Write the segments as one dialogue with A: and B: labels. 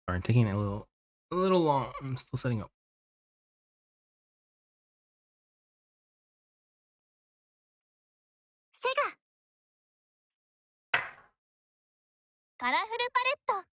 A: Sorry, taking a little long. I'm still setting up.
B: Sega カラフルパレット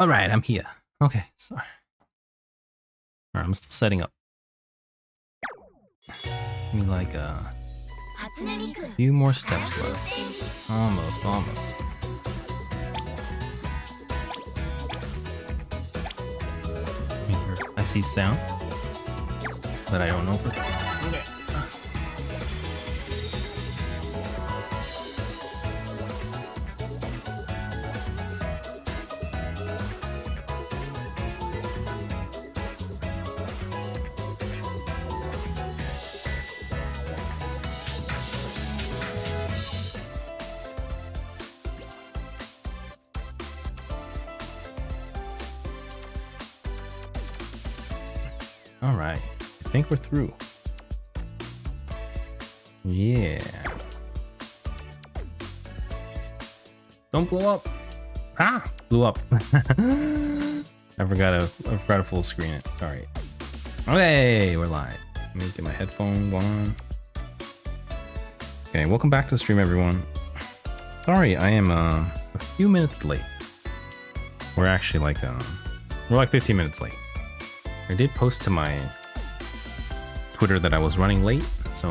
A: All right, I'm here. Okay, sorry. All right, I'm still setting up. Give me like a few more steps left. Almost. I see sound, but I don't know if it's okay. All right, I think we're through. Yeah. Don't blow up. Ah, blew up. I forgot to full screen it. Sorry. Okay, we're live. Let me get my headphones on. Okay, welcome back to the stream, everyone. Sorry, I am a few minutes late. We're actually like 15 minutes late. I did post to my Twitter that I was running late, so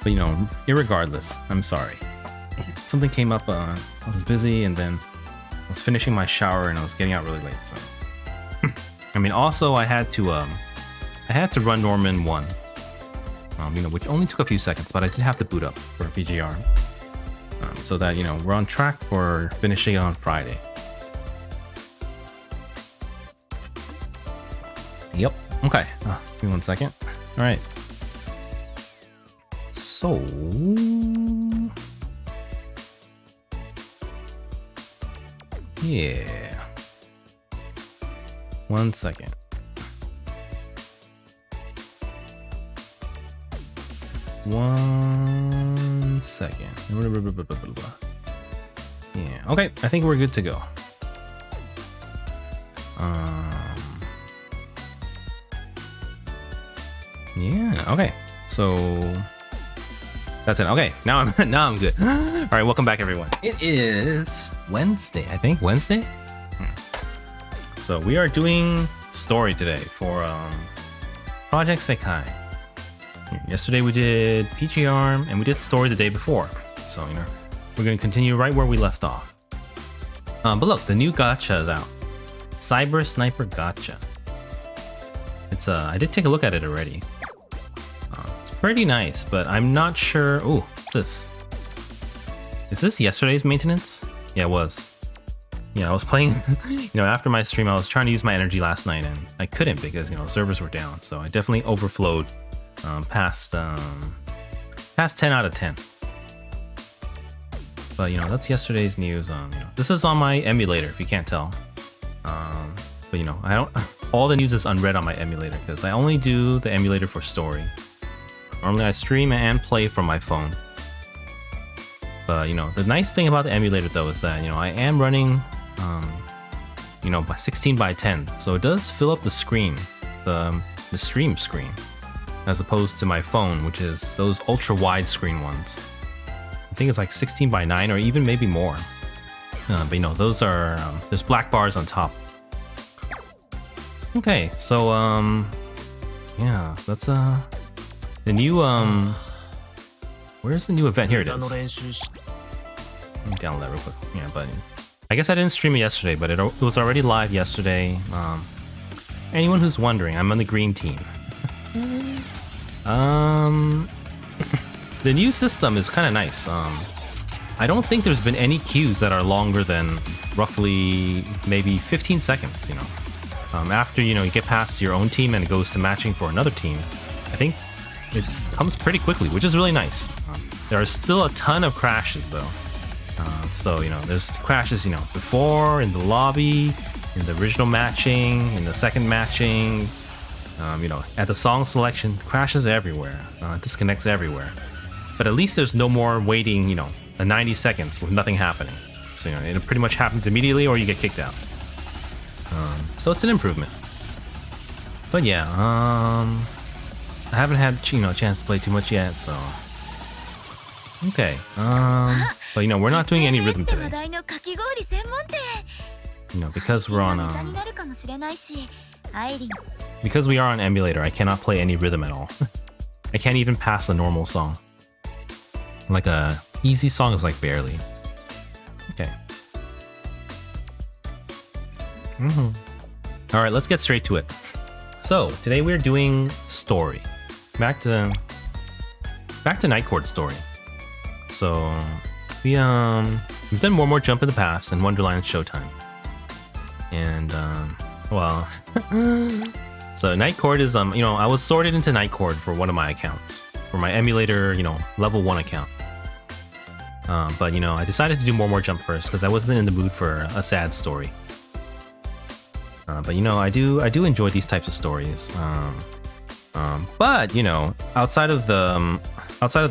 A: but you know, irregardless, I'm sorry. Something came up, I was busy, and then I was finishing my shower and I was getting out really late, so I mean, also I had to run Norman 1, you know, which only took a few seconds, but I did have to boot up for VGR, so that, you know, we're on track for finishing it on Friday. Yep. Okay. Give me 1 second. All right. So, yeah. 1 second. One second. Yeah. Okay. I think we're good to go. Yeah, okay. So that's it. Okay, now I'm good. All right, welcome back, everyone. It is Wednesday, I think. Wednesday? So we are doing story today for Project Sekai. Yesterday we did Peachy Arm and we did story the day before. So, you know, we're gonna continue right where we left off. But look, the new gacha is out. Cyber Sniper Gacha. It's I did take a look at it already. Pretty nice, but I'm not sure. Oh, what's this? Is this yesterday's maintenance? Yeah, it was. Yeah, I was playing, you know, after my stream, I was trying to use my energy last night and I couldn't because, you know, servers were down. So I definitely overflowed past 10 out of 10. But, you know, that's yesterday's news. You know, this is on my emulator, if you can't tell. But, you know, I don't, all the news is unread on my emulator because I only do the emulator for story. Normally I stream and play from my phone. But, you know, the nice thing about the emulator though is that, you know, I am running, you know, by 16 by 10. So it does fill up the screen, the stream screen, as opposed to my phone, which is those ultra wide screen ones. I think it's like 16 by 9 or even maybe more. But, you know, those are, there's black bars on top. Okay, so, yeah, that's, the new, where's the new event? Here it is. Let me download that real quick. Yeah, but I guess I didn't stream it yesterday, but it was already live yesterday. Anyone who's wondering, I'm on the green team. The new system is kind of nice. I don't think there's been any queues that are longer than roughly maybe 15 seconds, you know. After, you know, you get past your own team and it goes to matching for another team, I think it comes pretty quickly, which is really nice. There are still a ton of crashes though. So, you know, there's crashes, you know, before, in the lobby, in the original matching, in the second matching, you know, at the song selection, crashes everywhere, disconnects everywhere. But at least there's no more waiting, you know, 90 seconds with nothing happening. So, you know, it pretty much happens immediately or you get kicked out. So it's an improvement. But yeah, I haven't had, you know, a chance to play too much yet, so... Okay, but you know, we're not doing any rhythm today. You know, because we're on, because we are on emulator, I cannot play any rhythm at all. I can't even pass a normal song. Like a easy song is like barely. Okay. Alright, let's get straight to it. So, today we're doing story. Back to Nightcord story. So, we've done more Jump in the past and Wonderland Showtime. And, well... so, Nightcord is, you know, I was sorted into Nightcord for one of my accounts. For my emulator, you know, level 1 account. But, you know, I decided to do more Jump first because I wasn't in the mood for a sad story. But, you know, I do enjoy these types of stories. But, you know, outside of the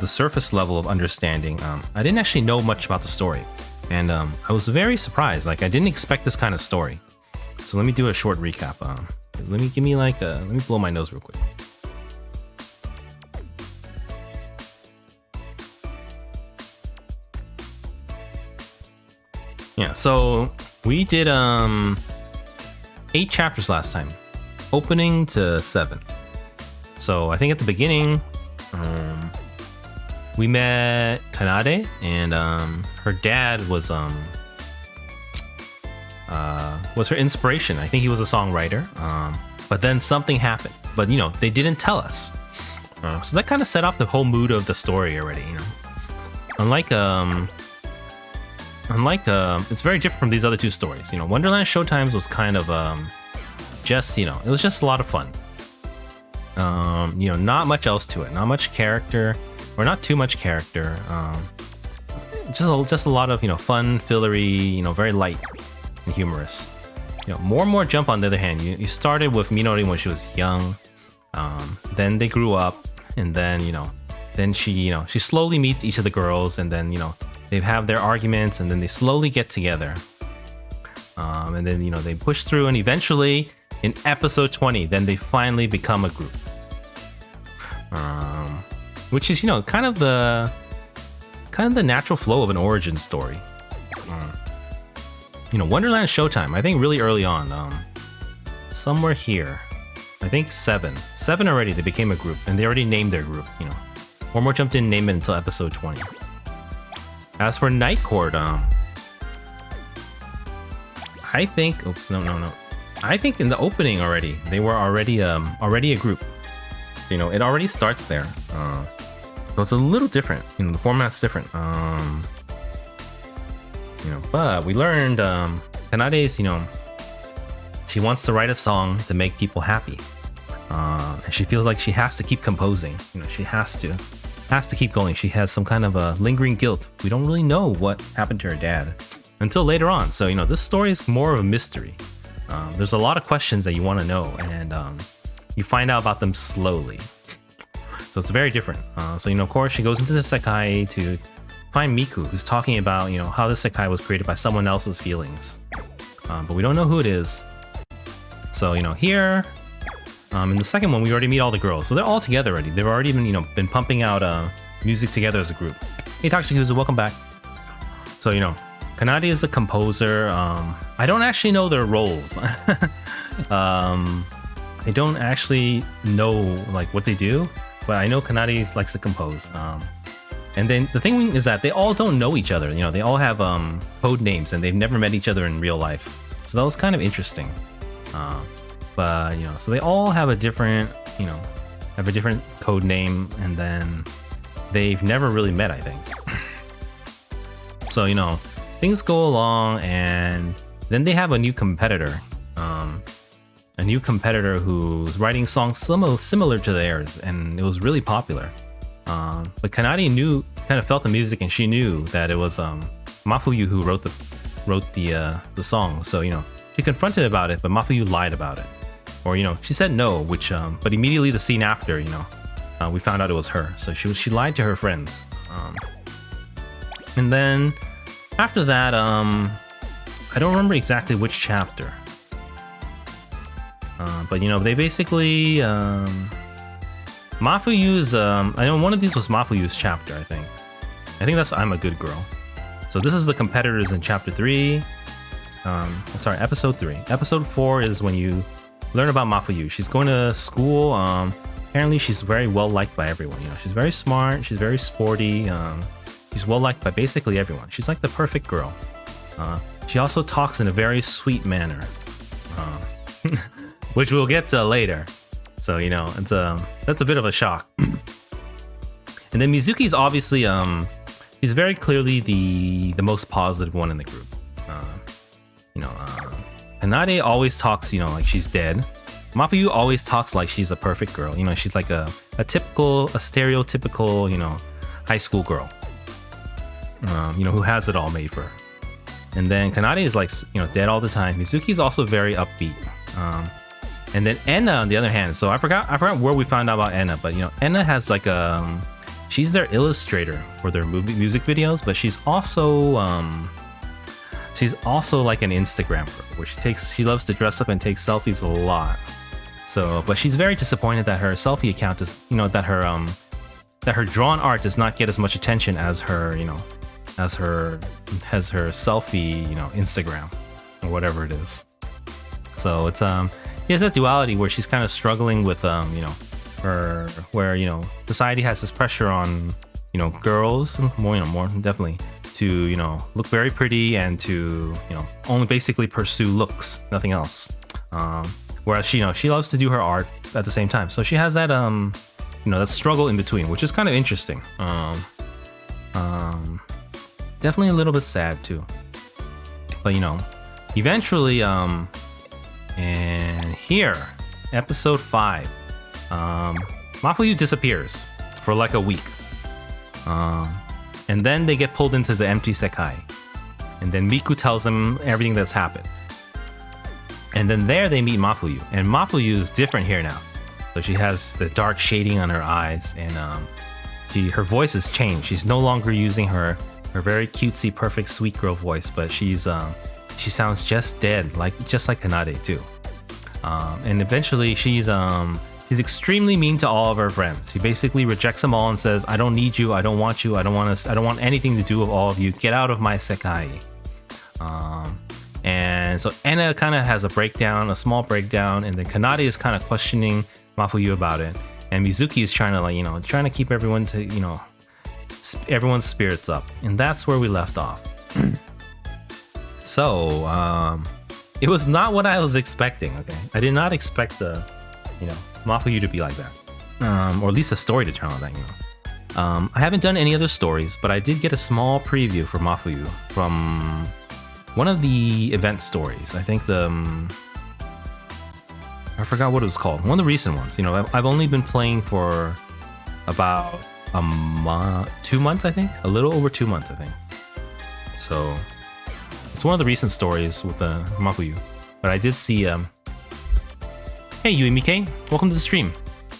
A: surface level of understanding, I didn't actually know much about the story. And I was very surprised. Like, I didn't expect this kind of story. So let me do a short recap. Let me blow my nose real quick. Yeah, so we did 8 chapters last time, opening to 7. So I think at the beginning, we met Kanade, and her dad was her inspiration. I think he was a songwriter, but then something happened. But you know, they didn't tell us, so that kind of set off the whole mood of the story already. You know, unlike it's very different from these other 2 stories. You know, Wonderland Showtimes was kind of just, you know, it was just a lot of fun. You know, not much else to it, not much character, or not too much character. Just a lot of, you know, fun, fillery, you know, very light and humorous. You know, more Jump on the other hand, you started with Minori when she was young, then they grew up, and then, you know, then she slowly meets each of the girls, and then, you know, they have their arguments, and then they slowly get together. And then, you know, they push through, and eventually, in episode 20, then they finally become a group. Which is, you know, kind of the natural flow of an origin story. You know, Wonderland Showtime, I think really early on, somewhere here, I think 7 already, they became a group, and they already named their group, you know. One More Jump didn't name it until episode 20. As for Nightcord, I think, oops, no. I think in the opening already, they were already a group. You know, it already starts there. So it's a little different. You know, the format's different. You know, but we learned Kanade's, you know, she wants to write a song to make people happy. And she feels like she has to keep composing. You know, she has to keep going. She has some kind of a lingering guilt. We don't really know what happened to her dad until later on. So, you know, this story is more of a mystery. There's a lot of questions that you want to know, and you find out about them slowly. So it's very different. So, you know, of course, she goes into the Sekai to find Miku, who's talking about, you know, how the Sekai was created by someone else's feelings. But we don't know who it is. So, you know, here, in the second one, we already meet all the girls. So they're all together already. They've already been, you know, been pumping out music together as a group. Hey, Takushi, welcome back. So, you know, Kanade is a composer. I don't actually know their roles. I don't actually know, like, what they do, but I know Kanade likes to compose. And then the thing is that they all don't know each other. You know, they all have code names, and they've never met each other in real life. So that was kind of interesting. But, you know, so they all have a different, you know, code name, and then they've never really met, I think. So, you know, things go along, and then they have a new competitor. A new competitor who's writing songs similar to theirs, and it was really popular. But Kanade kind of felt the music, and she knew that it was Mafuyu who wrote the song. So, you know, she confronted about it, but Mafuyu lied about it. Or, you know, she said no, which but immediately the scene after, you know, we found out it was her. So she lied to her friends. And then after that, I don't remember exactly which chapter. But, you know, they basically Mafuyu's I know one of these was Mafuyu's chapter. I think that's I'm a Good Girl. So this is the competitors in chapter 3. Sorry, episode 3. Episode 4 is when you learn about Mafuyu. She's going to school. Apparently she's very well liked by everyone. You know, she's very smart, she's very sporty, she's well liked by basically everyone. She's like the perfect girl. She also talks in a very sweet manner, which we'll get to later. So, you know, it's that's a bit of a shock. And then Mizuki's obviously she's very clearly the most positive one in the group. You know, Kanade always talks, you know, like she's dead. Mafuyu always talks like she's a perfect girl. You know, she's like a stereotypical, you know, high school girl. You know, who has it all made for her. And then Kanade is like, you know, dead all the time. Mizuki's also very upbeat. And then Enna, on the other hand, so I forgot where we found out about Enna, but, you know, Enna has like she's their illustrator for their music videos, but she's also like an Instagram girl, where she loves to dress up and take selfies a lot. So, but she's very disappointed that her selfie account is, you know, that her drawn art does not get as much attention as her, you know, as her selfie, you know, Instagram or whatever it is. So it's he has that duality where she's kind of struggling with you know, where you know, society has this pressure on, you know, girls more definitely to, you know, look very pretty and to, you know, only basically pursue looks, nothing else. Whereas she, you know, she loves to do her art at the same time. So she has that you know, that struggle in between, which is kind of interesting. Definitely a little bit sad too. But, you know, eventually and here, episode 5, Mafuyu disappears for like a week. And then they get pulled into the empty Sekai. And then Miku tells them everything that's happened. And then there they meet Mafuyu. And Mafuyu is different here now. So she has the dark shading on her eyes, and her voice has changed. She's no longer using her very cutesy, perfect, sweet girl voice, but she sounds just dead, just like Kanade too. And eventually she's extremely mean to all of her friends. She basically rejects them all and says, "I don't need you. I don't want you. I don't want anything to do with all of you. Get out of my Sekai." And so Enna kind of has a small breakdown, and then Kanade is kind of questioning Mafuyu about it, and Mizuki is trying to keep everyone to, you know, everyone's spirits up, and that's where we left off. So it was not what I was expecting. Okay, I did not expect Mafuyu to be like that, or at least a story to turn out like that. You know, I haven't done any other stories, but I did get a small preview for Mafuyu from one of the event stories. I think I forgot what it was called. One of the recent ones. You know, I've only been playing for about 2 months, I think. A little over 2 months, I think. So it's one of the recent stories with Mafuyu. But I did see hey Yuimike, welcome to the stream.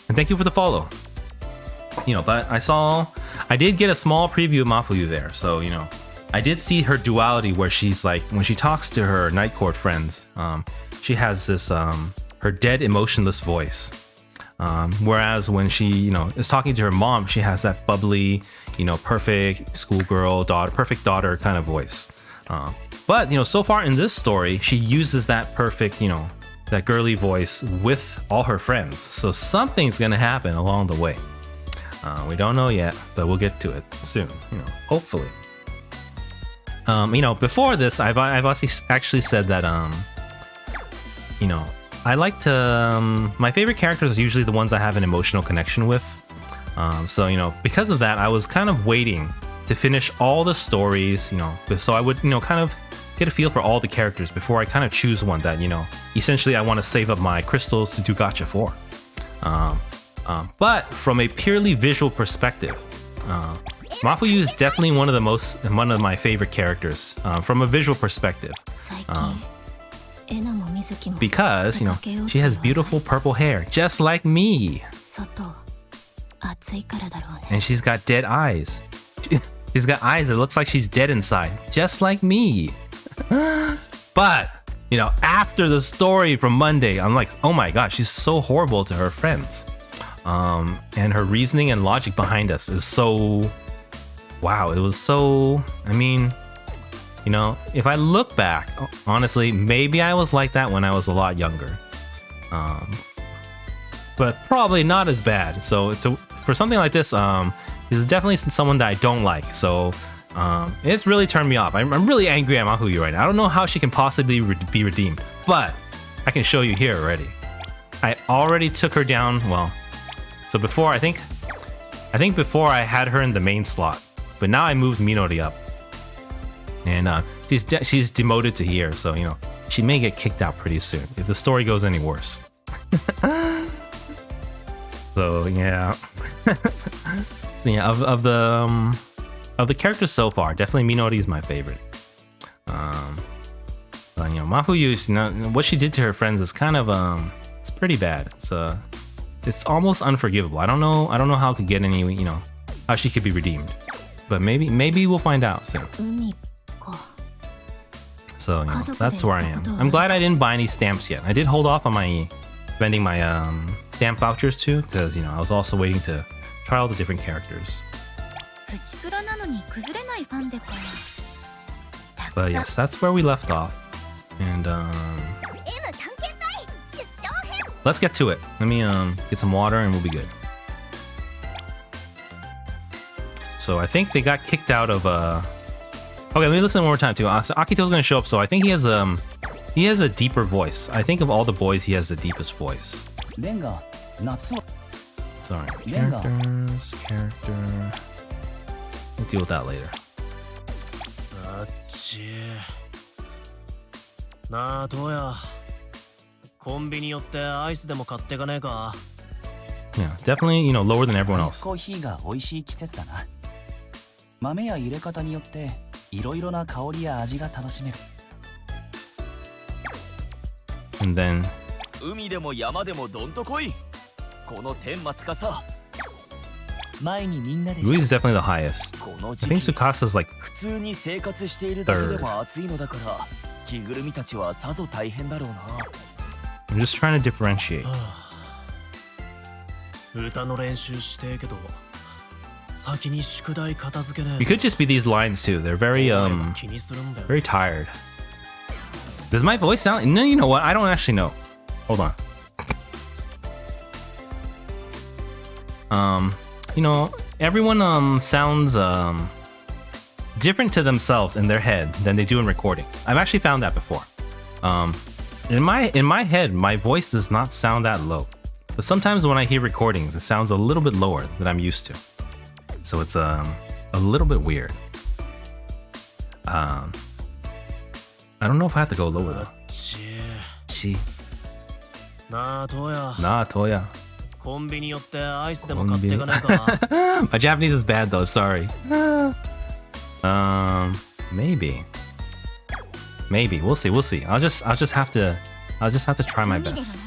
A: And thank you for the follow. You know, but I did get a small preview of Mafuyu there. So, you know, I did see her duality where she's like, when she talks to her Nightcord friends, she has this her dead, emotionless voice. Whereas when she, you know, is talking to her mom, she has that bubbly, you know, perfect schoolgirl perfect daughter kind of voice. But, you know, so far in this story, she uses that perfect, you know, that girly voice with all her friends. So something's gonna happen along the way. We don't know yet, but we'll get to it soon, you know, hopefully. You know, before this, I've actually said that, you know, I like to, my favorite characters are usually the ones I have an emotional connection with. So, you know, because of that, I was kind of waiting to finish all the stories, you know, so I would, you know, kind of get a feel for all the characters before I kind of choose one that, you know, essentially I want to save up my crystals to do gacha for. But from a purely visual perspective, Mafuyu is definitely one of my favorite characters from a visual perspective. Because, you know, she has beautiful purple hair, just like me. And she's got dead eyes. She's got eyes that looks like she's dead inside, just like me. But, you know, after the story from Monday, I'm like, oh my god, she's so horrible to her friends. And her reasoning and logic behind us is so... Wow, it was so... I mean, you know, if I look back, honestly, maybe I was like that when I was a lot younger. But probably not as bad. So for something like this, he's definitely someone that I don't like. So it's really turned me off. I'm really angry at Mafuyu right now. I don't know how she can possibly be redeemed, but I can show you here already. I already took her down. Well, so before I think before I had her in the main slot, but now I moved Minori up, and she's demoted to here. So you know she may get kicked out pretty soon if the story goes any worse. So yeah. So yeah, of the characters so far, definitely Minori is my favorite. But, you know, Mafuyu's, you know, what she did to her friends is kind of it's pretty bad. It's almost unforgivable. I don't know how it could get any, you know, how she could be redeemed. But maybe we'll find out soon. So you know, that's where I am. I'm glad I didn't buy any stamps yet. I did hold off on my spending my stamp vouchers too, because you know I was also waiting to try all the different characters. But yes, that's where we left off, and let's get to it. Let me get some water and we'll be good. So I think they got kicked out of okay, let me listen one more time too. So Akito's gonna show up, so I think he has a deeper voice. I think of all the boys, he has the deepest voice. Sorry, character. We'll deal with that later. Yeah, definitely, you know, lower than everyone else. And then Rui is definitely the highest. I think Tsukasa's like third. I'm just trying to differentiate. It could just be these lines too. They're very very tired. Does my voice sound? No, you know what? I don't actually know. Hold on. You know, everyone sounds different to themselves in their head than they do in recordings. I've actually found that before. In my head, my voice does not sound that low, but sometimes when I hear recordings, it sounds a little bit lower than I'm used to. So it's a little bit weird. I don't know if I have to go lower though. Chi. Na Toya. My Japanese is bad though, sorry. Maybe. We'll see. I'll just have to try my best.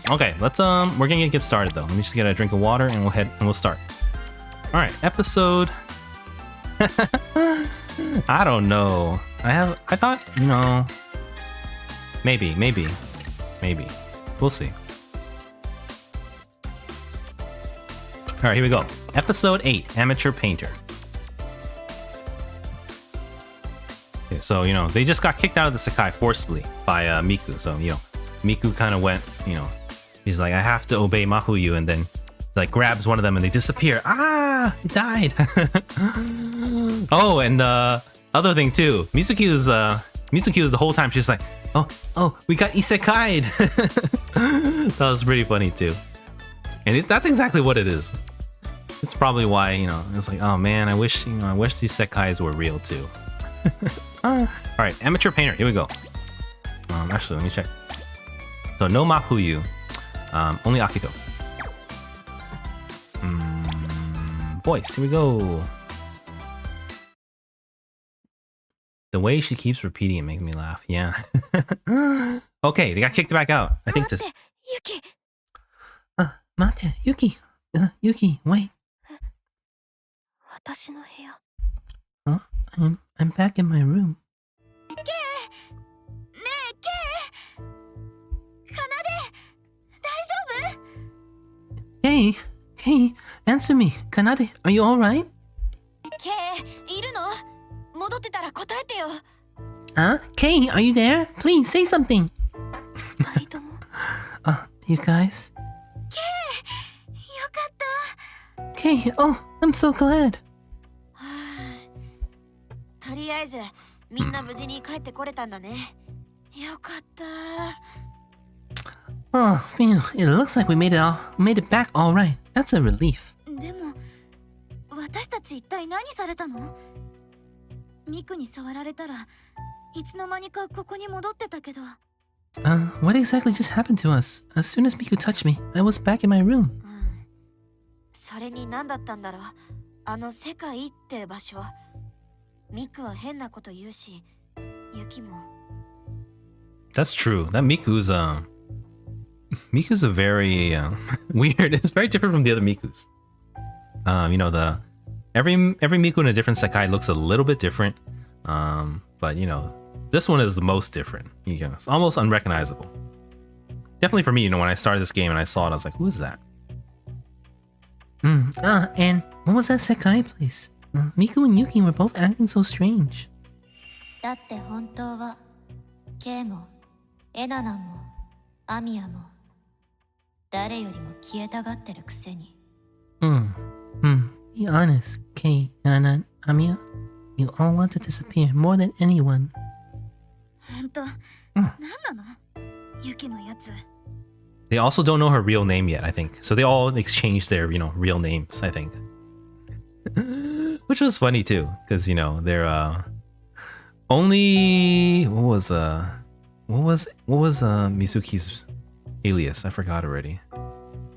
A: Okay, let's we're gonna get started though. Let me just get a drink of water and we'll start. All right, episode. I don't know. I thought, you know, maybe. We'll see. All right, here we go. Episode 8, Amateur Painter. Okay, so, you know, they just got kicked out of the Sekai forcibly by Miku. So, you know, Miku kind of went, you know, he's like, I have to obey Mafuyu, and then like grabs one of them and they disappear. Ah, he died. Oh, and other thing too, Mitsuki was the whole time she was like, oh, we got isekai'd. That was pretty funny too, and that's exactly what it is. It's probably why, you know, it's like, oh man, I wish these sekais were real too. Alright, amateur painter, here we go. Actually, let me check. So, no Mafuyu. Only Akito. Voice, here we go. The way she keeps repeating it makes me laugh. Yeah. Okay, they got kicked back out. I think this.
B: Yuki.
A: Mate, Yuki. Yuki, wait.
B: 私の部屋。
A: Huh? I'm back in my room.
B: ねえ、ケイ。奏大丈夫？
A: Hey, answer me. Kanade, are you alright?
B: ケイ、いるの？戻ってたら答えてよ。
A: Kay, are you there? Please say something.
B: 二人とも。
A: You guys?
B: ケイ、よかった。
A: Kay, oh, I'm so glad.
B: とりあえずみんな無事に帰ってこれたんだね。よかった。
A: Oh, phew, it looks like we made it back all right. That's a relief.
B: でも私たち一体何されたの？ミクに触られたらいつの間にかここに戻ってたけど。
A: What exactly just happened to us? As soon as Miku touched me, I was back in my room.
B: それに何だったんだろう。あの世界って場所。ミクは変なこと言うし、ユキも。
A: That's true. That Miku's Miku's a very weird. It's very different from the other Mikus. You know, every Miku in a different Sekai looks a little bit different. But you know, this one is the most different. It's almost unrecognizable. Definitely for me, you know, when I started this game and I saw it, I was like, who is that? And what was that Sekai place? Miku and Yuki were both acting so strange.
B: だって本当はケイもエナナンもアミヤも誰よりも消えたがってるくせに。
A: Be honest, Kay, Nana, Amiya. You all want to disappear more than anyone.
B: 本当、何なの？ユキのやつ。
A: They also don't know her real name yet, I think. So they all exchanged their, you know, real names, I think. Which was funny too, because you know, they're only what was Mizuki's alias? I forgot already.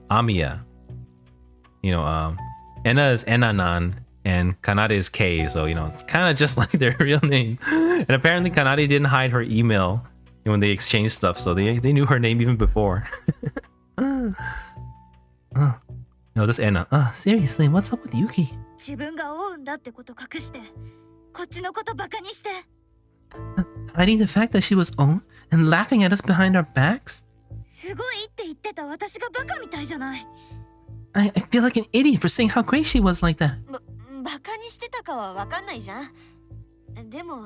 A: Amiya. You know, Enna is Enanan and Kanade is K, so you know, it's kind of just like their real name. And apparently Kanade didn't hide her email when they exchanged stuff, so they knew her name even before. No, this Enna. Seriously, what's up with Yuki?
B: 自分が追うんだってこと隠して、こっちのことバカにして。
A: Hiding the fact that she was owned and laughing at us behind our backs?
B: すごいって言ってた私がバカみたいじゃない。
A: I feel like an idiot for saying how great she was like that.
B: バカにしてたかはわかんないじゃん。でも。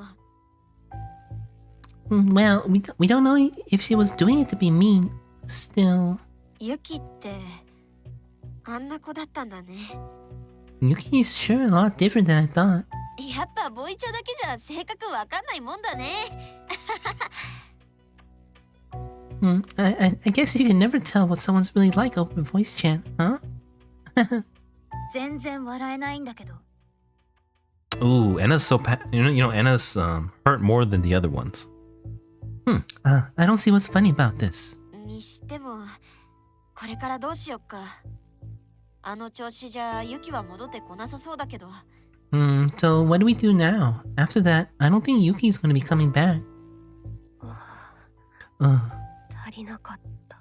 A: Well, we don't know if she was doing it to be mean. Still.
B: ユキってあんな子だったんだね。
A: Yuki is sure a lot different than I thought.
B: やっぱボイチャだけじゃ性格わかんないもんだね。
A: I guess you can never tell what someone's really like over voice chat, huh?
B: 全然笑えないんだけど。
A: Ooh, Anna's so you know Anna's hurt more than the other ones. I don't see what's funny about this.
B: にしてもこれからどうしよっか。あの調子じゃユキは戻ってこなさそうだけど。
A: So what do we do now? After that, I don't think Yuki's going to be coming back.
B: 足りなかった。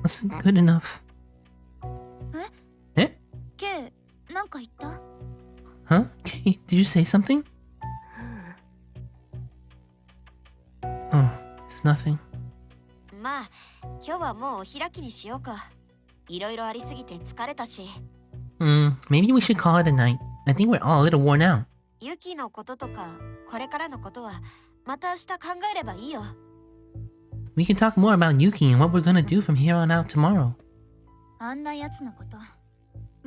A: Wasn't good enough. え？
B: ケイ、なんか言った？
A: Huh? Kay, did you say something? Oh, it's nothing.
B: まあ、今日はもうお開きにしようか。いろいろありすぎて疲れたし。
A: Maybe we should call it a night. I think we're all a little worn out.
B: ユキのこととか、これからのことは、また明日考えればいいよ。
A: We can talk more about Yuki and what we're gonna do from here on out tomorrow.
B: あんなやつのこと、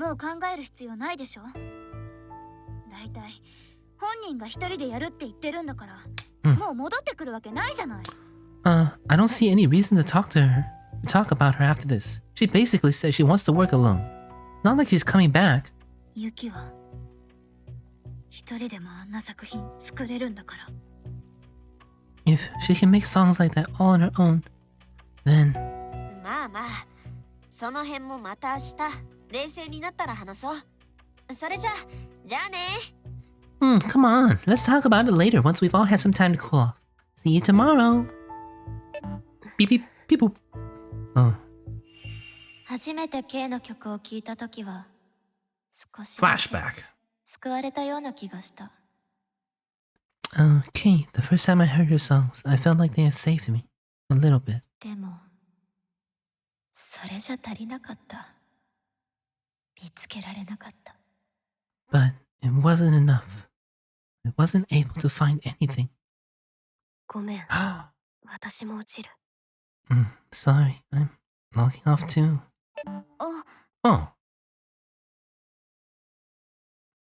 B: もう考える必要ないでしょ。だいたい、本人が一人でやるって言ってるんだから、もう戻ってくるわけないじゃない。
A: I don't see any reason to talk to her. We talk about her after this. She basically says she wants to work alone. Not like she's coming back.
B: ユキは一人でもあんな作品作れるんだから。
A: If she can make songs like that all on her own, then...
C: まあまあ、その辺もまた明日冷静になったら話そう。それじゃあね。
A: Come on. Let's talk about it later once we've all had some time to cool off. See you tomorrow. Beep beep beep boop. Oh.
B: 初めて K の曲を聴いたときは少し
A: Flashback.
B: 救われたような気がした。
A: Kate, the first time I heard your songs, I felt like they had saved me. A little bit.
B: でもそれじゃ足りなかった。見つけられなかった。
A: But it wasn't enough. I wasn't able to find anything.
C: ごめん。私も落ちる。
A: Sorry, I'm logging off too. Oh.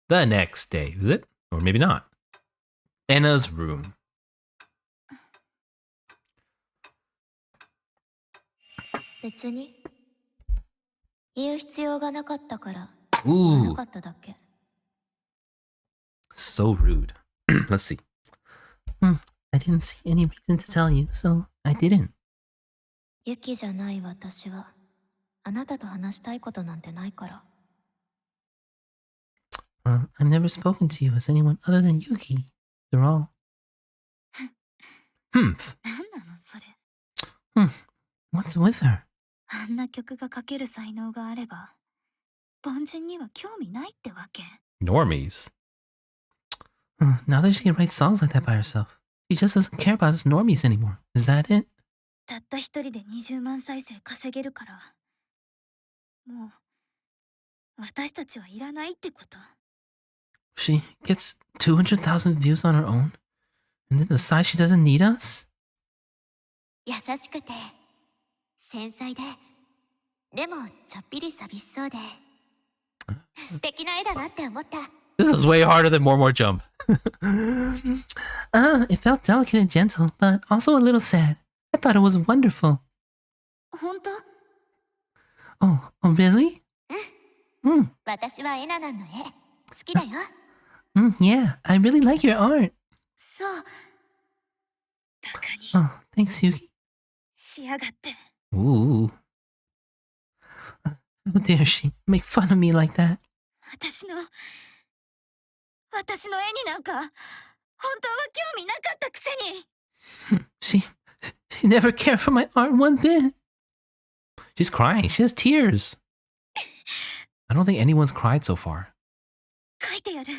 A: The next day, is it? Or maybe not. Anna's room.
B: 別に言う必要がなかったから言
A: Ooh,
B: わなかっただけ。
A: so rude. Let's see. I didn't see any reason to tell you, so I didn't.
B: ユキじゃない私はあなたと話したいことなんてないから。
A: I've never spoken to you as anyone other than Yuki. They're all.
B: なんなのそれ。
A: What's with her?
B: あんな曲が書ける才能があれば凡人には興味ないってわけ。
A: Normies. Now that she can write songs like that by herself, she just doesn't care about us normies anymore. Is that it?
B: たった一人で20万再生稼げるからもう私たちはいらないってこと。
A: She gets 200,000 views on her own, and then decides she doesn't need us?
B: 優しくて繊細ででもちょっぴり寂しそうで素敵な絵だなって思った。
A: This is way harder than More Jump. It felt delicate and gentle, but also a little sad. I thought it was wonderful.
B: 本当？
A: Oh, really?
B: 私はエナナンの絵好きだよ。
A: Yeah, I really like your art.
B: そう。バカに。
A: Oh, thanks, Yuki.
B: しやがって。
A: Ooh. How dare she make fun of me like that?
B: 私の絵になんか本当は興味なかったくせに。
A: She never cared for my art one bit. She's crying. She has tears. I don't think anyone's cried so far.
B: 書いてやる。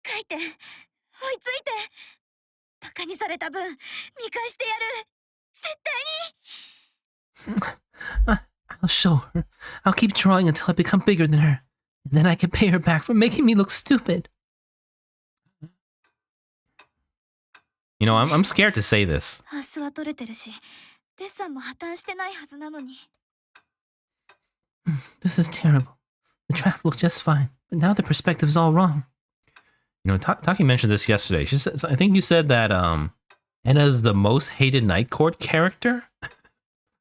B: 書いて追いついて。バカにされた分見返してやる。絶対に。
A: I'll show her. I'll keep drawing until I become bigger than her. And then I can pay her back for making me look stupid. You know, I'm scared to say this.
B: パスは取れてるし、デッサンも破綻してないはずなのに。
A: This is terrible. The trap looked just fine, but now the perspective's all wrong. You know, Taki mentioned this yesterday. She said, I think you said that Enna's the most hated Nightcord character.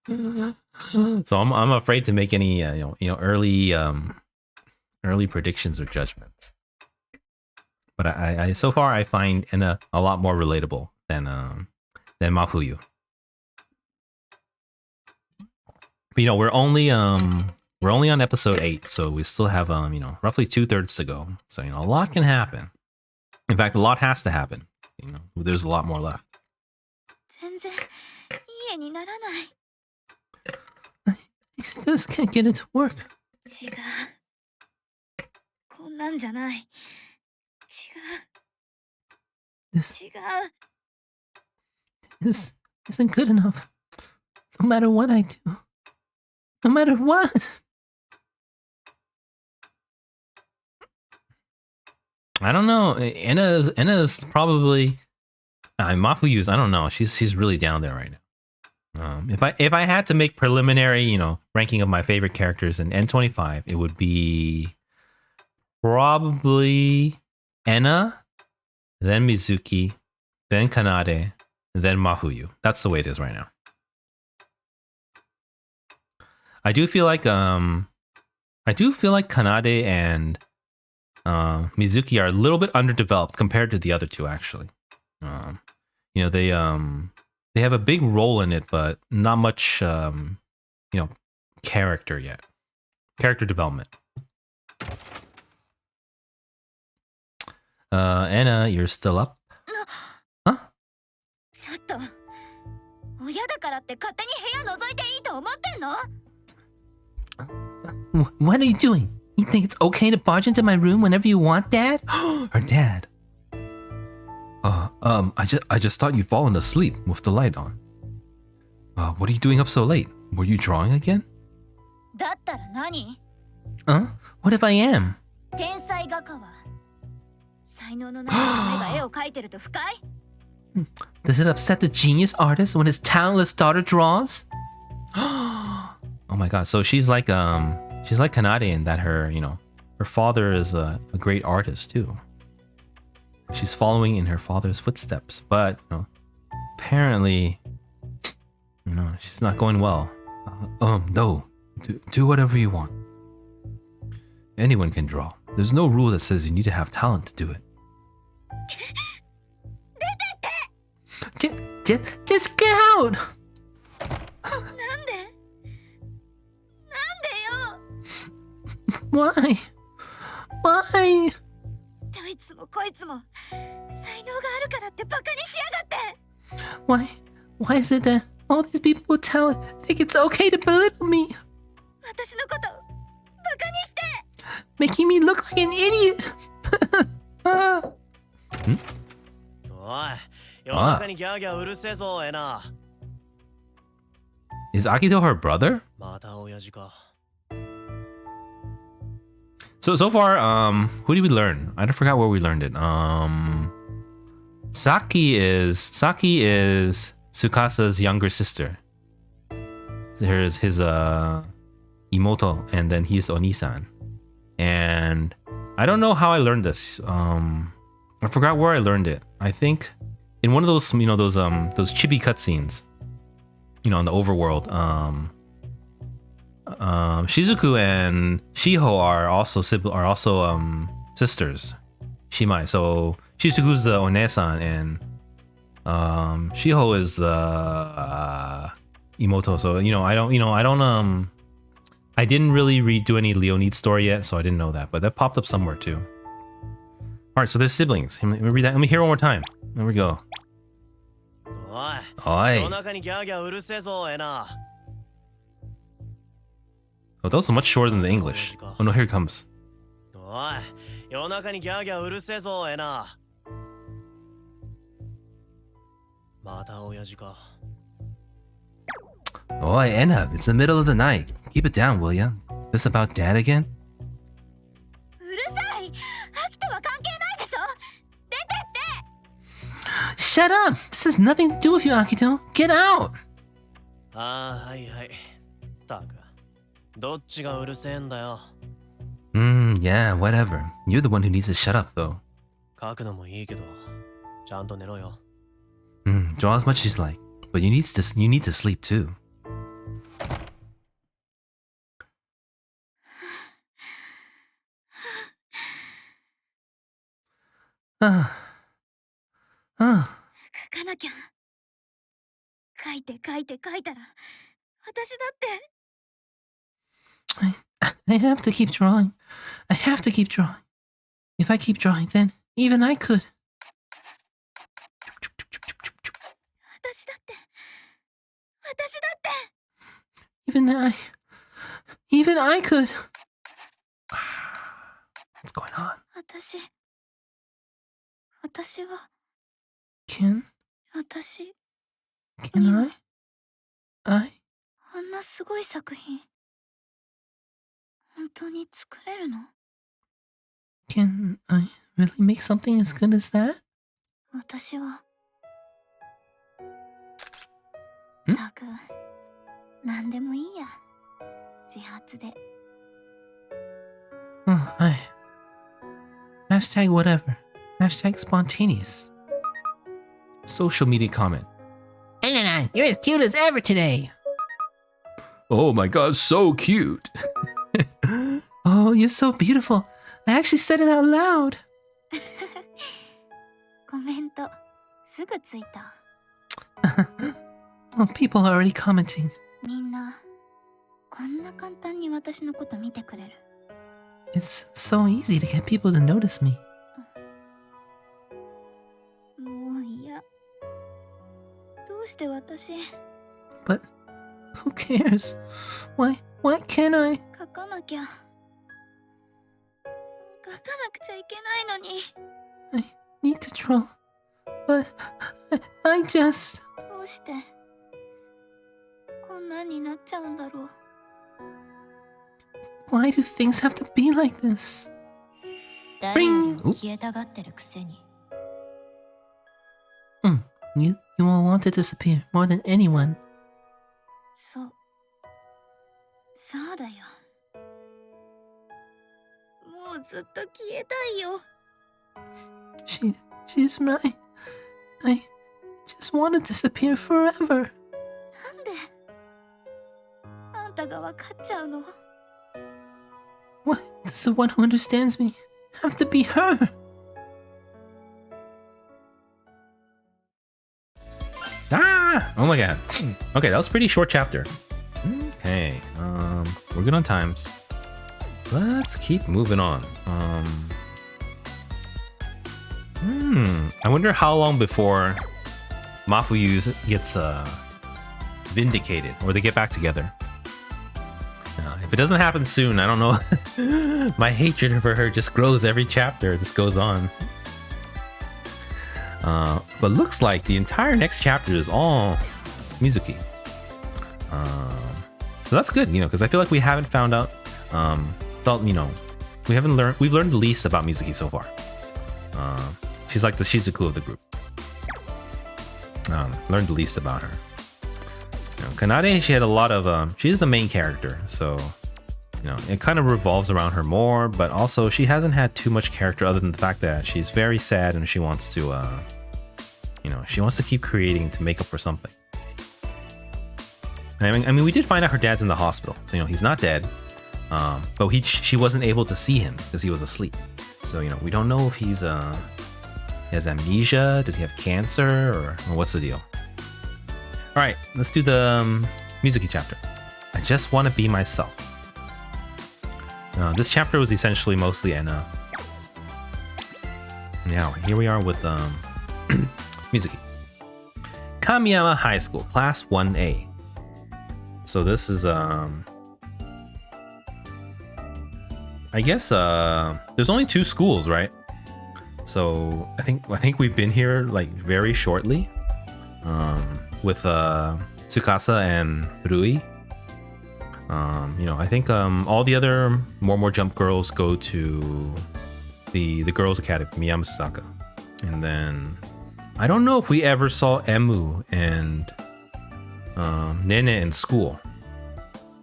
A: So I'm afraid to make any early predictions or judgments. But I so far I find Enna a lot more relatable than Mafuyu. But, you know, we're only on episode 8, so we still have roughly 2/3 to go. So, you know, a lot can happen. In fact, a lot has to happen. You know, there's a lot more left.
B: 全然いい絵にならない。
A: I just can't get it to work.
B: 違う。こんなんじゃない。違う。
A: This isn't good enough. No matter what I do. No matter what. I don't know. Enna's probably Mafuyu's. I don't know. She's really down there right now. If I had to make preliminary, ranking of my favorite characters in N25, it would be probably Enna, then Mizuki, then Kanade, then Mafuyu. That's the way it is right now. I do feel like Kanade and Mizuki are a little bit underdeveloped compared to the other two, actually. You know, they have a big role in it, but not much you know, character yet. Character development. Anna, you're still up? Huh?
C: ちょっと親だからって勝手に部屋覗いていいと思ってんの？
A: What are you doing? You think it's okay to barge into my room whenever you want, Dad? Or Dad? I just thought you'd fallen asleep with the light on. What are you doing up so late? Were you drawing again?
C: だったら何？
A: What if I am?
C: 天才画家は才能のない娘が絵を描いてると不快？
A: Does it upset the genius artist when his talentless daughter draws? Oh my god, so she's like Kanade in that her father is a great artist too. She's following in her father's footsteps, but apparently she's not going well. No. Do whatever you want. Anyone can draw. There's no rule that says you need to have talent to do it. Just get out!
C: なんでよ。
A: Why?
C: どいつもこいつも才能があるからってバカにしやがって。
A: Why is it that all these people with talent think it's okay to belittle me?
C: 私のことバカにして。
A: Making me look like an idiot. Is Akito her brother? So far, who did we learn? I forgot where we learned it. Saki is Tsukasa's younger sister. Here's his Imoto, and then he's Onisan. And I don't know how I learned this. I forgot where I learned it. I think in one of those those chibi cutscenes, in the overworld. Shizuku and Shiho are also sisters. Shimai. So Shizuku's the Onesan and Shiho is the Imoto. So I didn't really redo any Leonid story yet, so I didn't know that, but that popped up somewhere too. All right, so there's siblings. Let me read that. Let me hear it one more time. There we go. Oi. Oh, that was much shorter than the English. Oh no, here it comes. Oi, Enna, it's the middle of the night. Keep it down, will ya? This about Dad again?
C: うるさい。秋とは関係ないでしょ。出てって。
A: Shut up! This has nothing to do with you, Akito. Get out!
D: はいはい。たく、どっちがうるせえんだよ。
A: Yeah, whatever. You're the one who needs to shut up, though.
D: 書くのもいいけど、ちゃんと寝ろよ。
A: Draw as much as you like, but you need to sleep too. Uh.
C: 書かなきゃ。書いて書いて書いたら、私だって。
A: I have to keep drawing. I have to keep drawing. If I keep drawing, then even I could.
C: 私だって。私だって。
A: Even I could. What's going on?
C: 私は。
A: Can
C: 私。
A: Can I?
C: あんなすごい作品。本当に作れるの？
A: Can I really make something as good as that?
C: 私は。たく、なんでもいいや。自発で。
A: Hashtag whatever. Hashtag spontaneous. Social media comment. You're as cute as ever today. Oh my god, so cute. Oh, you're so beautiful. I actually said it out loud.
B: コメントすぐついた。
A: Oh, people are already commenting.
B: みんなこんな簡単に私のこと見てくれる。
A: It's so easy to get people to notice me.
B: もう嫌。どうして私
A: But who cares? Why can't I?
B: 書かなきゃ。書かなくちゃいけないのに。
A: Need to draw. But I just...
B: どうしてこんなになっちゃうんだろう。
A: Why do things have to be like this?
B: 誰よりも消えたがってるくせに。
A: You will want to disappear more than anyone.
B: そうだよ。もうずっと消えたいよ。
A: She's right. I just want to disappear forever.
B: なんであんたが分かっちゃうの？
A: What does the one who understands me have to be her? Ah! Oh my god. Okay, that was a pretty short chapter. Okay, we're good on times. Let's keep moving on. I wonder how long before Mafuyu gets vindicated or they get back together. If it doesn't happen soon, I don't know. My hatred for her just grows every chapter this goes on. But looks like the entire next chapter is all Mizuki. So that's good, because I feel like we haven't found out, we've learned the least about Mizuki so far. She's like the Shizuku of the group. Learned the least about her. Kanade, she had a lot of, she is the main character, so, it kind of revolves around her more, but also she hasn't had too much character other than the fact that she's very sad and she wants to, she wants to keep creating to make up for something. I mean, we did find out her dad's in the hospital, so, he's not dead, but she wasn't able to see him because he was asleep. So, we don't know if he has amnesia, does he have cancer, or what's the deal? Alright, let's do the Mizuki chapter. I just want to be myself. This chapter was essentially mostly Enna. Now, here we are with Mizuki. Kamiyama High School, Class 1A. So this is, I guess, there's only 2 schools, right? So I think we've been here like very shortly. With Tsukasa and Rui. I think all the other more Jump girls go to the girls' academy, Miyamusaka. And then I don't know if we ever saw Emu and Nene in school.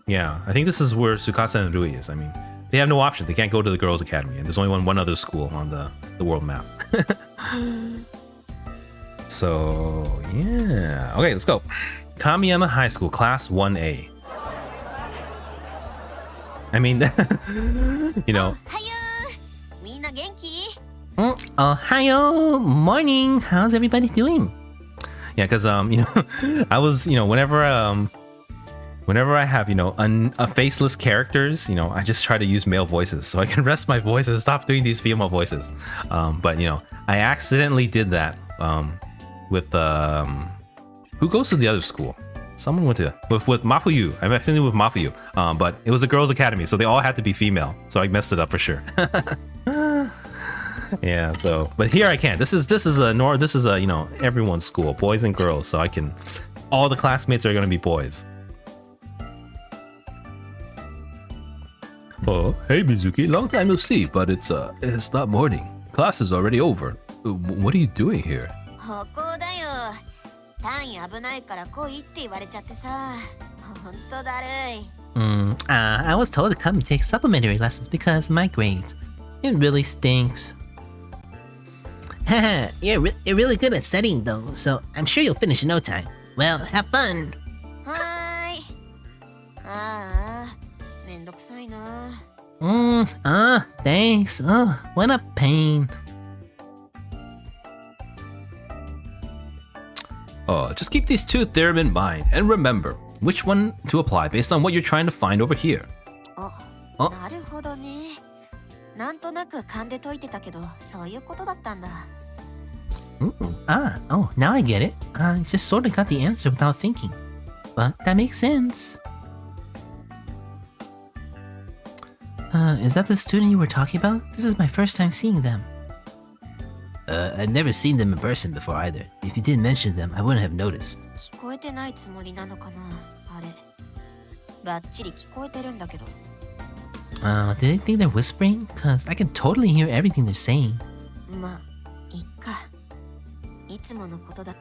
A: Yeah, I think this is where Tsukasa and Rui is. I mean, they have no option. They can't go to the girls' academy, and there's only one other school on the world map. So, yeah. Okay, let's go. Kamiyama High School, Class 1A. I mean, Ohio, morning. How's everybody doing? Yeah, because, I was, whenever I have, faceless characters, I just try to use male voices so I can rest my voice and stop doing these female voices. But, I accidentally did that. With who goes to the other school? Someone went to with Mafuyu. I'm actually with Mafuyu. But it was a girls' academy, so they all had to be female. So I messed it up for sure. Yeah. So, but here I can. This is everyone's school, boys and girls. So I can. All the classmates are gonna be boys. Oh, hey Mizuki, long time no see, but it's not morning. Class is already over. What are you doing here?
C: 歩行だよ。単位危ないから来いって言われちゃってさ。ほんとだるい。
E: I was told to come and take supplementary lessons because of my grades. It really stinks. Haha, you're really good at studying though, so I'm sure you'll finish in no time. Well, have fun.
C: はーい。ああ、めんどくさいな。
E: Thanks. What a pain.
A: Just keep these two theorem in mind and remember which one to apply based on what you're trying to find over here.
C: あ、なるほどね。なんとなく勘で解いてたけど、そういうことだったんだ。
E: Now I get it. I just sort of got the answer without thinking. But that makes sense. Is that the student you were talking about? This is my first time seeing them. I've never seen them in person before either. If you didn't mention them, I wouldn't have noticed.
C: 聞こえてないつもりなのかな、あれ。バッチリ聞こえてるんだけど。
E: Do they think they're whispering? Cause I can totally hear everything they're saying.
C: まあ、いっか。いつものことだ。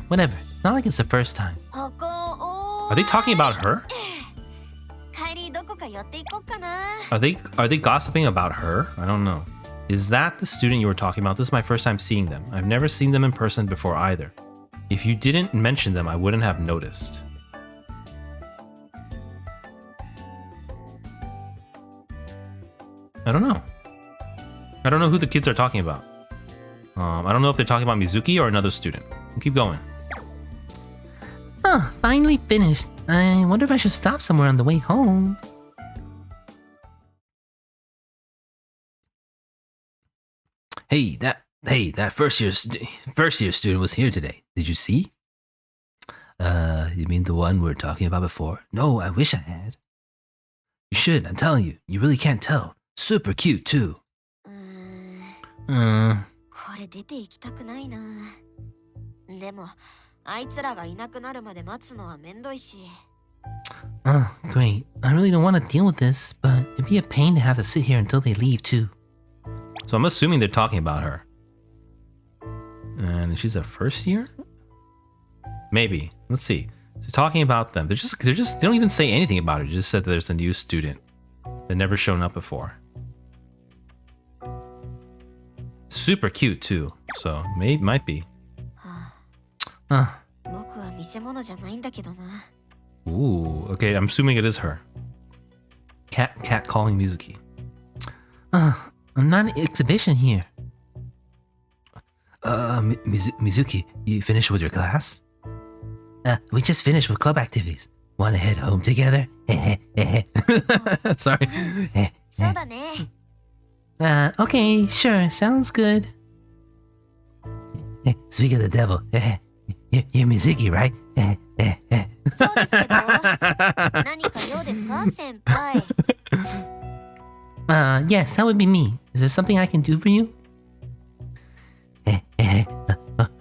E: Whatever. Not like it's the first time.
C: ここ、
A: Are they talking about her?
C: 帰りどこか寄っていこうかな。
A: Are they gossiping about her? I don't know. Is that the student you were talking about? This is my first time seeing them. I've never seen them in person before either. If you didn't mention them, I wouldn't have noticed. I don't know. I don't know who the kids are talking about. I don't know if they're talking about Mizuki or another student. We'll keep going.
E: Finally finished. I wonder if I should stop somewhere on the way home.
F: Hey, that first year student was here today. Did you see? You mean the one we were talking about before? No, I wish I had. You should, I'm telling you. You really can't tell. Super cute, too.
C: これ出て行きたくないな。でも、あいつらがいなくなるまで待つのはめんどいし。
E: Great. I really don't want to deal with this, but it'd be a pain to have to sit here until they leave, too.
A: So I'm assuming they're talking about her. And she's a first year? Maybe. Let's see. So talking about them. They don't even say anything about it. They just said that there's a new student. They've never shown up before. Super cute too. So might be.
C: 僕は見せ物じゃないんだけどな。
A: Ooh, okay, I'm assuming it is her. Cat calling Mizuki.
E: I'm not an exhibition here.
F: Mizuki, you finished with your class?
E: We just finished with club activities.
F: Want to head home together?
A: Sorry.
C: そうだね。
E: Okay, sure, sounds good.
F: Speak of the devil. You're Mizuki, right?
C: そうですけど。何か用ですか、先輩。
E: Yes, that would be me. Is there something I can do for you?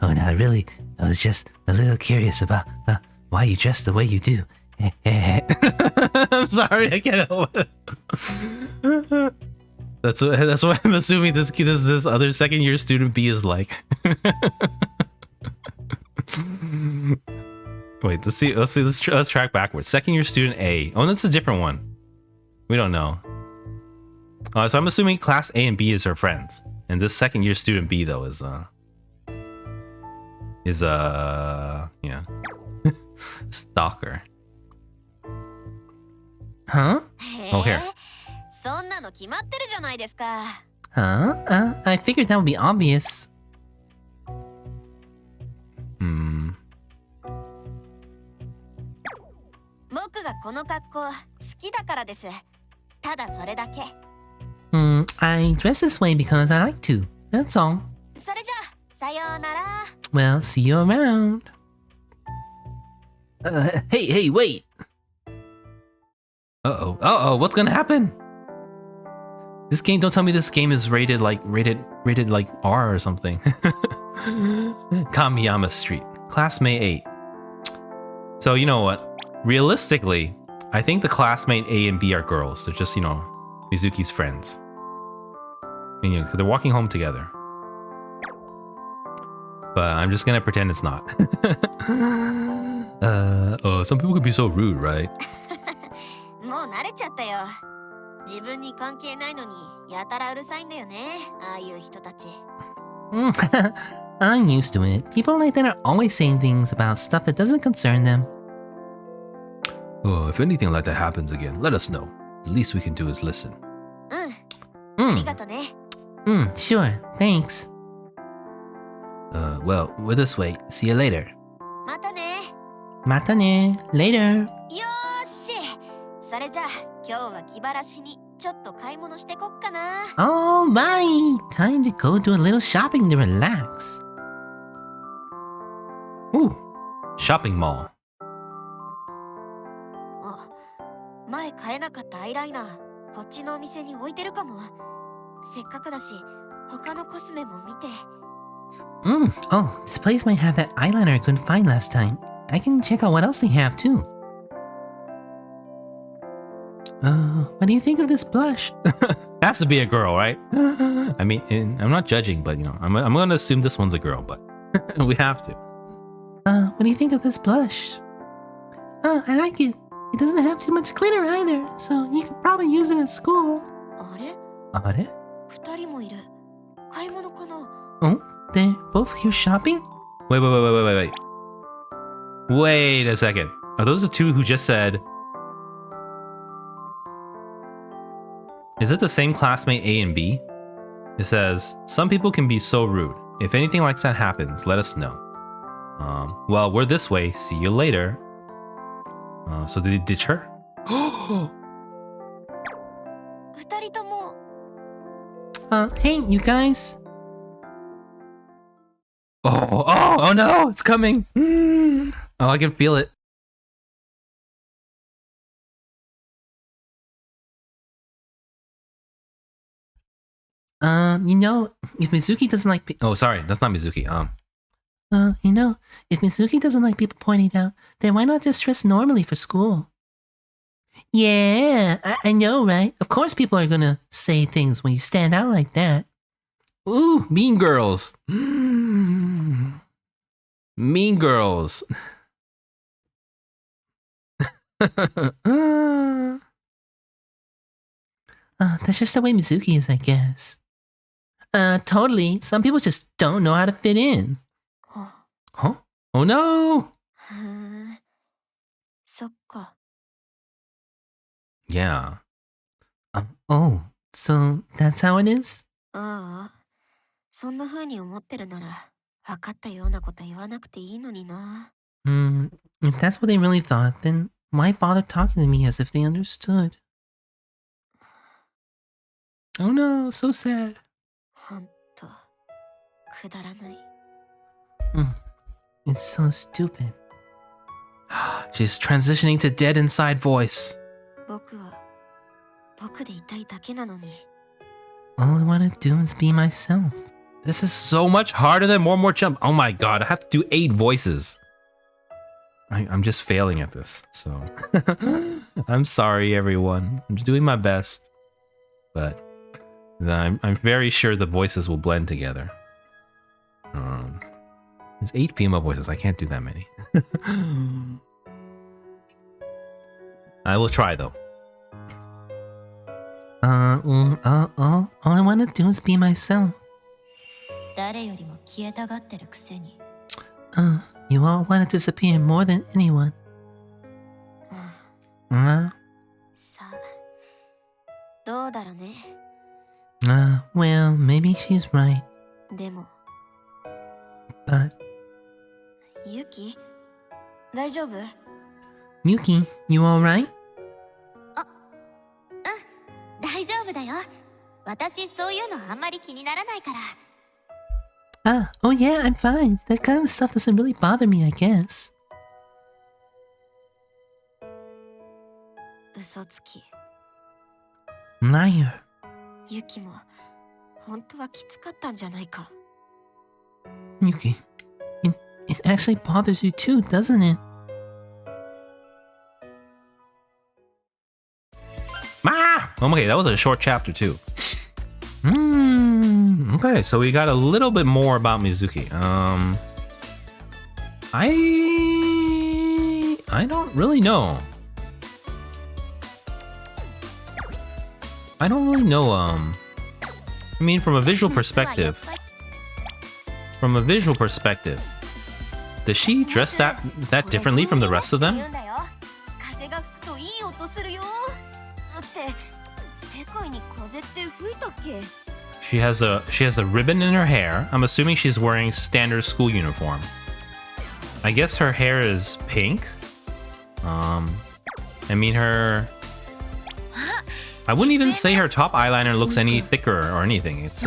F: Oh, not really. I was just a little curious about why you dress the way you do.
A: I'm sorry, I can't help it. That's what I'm assuming this other second year student B is like. Wait, let's track backwards. Second year student A. Oh, that's a different one. We don't know. So I'm assuming class A and B is her friends, and this second year student B though is yeah, stalker.
E: Huh?
A: Oh, here.
C: そんなの決まってるじゃないですか。
E: Huh? I figured that would be obvious.
C: 僕がこの格好好きだからです。ただそれだけ。
E: I dress this way because I like to. That's all.
C: それじゃあ、さようなら。
E: Well, see you around.
F: Hey, wait!
A: Uh-oh, what's gonna happen? This game, don't tell me this game is rated like R or something. Kamiyama Street, classmate 8. So you know what? Realistically, I think the classmate A and B are girls. They're just, Mizuki's friends. I mean, they're walking home together. But I'm just gonna pretend it's not. Some people could be so rude, right?
C: もう慣れちゃったよ。自分に関係ないのにやたらうるさいんだよね。ああいう人たち。
E: I'm used to it. People like that are always saying things about stuff that doesn't concern them.
F: Oh, if anything like that happens again, let us know. The least we can do is listen.
C: ありがとね。
E: Sure, thanks.
F: Well, we're this way. See you later.
C: またね。
E: Matane, later.
C: よーし。それじゃあ今日は気晴らしにちょっと買い物してこっかな。
E: Alright, time to go do a little shopping to relax.
A: Ooh, shopping mall.
C: あ、前買えなかったアイライナー、こっちのお店に置いてるかも。せっかくだし、他のコスメも見て。
E: Oh, this place might have that eyeliner I couldn't find last time. I can check out what else they have too. What do you think of this blush?
A: Has to be a girl, right? I mean, I'm not judging, but you know, I'm gonna assume this one's a girl, but we have to.
E: What do you think of this blush? I like it. It doesn't have too much glitter either, so you could probably use it at school.
C: あれ？
E: Are
C: 二人もいる。買い物かな？
E: Oh, they're both here shopping?
A: Wait. Wait a second. Are those the two who just said? Is it the same classmate A and B? It says, some people can be so rude. If anything like that happens, let us know. Well, we're this way. See you later. So did they ditch her?
C: 二人とも。
E: Hey, you guys.
A: Oh no, it's coming. Oh, I can feel it.
E: You know, if Mizuki doesn't like
A: Oh, sorry, that's not Mizuki.
E: you know, if Mizuki doesn't like people pointing out, then why not just dress normally for school? Yeah, I know, right? Of course people are gonna say things when you stand out like that.
A: Ooh, Mean Girls. Mean Girls.
E: That's just the way Mizuki is, I guess. Totally. Some people just don't know how to fit in.
A: Huh? Oh no!
C: ふーん。そっか。
A: Yeah.
E: Oh, so that's how it is?
C: ああ。そんな風に思ってるなら、分かったようなこと言わなくていいのにな。
E: If that's what they really thought, then why bother talking to me as if they understood?
A: Oh no, so sad.
C: ほんと、くだらない。
E: It's so stupid.
A: She's transitioning to dead inside voice.
C: 僕は、僕でいたいだけなのに。
E: All I want to do is be myself.
A: This is so much harder than More Jump. Oh my god, I have to do 8 voices. I'm just failing at this, so I'm sorry, everyone. I'm just doing my best, but I'm very sure the voices will blend together. There's 8 female voices. I can't do that many. I will try though.
E: All I want to do is be myself.
B: 誰よりも消えたがってるくせに。
E: You all want to disappear more than anyone.
C: さあ、どうだろうね。
E: Well, maybe she's right.
C: でも、
E: But,
C: ユキ、大丈夫？
E: Yuki, you alright?
B: 大丈夫だよ。私そういうのあんまり気にならないから。
E: Oh yeah, I'm fine. That kind of stuff doesn't really bother me, I guess.
C: 嘘つき。
E: Liar.
C: ユキも、本当はきつかったんじゃないか。
E: Yuki, it actually bothers you too, doesn't it?
A: Ah! Okay, that was a short chapter too. Okay, so we got a little bit more about Mizuki. I don't really know. I don't really know. I mean, from a visual perspective. From a visual perspective, does she dress that differently from the rest of them?
C: 風が吹くい音するよ。って世界に風って吹いたっけ？
A: She has a ribbon in her hair. I'm assuming she's wearing standard school uniform. I guess her hair is pink. I mean I wouldn't even say her top eyeliner looks any thicker or anything. It's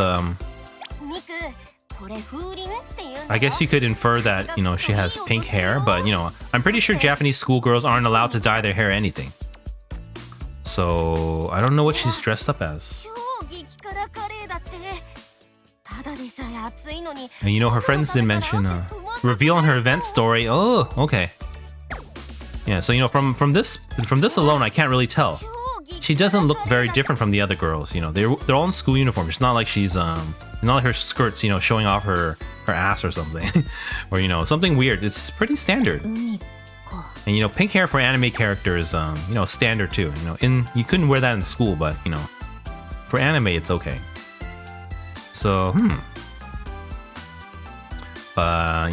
A: I guess you could infer that, you know, she has pink hair, but you know, I'm pretty sure Japanese schoolgirls aren't allowed to dye their hair anything. So I don't know what she's dressed up as. And you know, her friends didn't mention reveal on her event story. Oh, okay. Yeah, so you know, from this alone, I can't really tell. She doesn't look very different from the other girls. You know, they're all in school uniform. It's not like she's not like her skirts, you know, showing off her ass or something, or you know, something weird. It's pretty standard. And you know, pink hair for anime characters, you know, standard too. You know, you couldn't wear that in school, but you know, for anime, it's okay. So, you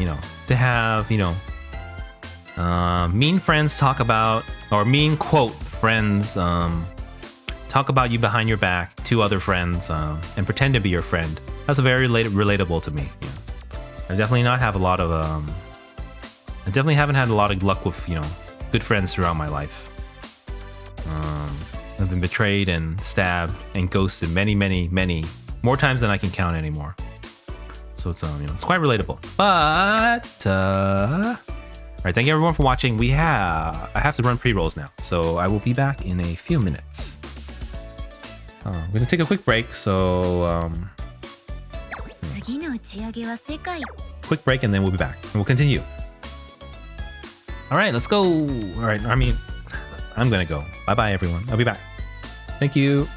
A: know, to have, you know, mean friends talk about, or mean quote friends talk about you behind your back to other friends and pretend to be your friend. That's very relatable to me. You know, I definitely not have a lot of I definitely haven't had a lot of luck with, you know, good friends throughout my life. I've been betrayed and stabbed and ghosted many more times than I can count anymore. So it's you know, it's quite relatable. But all right, thank you everyone for watching. I have to run pre-rolls now, so I will be back in a few minutes. I'm gonna take a quick break, so quick break and then we'll be back and we'll continue. All right, let's go. All right, I mean, I'm gonna go. Bye bye everyone. I'll be back. Thank you.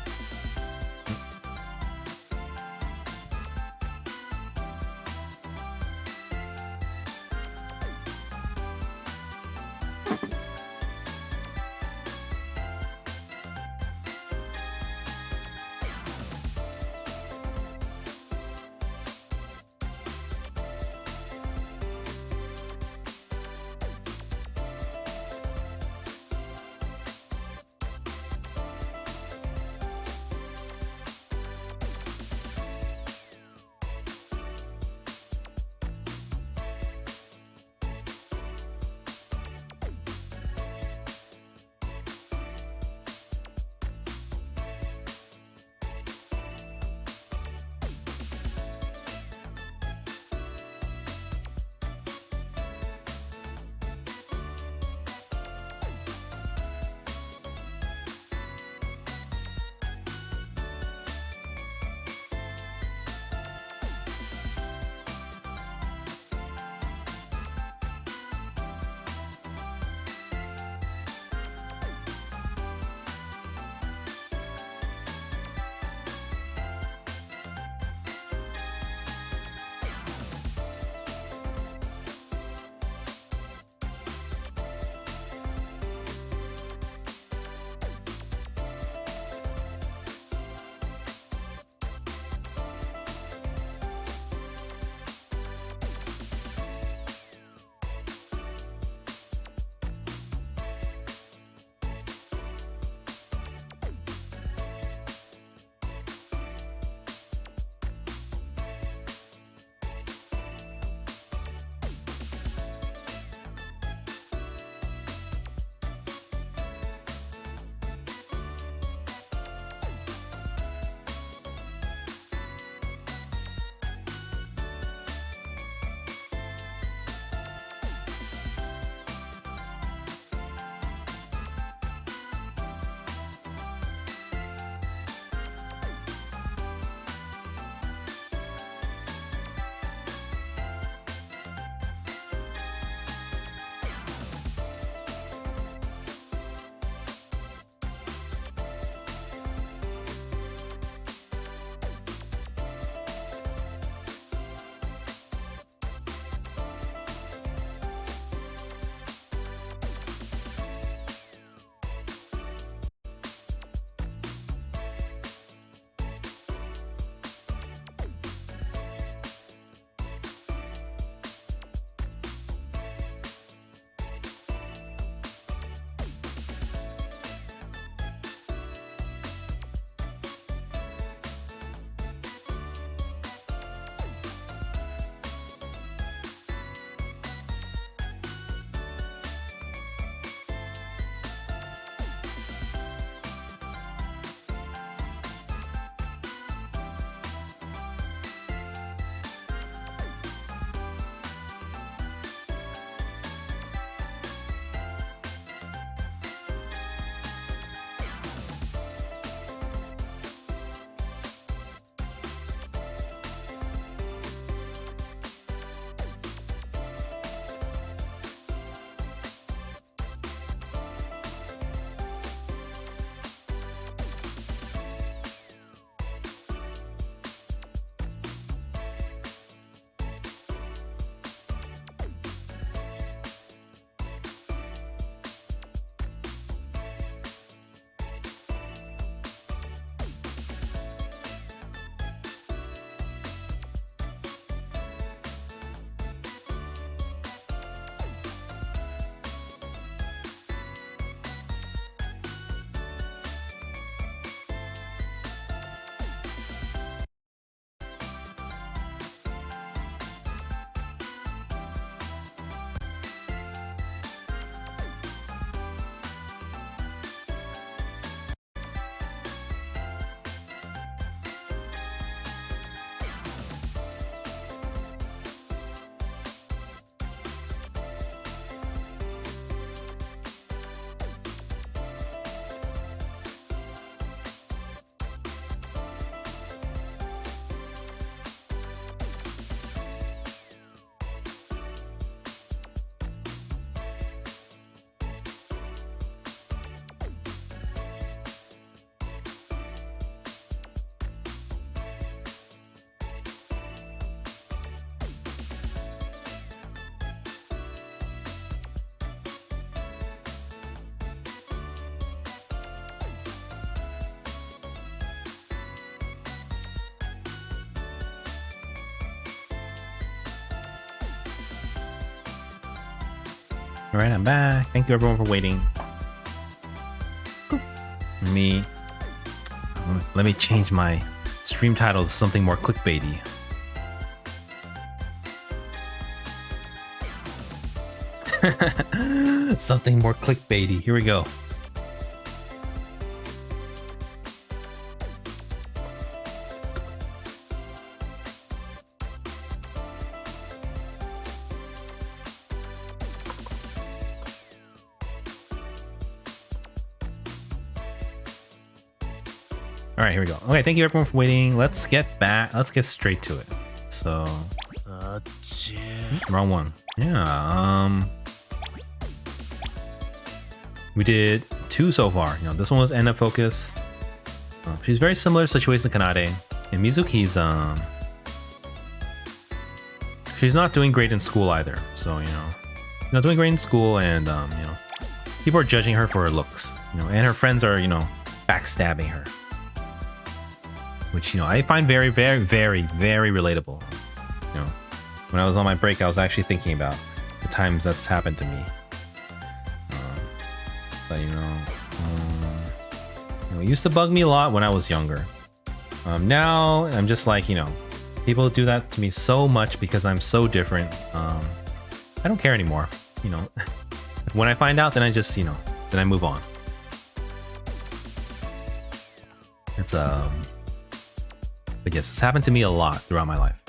A: All right, I'm back. Thank you everyone for waiting. Let me change my stream title to something more clickbaity. Something more clickbaity. Here we go. All right, here we go. Okay, thank you everyone for waiting. Let's get straight to it. So, wrong one. Yeah. We did 2 so far. You know, this one was Enna focused. She's very similar situation to Kanade, and Mizuki's she's not doing great in school either. So not doing great in school, and people are judging her for her looks. And her friends are backstabbing her. Which, I find very, very, very, very relatable. When I was on my break, I was actually thinking about the times that's happened to me. But, it used to bug me a lot when I was younger. Now, I'm just like, people do that to me so much because I'm so different. I don't care anymore, When I find out, then I just, then I move on. It's, But yes, it's happened to me a lot throughout my life.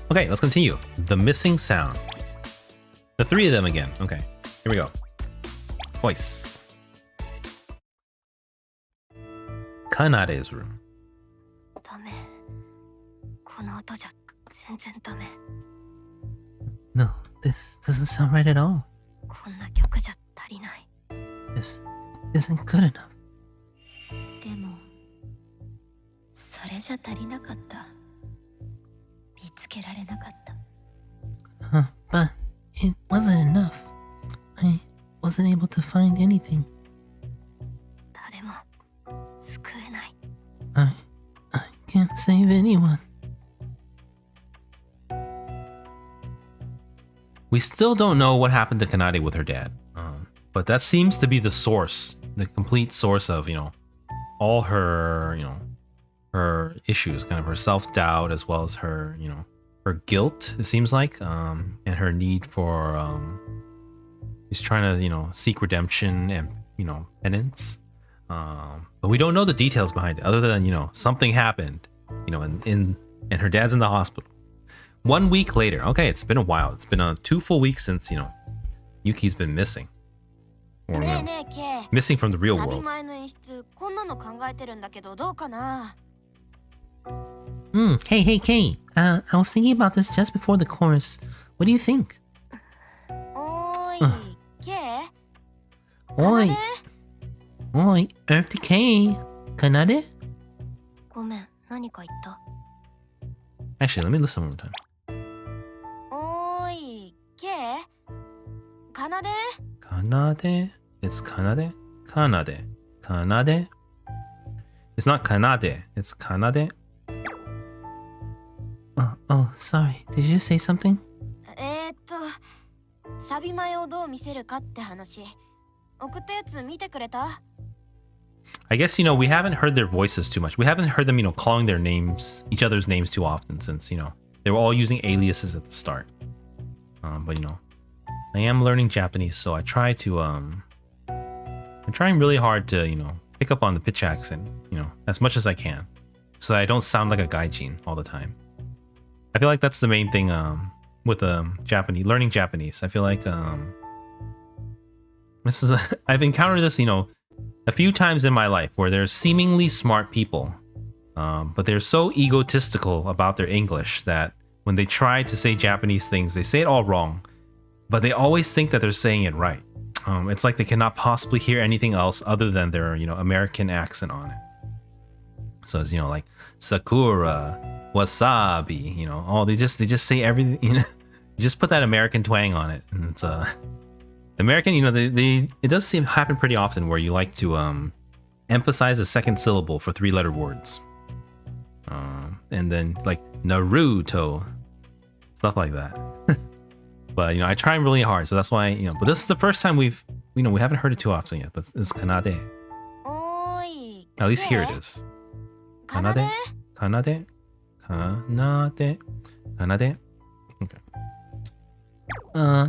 A: Okay, let's continue. The missing sound. The 3 of them again. Okay, here we go. Voice. Kanade's room.
C: ダメ。この音じゃ全然ダメ。
E: No, this doesn't sound right at all.
C: こんな曲じゃ足りない。
E: This isn't good enough.
B: でもそれじゃ足りなかった。見つけられなかった。
E: But it wasn't enough. I wasn't able to find anything.
C: 誰も救えない。
E: I can't save anyone.
A: We still don't know what happened to Kanade with her dad. But that seems to be the source, the complete source of, all her, her issues, kind of her self-doubt, as well as her, her guilt, it seems like, and her need for, she's trying to, seek redemption and, penance. But we don't know the details behind it, other than, something happened, and her dad's in the hospital. 1 week later. Okay, it's been a while. It's been 2 full weeks since, Yuki's been missing. Or, missing from the real world.
C: 前の演出こんなの考えてるんだけどどうかな。
E: Hey, Kate. I was thinking about this just before the chorus. What do you think?
C: おーい、K?
E: Oi. Oi, Earth Decay. Kanade?
C: ごめん、何か言った。
A: Actually, let me listen one more time.
C: おーい、K? かなで?
A: Kanade? It's Kanade? Kanade. Kanade? It's not Kanade. It's Kanade.
E: Oh, sorry. Did you say something?
C: サビ前をどう見せるかって話。送ったやつ見てくれた?
A: I guess, we haven't heard their voices too much. We haven't heard them, calling their names, each other's names too often since, they were all using aliases at the start. But, I am learning Japanese, so I try to, I'm trying really hard to, pick up on the pitch accent, as much as I can. So that I don't sound like a gaijin all the time. I feel like that's the main thing, with, Japanese, learning Japanese. I feel like, I've encountered this, a few times in my life where there's seemingly smart people, but they're so egotistical about their English that when they try to say Japanese things, they say it all wrong, but they always think that they're saying it right. It's like they cannot possibly hear anything else other than their, American accent on it. So it's, like Sakura, wasabi, all they just say everything, you just put that American twang on it, and it's American, it does seem happen pretty often where you like to emphasize the second syllable for 3-letter words. And then like Naruto, stuff like that. But I try really hard, so that's why But this is the first time we haven't heard it too often yet. But it's Kanade.
C: おーい
A: At least here it is.
C: かなで
A: Kanade, Kanade, Kanade. Okay.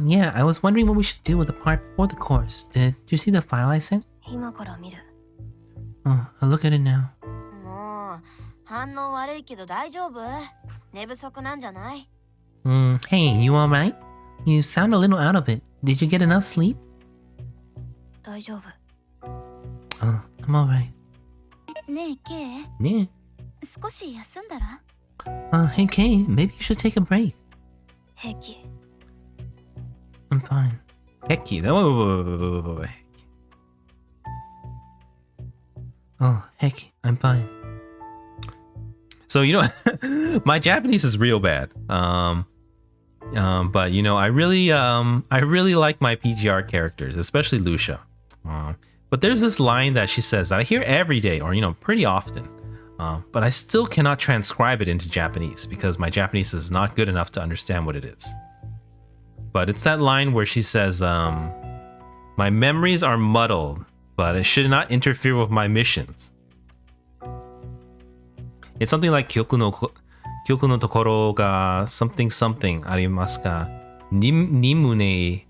E: Yeah, I was wondering what we should do with the part before the chorus. Did you see the file I sent?
C: 今から見る
E: Oh, I'll look at it now.
C: もう反応悪いけど大丈夫寝不足なんじゃない
E: Hey, you alright? You sound a little out of it. Did you get enough sleep?
C: 大丈夫
E: Oh, I'm alright.
B: ねえ K
E: Yeah.
B: 少し休んだら
E: Hey Kay, maybe you should take a break.
C: 平気
E: I'm fine.
A: Heki. Wait.
E: Oh, heck, I'm fine.
A: So my Japanese is real bad. But I really like my PGR characters, especially Lucia. But there's this line that she says that I hear every day, or pretty often. But I still cannot transcribe it into Japanese because my Japanese is not good enough to understand what it is. But it's that line where she says, "My memories are muddled, but it should not interfere with my missions." It's something like 記憶のところが something something ありますか? に胸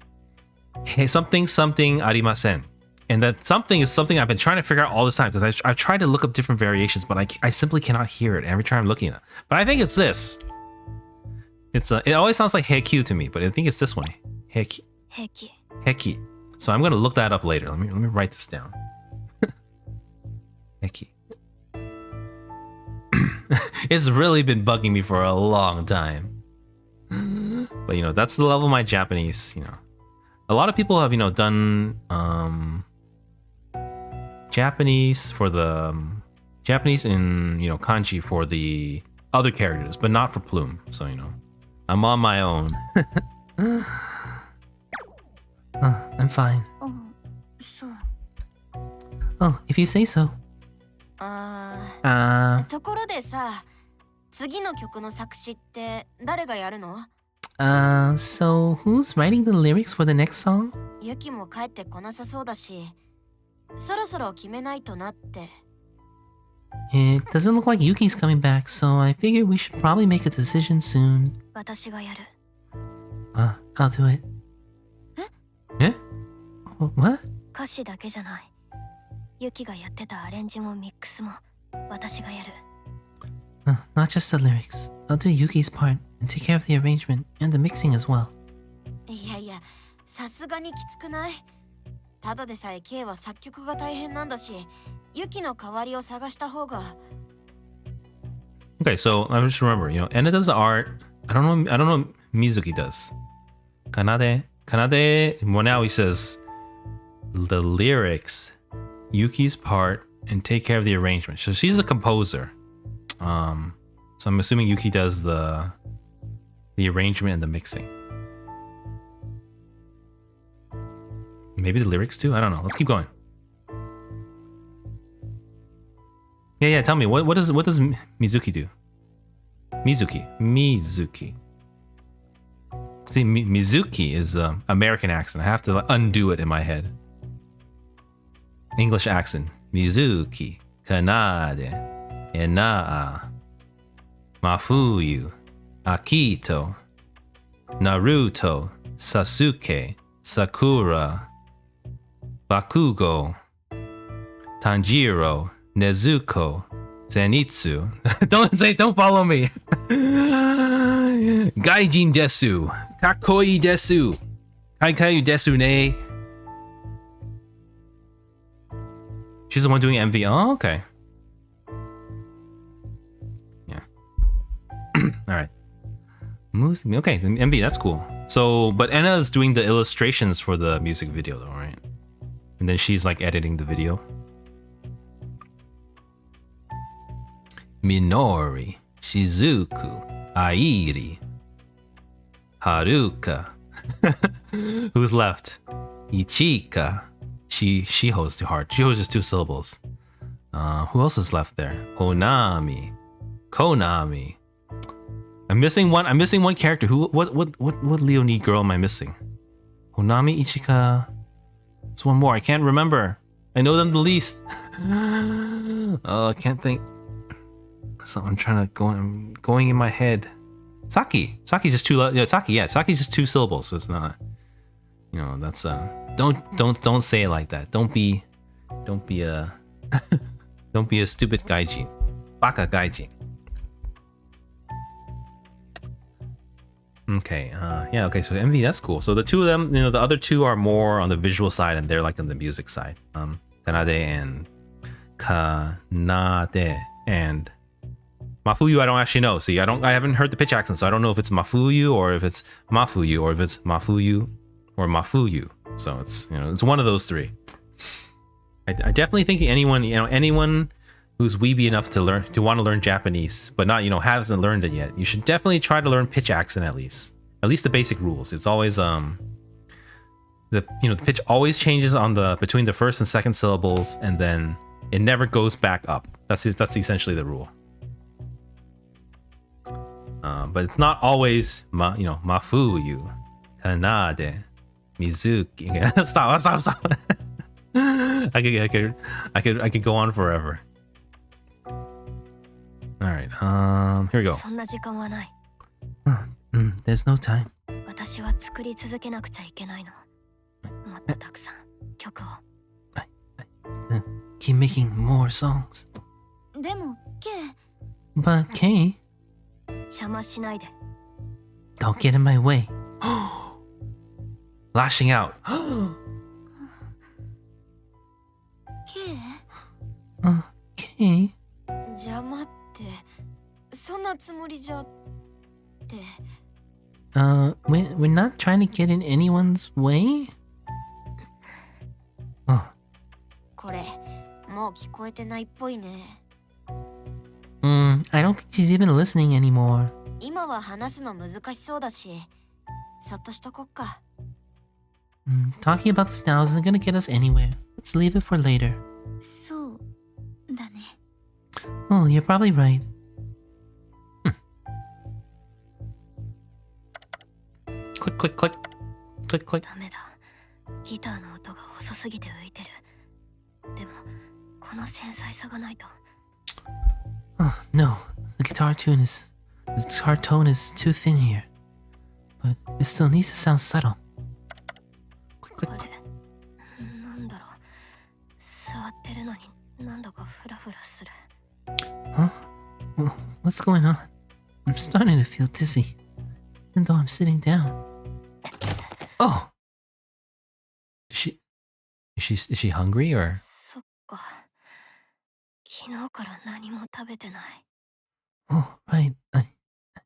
A: something something ありません. And that something is something I've been trying to figure out all this time because I've tried to look up different variations, but I simply cannot hear it every time I'm looking at it. But I think it's this. It always sounds like heki to me, but I think it's this one. Heki.
C: 平気
A: Heki. So I'm gonna look that up later. Let me write this down. Heki. It's really been bugging me for a long time. But that's the level of my Japanese, A lot of people have, done Japanese for the Japanese in, kanji for the other characters, but not for Plume. So, I'm on my own.
E: I'm fine.
B: うん、そう
E: Oh, if you say so.
C: ところでさ次の曲の作詞って誰がやるの
E: So who's writing the lyrics for the next song?
C: ユキも帰ってこなさそうだしそろそろ決めないとなって
E: It doesn't look like Yuki's coming back, so I figured we should probably make a decision soon.
C: 私がやる
E: I'll do it.
A: Eh?
E: Oh, what?
C: 歌詞だけじゃないユキがやってたアレンジもミックスも私がやる
E: Not just the lyrics. I'll do Yuki's part and take care of the arrangement and the mixing as well.
C: いやいやさすがにきつくないただでさえ K は作曲が大変なんだしユキの代わりを探した方が
A: Okay, so I just remember, Ena does the art. I don't know what Mizuki does. Kanade, well now he says the lyrics, Yuki's part, and take care of the arrangement. So she's the composer. So I'm assuming Yuki does the arrangement and the mixing. Maybe the lyrics too? I don't know. Let's keep going. Yeah, tell me, what does Mizuki do? Mizuki. See, Mizuki is American accent. I have to undo it in my head. English accent. Mizuki. Kanade. Enaa. Mafuyu. Akito. Naruto. Sasuke. Sakura. Bakugo. Tanjiro. Nezuko. Zenitsu. Don't follow me. Gaijin desu. Kakoi desu. Kaikaiu desu ne. She's the one doing MV. Oh, okay. Yeah. Alright. Okay, the MV, that's cool. So, but Enna's doing the illustrations for the music video though, right? And then she's like editing the video. Minori, Shizuku, Airi, Haruka. Who's left? Ichika. She holds too hard. She holds just 2 syllables. Who else is left there? Honami, Konami, I'm missing one. I'm missing one character. Who? What Leonid girl am I missing? Honami Ichika. There's one more. I can't remember. I know them the least. Oh, I can't think. So I'm trying to go. I'm going in my head. Saki. Saki's just two. Yeah, Saki. Yeah, Saki's just 2 syllables. So it's not. You know, that's Don't say it like that. Don't be a don't be a stupid gaijin. Baka gaijin. Okay, yeah, okay, so MV, that's cool. So the 2 of them, you know, the other 2 are more on the visual side and they're like on the music side. Kanade and Kanade and Mafuyu, I don't actually know. See, I haven't heard the pitch accent, so I don't know if it's Mafuyu or if it's Mafuyu or if it's Mafuyu or Mafuyu. So it's, you know, it's one of those 3. I definitely think anyone who's weeby enough to want to learn Japanese, but not, you know, hasn't learned it yet, you should definitely try to learn pitch accent at least the basic rules. It's always the pitch always changes on between the first and second syllables, and then it never goes back up. That's essentially the rule. But it's not always Mafuyu, Kanade, Mizuki. Stop. I could go on forever. All right. Here we go.
E: There's no time. Keep making more songs.
C: でも K
E: But Kay,
C: 邪魔しないで
E: don't get in my way.
A: Lashing out.
C: K
E: Kay,
C: 邪魔ってそんなつもりじゃって
E: we're not trying to get in anyone's way?
C: これもう聞こえてないっぽいね
E: I don't think she's even listening anymore.
C: 今は話すの難しそうだしそっとしとこっか
E: Talking about this now isn't gonna get us anywhere. Let's leave it for later.
C: そうだね
E: Oh, you're probably right.
A: Click, click, click. Click, click.
C: ダメだギターの音が遅すぎて浮いてるでもこの繊細さがないと
E: Oh, no. The guitar tone is too thin here. But it still needs to sound subtle. Click,
C: あ
E: click,
C: れなんだろう座ってるのになんだかフラフラする
E: Huh? What's going on? I'm starting to feel dizzy, even though I'm sitting down. Oh!
A: Is she hungry or?
C: そっか昨日から何も食べてない
E: Oh, right. I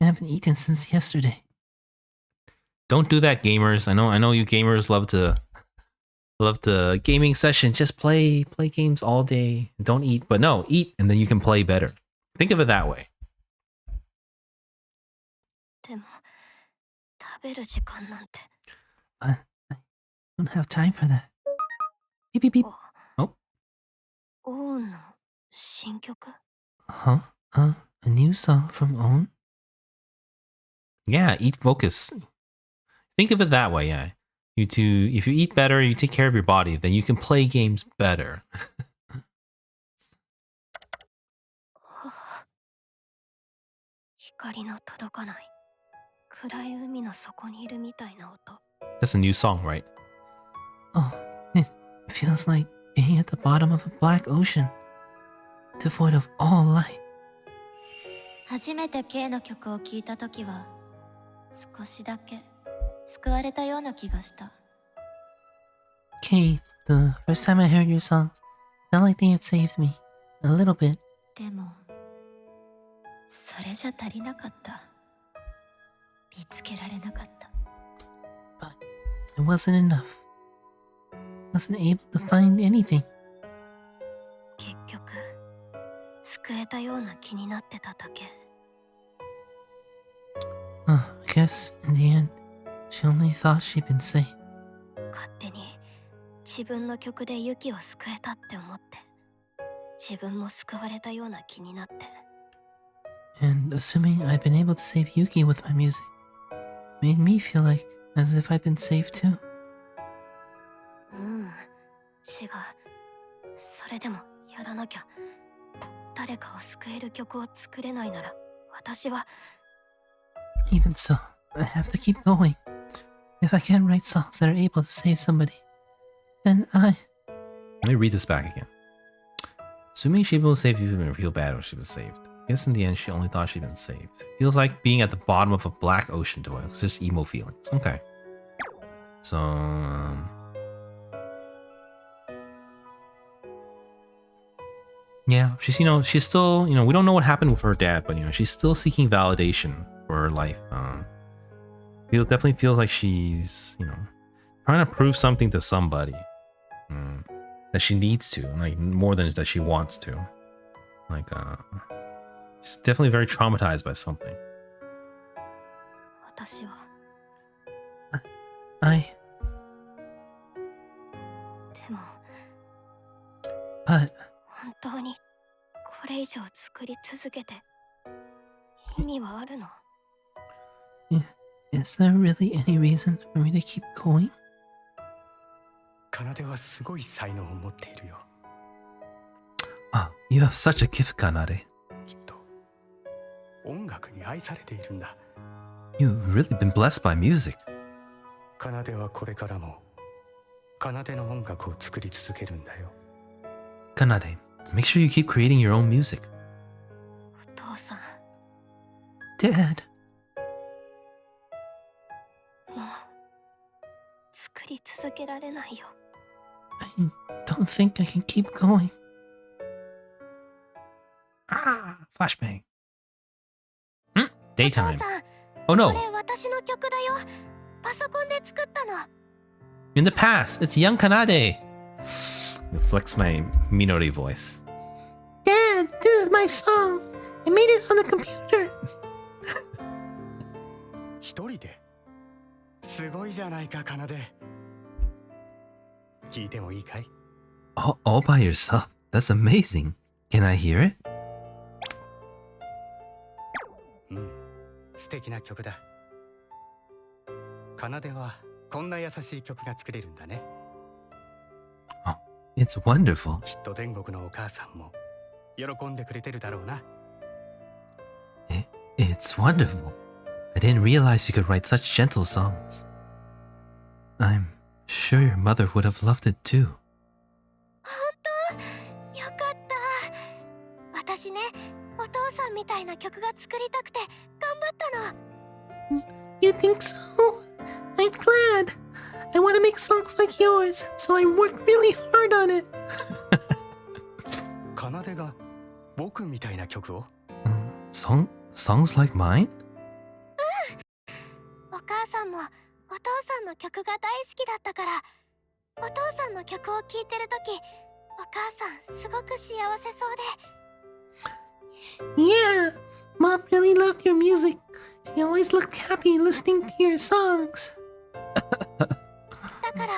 E: haven't eaten since yesterday.
A: Don't do that, gamers. I know you gamers love to gaming session. Just play games all day. Don't eat, but no, eat and then you can play better. Think of it that way.
C: でも食べる時間なんて
E: I don't have time for that. Beep, beep, beep.
C: オーンの新曲
E: Huh? A new song from OWN?
A: Yeah, eat focus. Think of it that way, yeah. If you eat better, you take care of your body, then you can play games better.
C: 光の届かない暗い海の底にいるみたいな音
A: That's a new song, right?
E: Oh, it feels like being at the bottom of a black ocean, devoid of all light.
B: 初めて K の曲を聴いた時は少しだけ救われたような気がした
E: Kate, the first time I heard your song, felt like they had saved me. A little bit.
B: でもそれじゃ足りなかった見つけられなかった
E: But it wasn't enough. Wasn't able to find anything.
C: 結局救えたような気になってただけ
E: I guess, in the end, she only thought she'd been saved.
C: 勝手に自分の曲でユキを救えたって思って自分も救われたような気になって
E: And assuming I've been able to save Yuki with my music made me feel like as if I've been saved too.
C: 違う。それでもやらなきゃ。誰かを救える曲を作れないなら、私は。
E: Even so, I have to keep going. If I can't write songs that are able to save somebody, then I...
A: Let me read this back again. Assuming she will save you and feel bad when she was saved. I guess in the end she only thought she'd been saved. Feels like being at the bottom of a black ocean to her. It's just emo feelings. Okay. So, yeah, she's she's still, we don't know what happened with her dad, but she's still seeking validation for her life. It definitely feels like she's, trying to prove something to somebody that she needs to, like more than that she wants to. Like, she's definitely very traumatized by something.
C: 私は。
E: I...
C: でも。
E: But...
C: 本当にこれ以上作り続けて意味はあるの？
E: Is there really any reason for me to keep going?
G: 奏はすごい才能を持っているよ。
F: Ah, you have such a gift, Kanade.
G: きっと音楽に愛されているんだ。
F: You've really been blessed by music.
G: 奏はこれからも奏の音楽を作り続けるんだよ。
F: Kanade, make sure you keep creating your own music.
C: お父さん。
E: Dad.
C: もう作り続けられないよ。
E: I don't think I can keep going.
A: Ah, flashbang. Daytime.
C: お父さん、
A: Oh no,
C: これ私の曲だよ。パソコンで作ったの。
A: in the past, it's young Kanade. It flex my Minori voice.
E: Dad, this is my song. I made it on the computer.
G: 一人ですごいじゃないか、奏。聞いてもいいかい？
F: All by yourself. That's amazing. Can I hear it?
G: 素敵な曲だ。奏はこんな優しい曲が作れるんだね。
F: Oh, it's wonderful.
G: きっと天国のお母さんも喜んでくれてるだろうな。
F: It's wonderful. I didn't realize you could write such gentle songs. I'm sure your mother would have loved it too.
C: 本当？よかった。私ね、お父さんみたいな曲が作りたくて頑張ったの。
E: You think so? I'm glad. I want to make songs like yours, so I worked really hard on it.
G: 奏が僕みたいな曲を？
F: Songs like mine?
C: お母さんもお父さんの曲が大好きだったから、お父さんの曲を聴いてるとき、お母さんすごく幸せそうで。
E: Yeah, Mom really loved your music. She always looked happy listening to your songs.
C: だから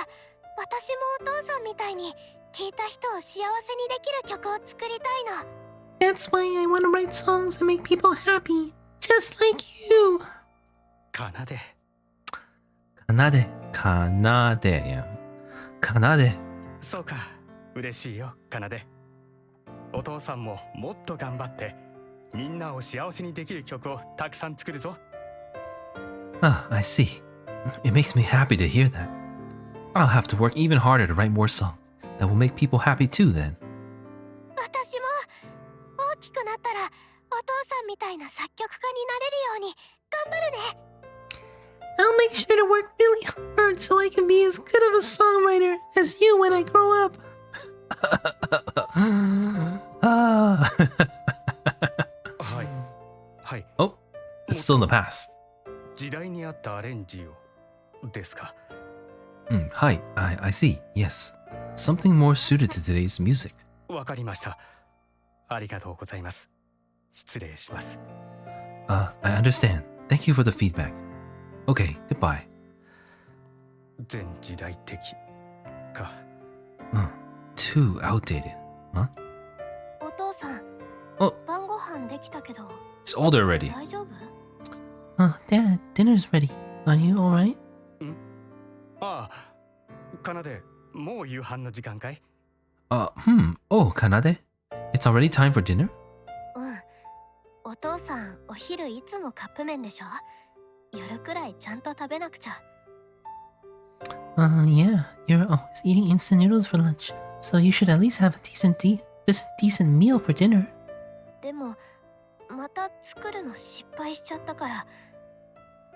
C: 私もお父さんみたいに聴いた人を幸せにできる曲を作りたいの。
E: That's why I want to write songs that make people happy, just like you.
G: 奏。
F: Kanade. Yeah. Kanade.
G: そうか、嬉しいよ、奏。お父さんももっと頑張ってみんなを幸せにできる曲をたくさん作るぞ。
F: Ah, I see. It makes me happy to hear that. I'll have to work even harder to write more songs that will make people happy too then.
C: 私も大きくなったらお父さんみたいな作曲家になれるように頑張るね。
E: I'll make sure to work really hard so I can be as good of a songwriter as you when I grow up.
F: Ah.
G: はい。はい。
A: Oh, it's still in the past.
G: 時代に合ったアレンジをですか。
F: Hi, I see. Yes. Something more suited to today's music.
G: わかりました。ありがとうございます。失礼します。
F: I understand. Thank you for the feedback. Okay, goodbye.
G: 全時代的か。
F: Too outdated. Huh?
C: お父さん、
A: お
C: 晩ご飯飯できたけど
F: She's older already.
C: 大丈夫？
E: Dad, dinner's ready. Are you alright?
G: ああ、かなで、もう夕飯の時間かい？
F: Oh, Kanade? It's already time for dinner?
C: お父さんお昼いつもカップ麺でしょ？夜くらいちゃんと食べなくちゃ。
E: Yeah, you're always eating instant noodles for lunch, so you should at least have a decent meal for dinner.
C: でもまた作るの失敗しちゃったから、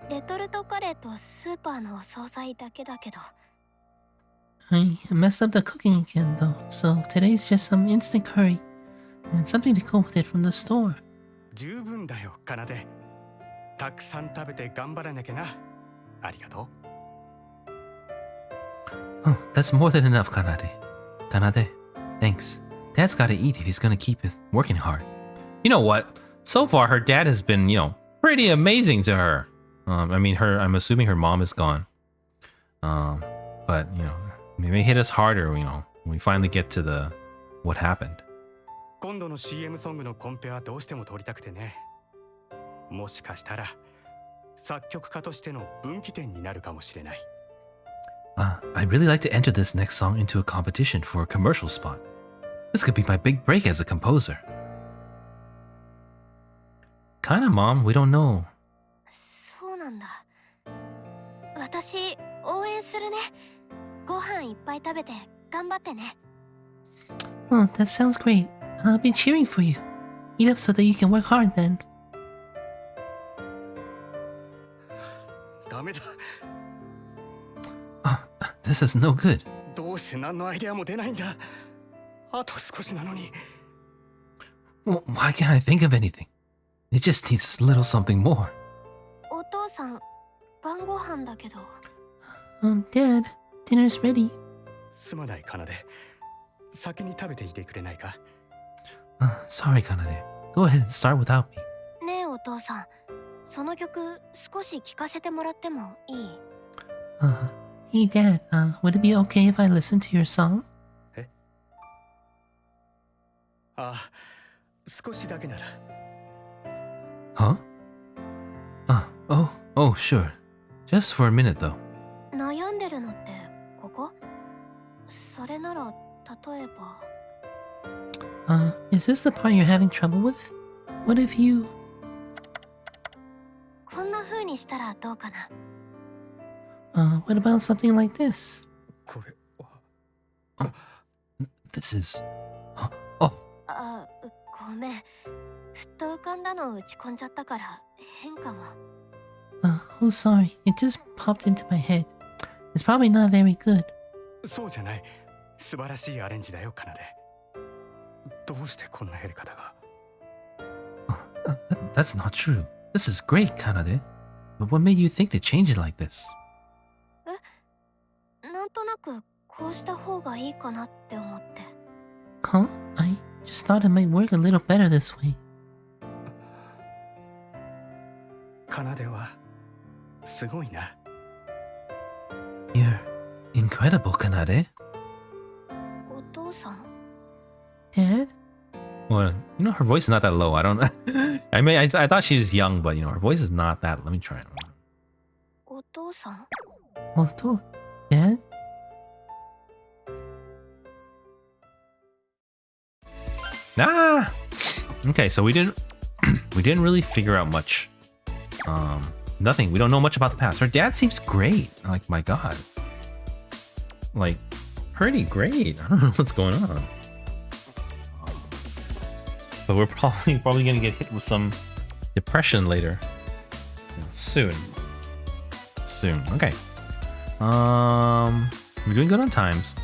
C: レトルトカレーとスーパーのお惣菜だけだけど。
E: I messed up the cooking again though, so today's just some instant curry and something to go with it from the store.
G: 十分だよ、かなで。たくさん食べて頑張らなきゃな。ありがとう。
F: Oh, that's more than enough, Kanade. Kanade, thanks. Dad's gotta eat if he's gonna keep working hard.
A: You know what? So far, her dad has been, pretty amazing to her. I'm assuming her mom is gone. But, maybe hit us harder, when we finally get to what happened.
G: 今度の CM ソングのコンペはどうしても取りたくてね。もしかしたら作曲家としての分岐点になるかもしれない。
F: I'd really like to enter this next song into a competition for a commercial spot. This could be my big break as a composer.
A: Kinda, Mom, we don't know.
C: そうなんだ。私応援するね。ご飯いっぱい食べて頑張ってね。
E: Oh, that sounds great. I'll be cheering for you. Eat up so that you can work hard then.
G: ダメだ。
F: This is no good.
G: どうして何のアイデアも出ないんだ。あと少しなのに。
F: Well, why can't I think of anything? It just needs a little something more.
C: お父さん晩ご飯だけど。
E: Dad, dinner's ready.
G: すまない、かなで。先に食べていてくれないか？
F: Sorry, Kanade. Go ahead and start without me.
C: ねえお父さん、その曲少し聴かせてもらってもいい？
E: Hey Dad, would it be okay if I listen to your song?
G: え？ああ、少しだけなら。
F: Huh? Oh, sure. Just for a minute, though.
C: 悩んでるのってここ？それなら例えば。
E: Is this the part you're having trouble with? What if you...
C: こんな風にしたらどうかな？
E: what about something like this?
G: これは。
F: This is...
C: あ、ごめん。ふっと浮かんだのを打ち込んじゃったから変かも。
E: Oh, sorry. It just popped into my head. It's probably not very good.
G: そうじゃない。素晴らしいアレンジだよ、かなで。どうしてこんなやり方が？
F: That's not true. This is great, Kanade. But what made you think to change it like this?
C: なんとなくこうした方がいいかなって思って。
E: Huh? I just thought it might work a little better this way.
G: かなではすごいな。
F: You're incredible, Kanade.
C: お父さん？
E: Dad?
A: Well, her voice is not that low. I don't I thought she was young, but, her voice is not that. Let me try it.
C: お父さん？
E: Dad?
A: Ah! Okay, so we didn't really figure out much. Nothing. We don't know much about the past. Her dad seems great. Like, my God. Like, pretty great. I don't know what's going on. But we're probably gonna get hit with some depression later. Soon. Okay. We're doing good on times.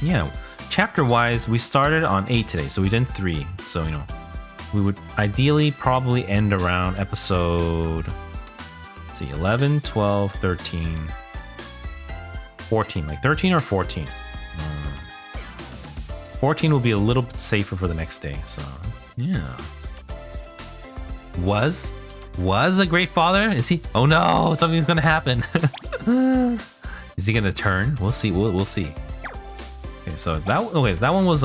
A: Yeah. Chapter wise, we started on 8 today, so we did 3. So, we would ideally probably end around episode, let's see, 11, 12, 13, 14, like 13 or 14. 14 will be a little bit safer for the next day, so yeah. Was a great father? Is he? Oh no, something's gonna happen. Is he gonna turn? We'll see. We'll see. Okay, so that one was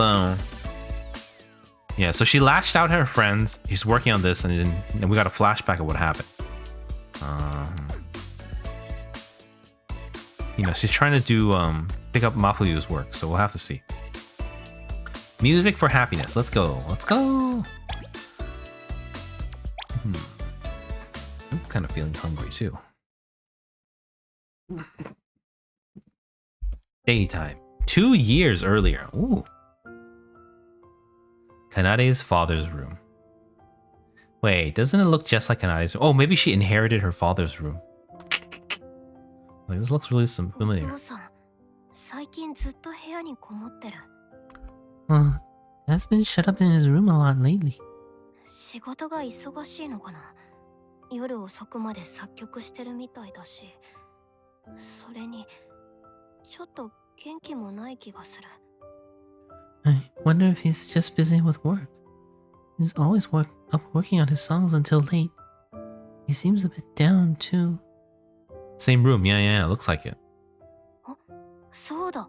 A: yeah, so she lashed out at her friends. She's working on this, and then we got a flashback of what happened. You know, she's trying to do pick up Mafuyu's work, so we'll have to see. Music for happiness. Let's go. Let's go. I'm kind of feeling hungry too. Daytime. 2 years earlier. Ooh. Kanade's father's room. Wait, doesn't it look just like Kanade's room? Oh, maybe she inherited her father's room. Like, this looks really familiar.
C: お父さん、最近ずっと部屋にこもってる。
E: Dad's been shut up in his room a lot lately.
C: 仕事が忙しいのかな。夜遅くまで作曲してるみたいだし、それにちょっと元気もない気がする。
E: I wonder if he's just busy with work. He's always up working on his songs until late. He seems a bit down too.
A: Same room. Yeah, it looks like it.
C: そうだ。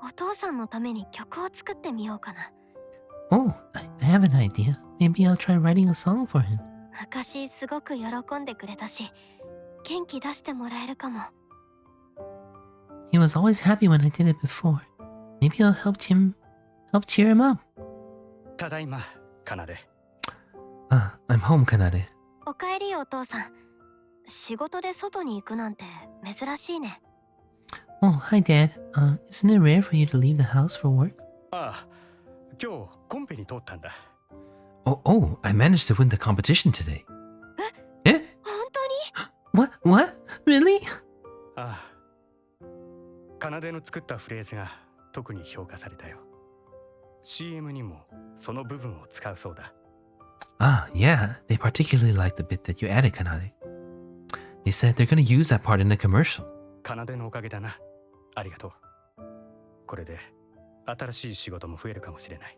C: お父さんのために曲を作ってみようかな。
E: Oh, I have an idea. Maybe I'll try writing a song for him.
C: 昔すごく喜んでくれたし、元気出してもらえるかも。
E: He was always happy when I did it before. Maybe I'll help cheer him up.
G: ただいま、かなで。
E: I'm home, Kanade.
C: おかえりお父さん。仕事で外に行くなんて珍しいね。
E: Oh, hi, Dad. Isn't it rare for you to leave the house for work?
G: ああ、今日コンペに通ったんだ。
F: Oh, I managed to win the competition today.
C: 本当に？
E: What? Really?
G: ああ、かなでの作ったフレーズが特に評価されたよ。CM にもその部分を使うそうだ。
F: Yeah, they particularly liked the bit that you added, Kanade. They said they're gonna use that part in the commercial.
G: かなでのおかげだな。ありがとう。これで新しい仕事も増えるかもしれない。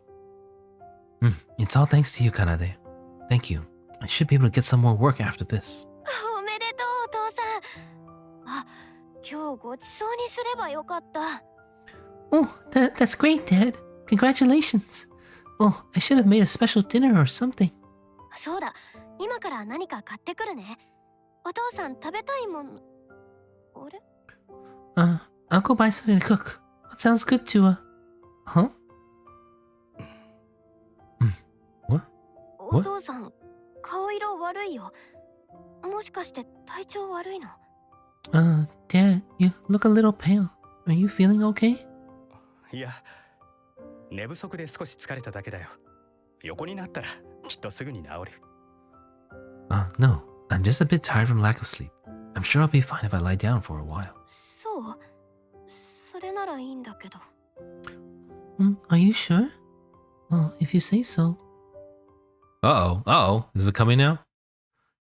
F: It's all thanks to you, Kanade. Thank you. I should be able to get some more work after this.
C: おめでとうお父さん。あ、今日ごちそうにすればよかった。
E: Oh, that's great, Dad. Congratulations. Oh, I should have made a special dinner or something.
C: そうだ、今から何か買ってくるね。お父さん食べたいもん。あれ？
E: I'll go buy something to cook. What sounds good to, huh?
F: What?
C: お父さん、顔色悪いよ。もしかして体調悪いの？
E: Dad, you look a little pale. Are you feeling okay?
G: いや、寝不足で少し疲れただけだよ。横になったらきっとすぐに治る。
F: No. I'm just a bit tired from lack of sleep. I'm sure I'll be fine if I lie down for a while.
C: そう。それならいいんだけど。
E: Are you sure? Well, if you say so.
A: Uh-oh. Is it coming now?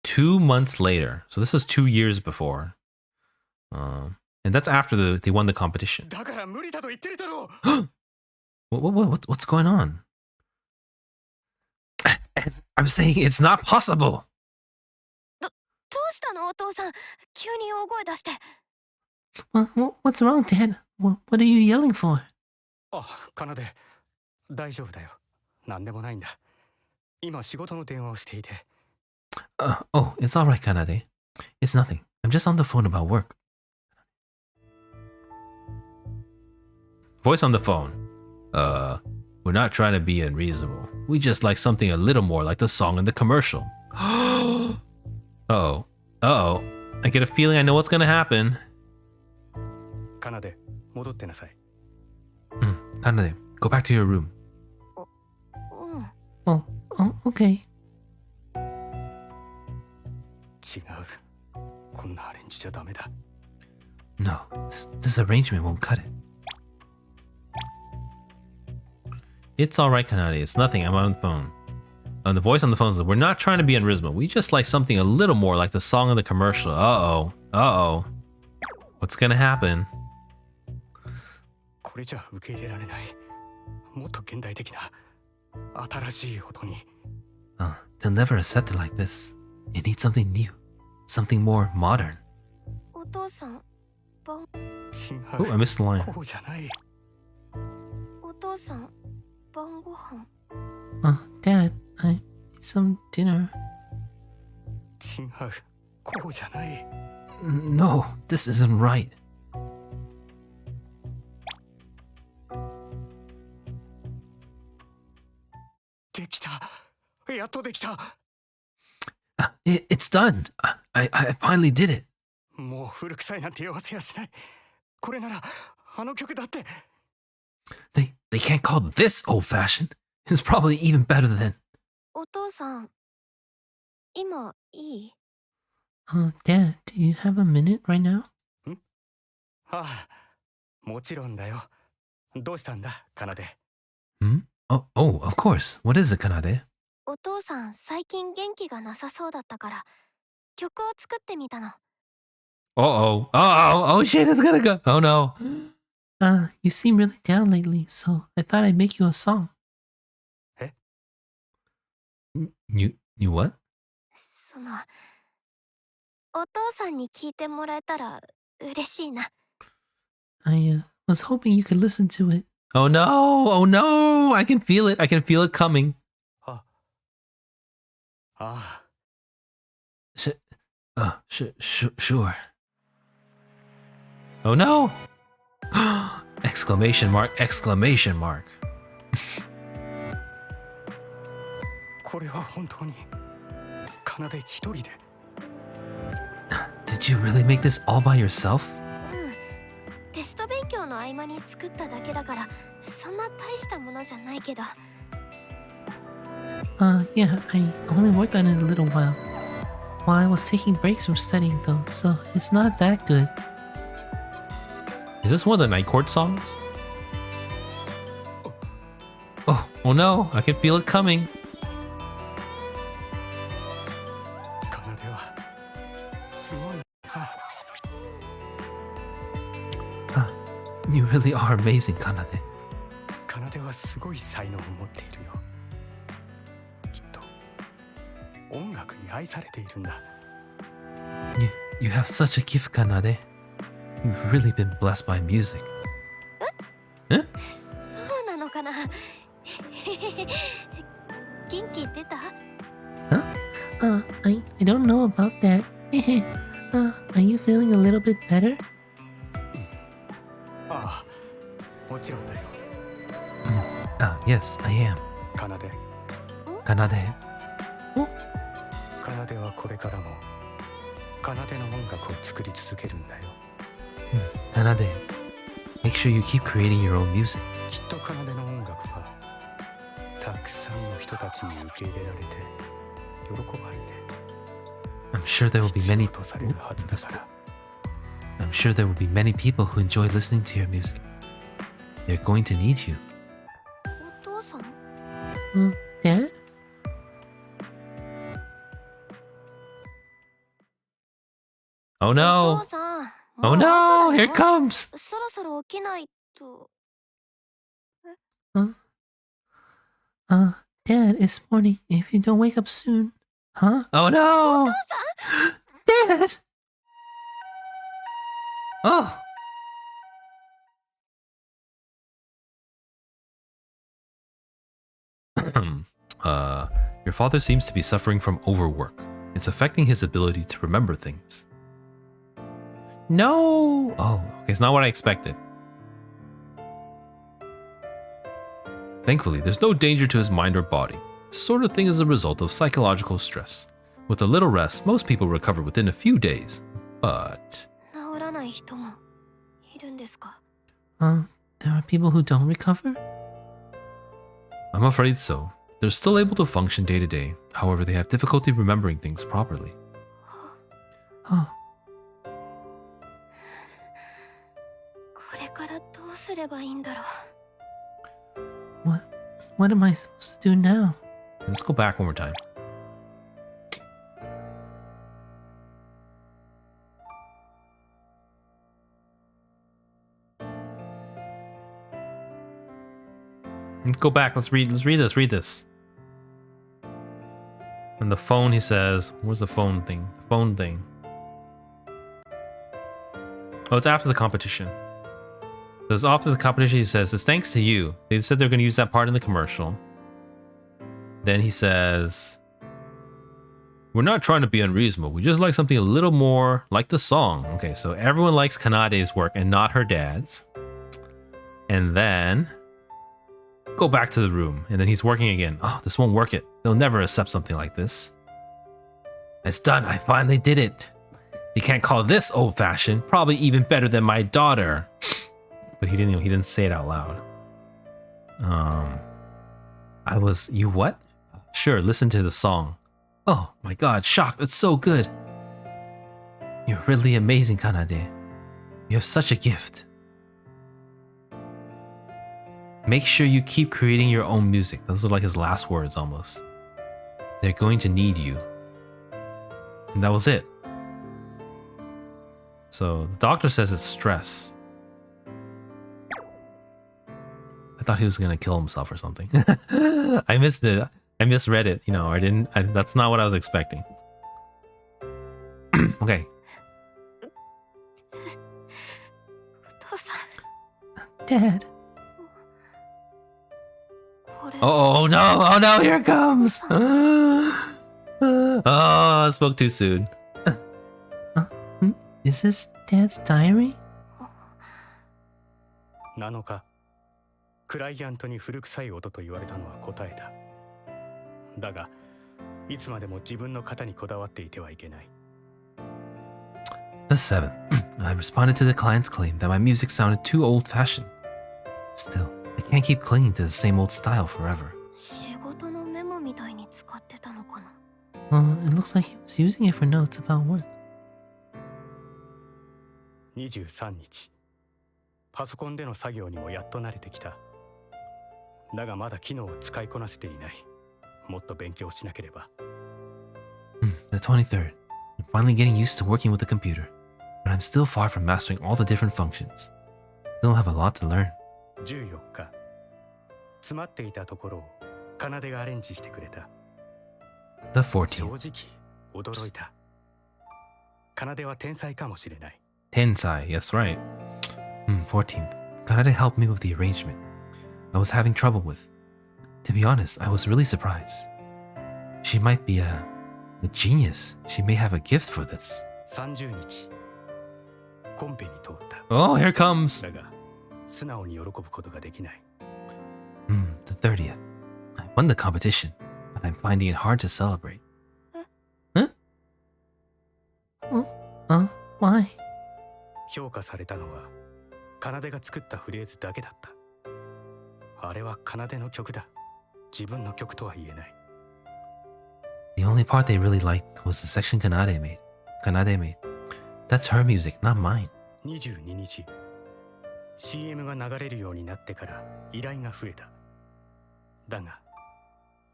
A: 2 months later. So this is 2 years before. And that's after they won the competition.
G: だから無理だと言ってるだろう。
F: What's going on? I'm saying it's not possible.
C: どうしたのお父さん。急に大声出して。
E: What's wrong, Dad? What are you yelling for?
G: あ、かなで、大丈夫だよ。なんでもないんだ。今仕事の電話をしていて。
F: Oh, it's all right, Kanade. It's nothing. I'm just on the phone about work.
A: Voice on the phone. We're not trying to be unreasonable. We just like something a little more like the song in the commercial. Uh-oh. I get a feeling I know what's gonna happen.
G: かなで、戻ってなさい。
F: Kanade, go back to your room.
C: うん。
E: Oh, okay.
G: 違う。こんなアレンジじゃダメだ。
F: No, this arrangement won't cut it.
A: It's alright, Kanade. It's nothing. I'm on the phone. The voice on the phone says, we're not trying to be unreasonable. We just like something a little more like the song in the commercial. Uh-oh. What's gonna happen?
G: これじゃ受け入れられない。もっと現代的な新しい音に。
F: They'll never accept it like this. It needs something new. Something more modern.
C: お父さん、
G: 違う。
A: Oh, I missed the line.
G: こうじゃない。
C: 父さん、晩ご飯。
E: Dad, I need some dinner.
G: 違う、こうじゃない。
F: No, this isn't right.
G: できた。やっとできた。
F: It's done. I finally did it.
G: もう古臭いなんて言わせやしない。これならあの曲だって。
F: They can't call this old-fashioned. It's probably even better than.
C: お父さん、今いい？
E: Dad, do you have a minute right now?
G: ああ、もちろんだよ。どうしたんだ、奏。
F: Hmm? Oh, of course. What is it, Kanade?
C: お父さん、最近元気がなさそうだったから、曲を作ってみたの。
F: Oh shit, it's gonna go. Oh no.
E: You seem really down lately, so I thought I'd make you a song.
F: You what?
C: その、お父さんに聞いてもらえたら嬉しいな。
E: I was hoping you could listen to it.
F: Oh no. I can feel it. I can feel it coming.
G: ああ、
F: Sure. Oh no. Exclamation mark.
G: これは本当に奏一人で。
F: Did you really make this all by yourself?
C: うん。テスト勉強の合間に作っただけだから、そんな大したものじゃないけど。
E: Yeah, I only worked on it a little while. While I was taking breaks from studying though, so it's not that good.
A: Is this one of the Nightcord songs?
F: Oh no. I can feel it coming.
G: 奏はすごいな。
F: You really are amazing, Kanade.
G: 奏はすごい才能を持っているよ。きっと音楽に愛されているんだ。
F: You have such a gift, Kanade. You've really been blessed by music.
C: そうなのかな。元気出た？
E: I don't know about that. Are you feeling a little bit better?
G: ああ、もちろんだよ。
F: Yes, I am.
G: 奏。
F: Kanade.
G: 奏はこれからも奏の音楽を作り続けるんだよ。
F: Kanade. Make sure you keep creating your own music.
G: きっと奏の音楽はたくさんの人たちに受け入れられて喜ばれて
F: I'm sure there will be
G: 必
F: many.
G: 要とされるはずだから。
F: I'm sure there will be many people who enjoy listening to your music. They're going to need you.
C: お父さん？
E: Dad?
F: Oh
C: お
F: no.
C: 父さん。
F: Oh
C: もう
F: no.
C: 朝だ
F: Here
C: よ。
F: comes.
C: そろそろ起きないと。
E: Dad, it's morning. If you don't wake up soon. Huh?
F: Oh no.
E: Dad!
F: Oh. Your father seems to be suffering from overwork. It's affecting his ability to remember things. No. Oh, okay, it's not what I expected. Thankfully, there's no danger to his mind or body. This sort of thing is a result of psychological stress. With a little rest, most people recover within a few days. But
C: 治らない人もいるんですか？
E: There are people who don't recover?
F: I'm afraid so. They're still able to function day to day. However, they have difficulty remembering things properly.
E: Oh,
C: これからどうすればいいんだろう。
E: what am I supposed to do now?
A: Let's go back one more time. Let's go back. Let's read this. And the phone, he says, where's the phone thing? The phone thing. Oh, it's after the competition. So after the competition, he says, "It's thanks to you. They said they're going to use that part in the commercial." Then he says, "We're not trying to be unreasonable. We just like something a little more like the song." Okay, so everyone likes Kanade's work and not her dad's. And then go back to the room. And then he's working again. Oh, this won't work it. They'll never accept something like this. It's done. I finally did it. You can't call this old-fashioned. Probably even better than my daughter. But he didn't say it out loud. You what? Sure, listen to the song. Oh my god, shock, that's so good. You're really amazing, Kanade. You have such a gift. Make sure you keep creating your own music. Those are like his last words almost. They're going to need you. And that was it. So the doctor says it's stress. I thought he was gonna kill himself or something. I missed it. I misread it. You know, that's not what I was expecting. Okay.
E: Dad.
A: Oh no! Oh no! Here it comes! Oh, I spoke too soon.
E: Is this Dad's diary?
G: 7日、クライアントに古臭い音と言われたのは答えた。だが、いつまでも自分の型にこだわっていてはいけない。
F: The 7th, I responded to the client's claim that my music sounded too old-fashioned. Still, I can't keep clinging to the same old style forever.
C: 仕事のメモみたいに使ってたのかな。
E: It looks like he was using it for notes about work.
G: 23日、パソコンでの作業にもやっと慣れてきた。だがまだ機能を使いこなせていない。もっと勉強しなければ。
F: The 23rd, I'm finally getting used to working with the computer, but I'm still far from mastering all the different functions. Still have a lot to learn.
G: 14日、詰まっていたところを奏でがアレンジしてくれた。
F: The
G: 正
F: 14th,
G: 直驚いた。奏では天才かもしれない。
F: Tensai, yes, right. 14th, Kanade helped me with the arrangement I was having trouble with. To be honest, I was really surprised. She might be a genius. She may have a gift for this.
G: 30日、コンペに通った。
A: Oh, here it comes.
G: だが、素直に喜ぶことができない。
F: The 30th, I won the competition, but I'm finding it hard to celebrate.
E: Why?
G: 評価されたのは、奏でが作ったフレーズだけだった。あれは奏での曲だ。自分の曲とは言えない。
F: The only part they really liked was the section Kanade made. That's her music, not mine.
G: 22日、CM が流れるようになってから依頼が増えた。だが、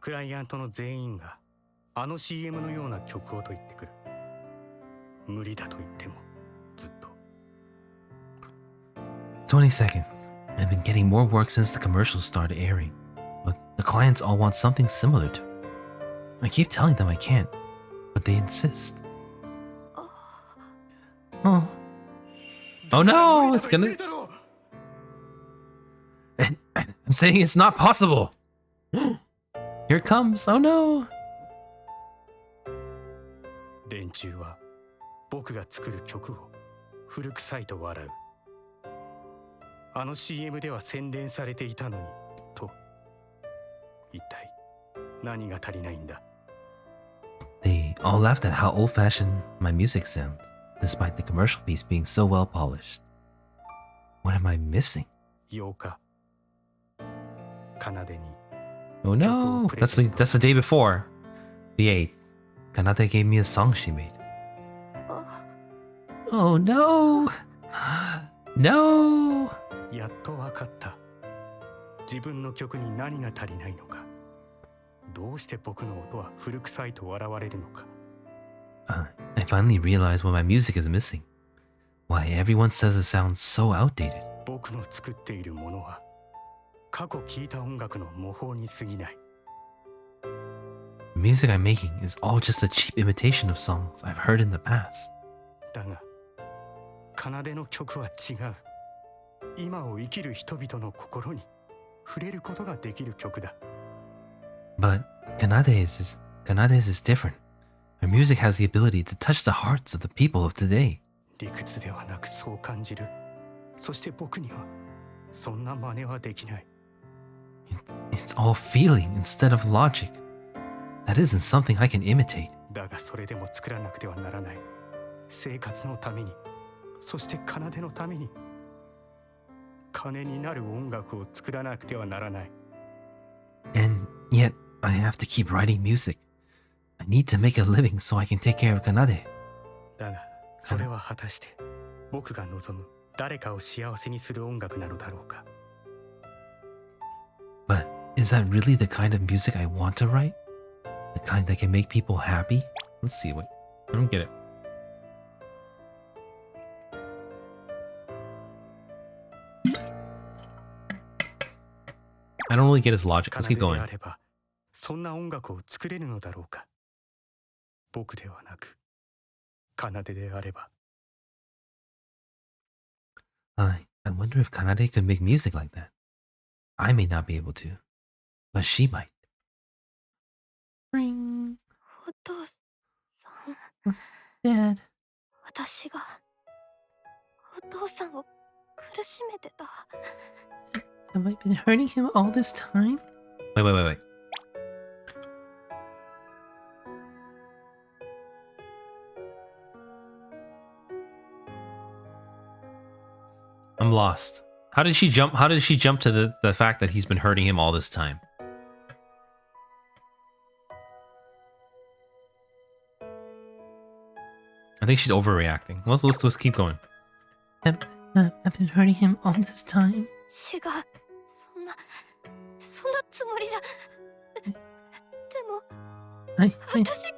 G: クライアントの全員があの CM のような曲をと言ってくる。無理だと言ってもずっと。
F: 22nd, I've been getting more work since the commercials started airing, but the clients all want something similar to it. I keep telling them I can't, but they insist.
E: Oh,
A: Oh no! It's gonna. I'm saying it's not possible. Here it comes. Oh no!
G: 連中は僕が作る曲を古臭いと笑う。あの CM では洗練されていたのにと。一体何が足りないんだ。
F: They all laughed at how old-fashioned my music sounds, despite the commercial piece being so well polished. What am I missing?
G: 8日、奏でに
A: Oh no! That's the day before. The 8th.
F: Kanade gave me a song she made.
A: Oh no! No!
G: やっと分かった。自分の曲に何が足りないのか。どうして僕の音は古臭いと笑われるのか。
F: I finally realized what my music is missing. Why everyone says it sounds so outdated.
G: 僕の作っているものは過去聴いた音楽の模倣に過ぎない。
F: The music I'm making is all just a cheap imitation of songs I've heard in the past.
G: だが、奏での曲は違う。今を生きる人々の心に触れることができる曲だ。
F: But Kanade's is different. Her music has the ability to touch the hearts of the people of today.
G: 理屈ではなくそう感じる。そして僕にはそんな真似はできない。
F: It's all feeling instead of logic. That isn't something I can imitate.
G: だがそれでも作らなくてはならない。生活のために、そして奏のために、金になる音楽を作らなくてはならない。
F: And yet, I have to keep writing music. I need to make a living so I can take care of Kanade.
G: だがそれは果たして僕が望む誰かを幸せにする音楽なのだろうか。
F: But is that really the kind of music I want to write? The kind that can make people happy?
A: Let's see. Wait, I don't get it. I don't really get his logic. Let's keep
G: 奏で
A: going.
G: あればそんな音楽を作れるのだろうか。僕ではなく奏であれば。
F: I wonder if Kanade could make music like that. I may not be able to, but she might.
E: Ring.
C: お父さん、
E: Dad.
C: 私がお父さんを苦しめてた。
E: Have I been hurting him all this time?
A: Wait. I'm lost. How did she jump to the fact that he's been hurting him all this time? I think she's overreacting. Let's keep going.
E: Have been hurting him all this time?
C: 違う、そんなつもりじゃ。でも
E: I
C: 私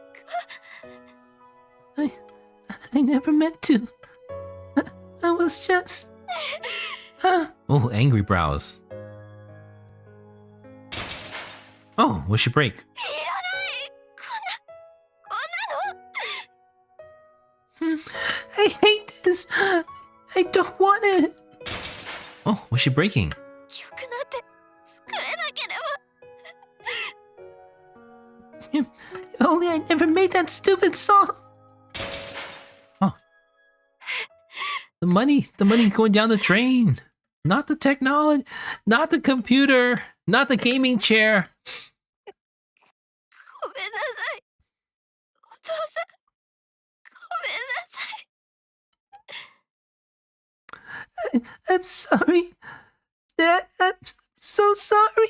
E: I never meant to. I was just.
A: Oh, angry brows. Oh, what'd she break?
C: いらないこんなの。
E: I hate this. I don't want it.
A: Oh, what's she breaking?
C: 曲なんて作れなければ。
E: If only I never made that stupid song.
A: The money going down the drain. Not the technology, not the computer, not the gaming chair.
C: ごめんなさい。お父さん、ごめんなさい。
E: I'm sorry. Dad, I'm so sorry.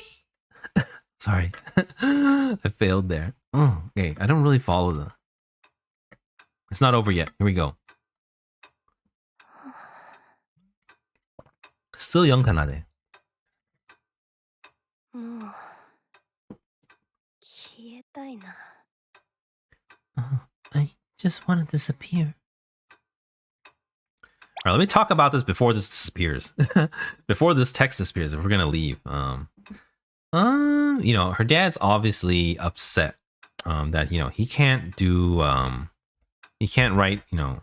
A: Sorry. I failed there. Oh, okay. I don't really follow the... It's not over yet. Here we go. Still young Kanade.
C: もう消えたいな。
E: I just want to disappear.
A: All right, let me talk about this before this disappears. Before this text disappears, if we're gonna leave. You know, her dad's obviously upset that, you know, he can't write, you know,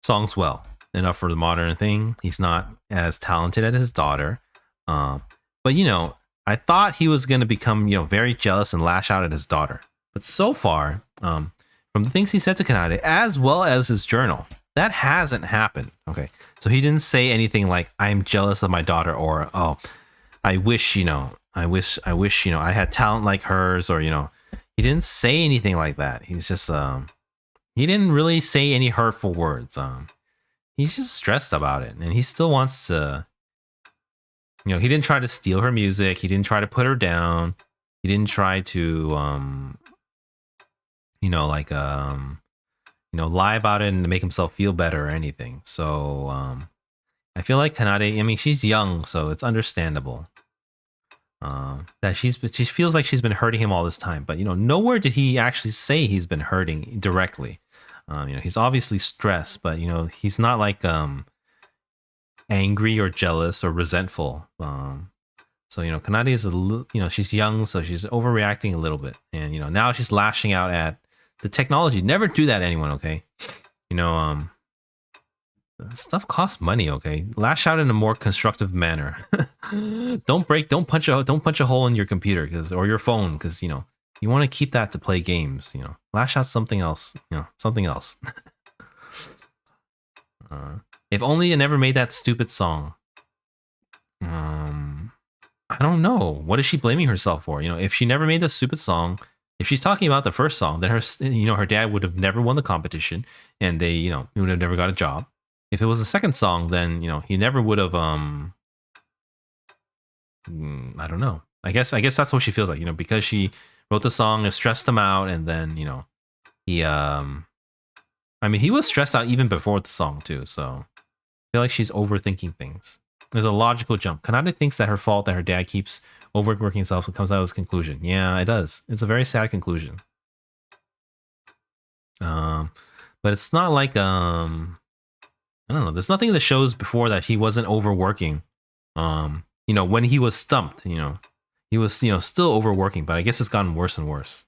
A: songs well enough for the modern thing. He's not as talented as his daughter. But, you know, I thought he was gonna become, you know, very jealous and lash out at his daughter. But so far, from the things he said to Kanade, as well as his journal, that hasn't happened. Okay, so he didn't say anything like, "I'm jealous of my daughter," or "Oh, I wish, you know, I wish, you know, I had talent like hers," or, you know, he didn't say anything like that. He's just, he didn't really say any hurtful words. He's just stressed about it, and he still wants to, you know, he didn't try to steal her music. He didn't try to put her down. He didn't try to, you know, like, you know, lie about it and to make himself feel better or anything. So, I feel like Kanade, I mean, she's young, so it's understandable that she feels like she's been hurting him all this time. But, you know, nowhere did he actually say he's been hurting directly. You know, he's obviously stressed, but, you know, he's not like angry or jealous or resentful. So, you know, Kanade is you know, she's young, so she's overreacting a little bit. And, you know, now she's lashing out at the technology. Never do that to anyone, okay? You know, stuff costs money, okay? Lash out in a more constructive manner. Don't punch a hole in your computer or your phone, because you want to keep that to play games. Lash out something else. Something else. If only I never made that stupid song. I don't know. What is she blaming herself for? If she never made the stupid song, if she's talking about the first song, then her dad would have never won the competition, and he would have never got a job. If it was the second song, then he never would have. I don't know. I guess that's what she feels like. Because she wrote the song, it stressed him out, and then he he was stressed out even before the song too. So I feel like she's overthinking things. There's a logical jump. Kanade thinks that her fault that her dad keeps overworking himself and comes out with this conclusion. Yeah, it does. It's a very sad conclusion. But it's not like I don't know. There's nothing in the shows before that he wasn't overworking. When he was stumped, he was still overworking, but I guess it's gotten worse and worse.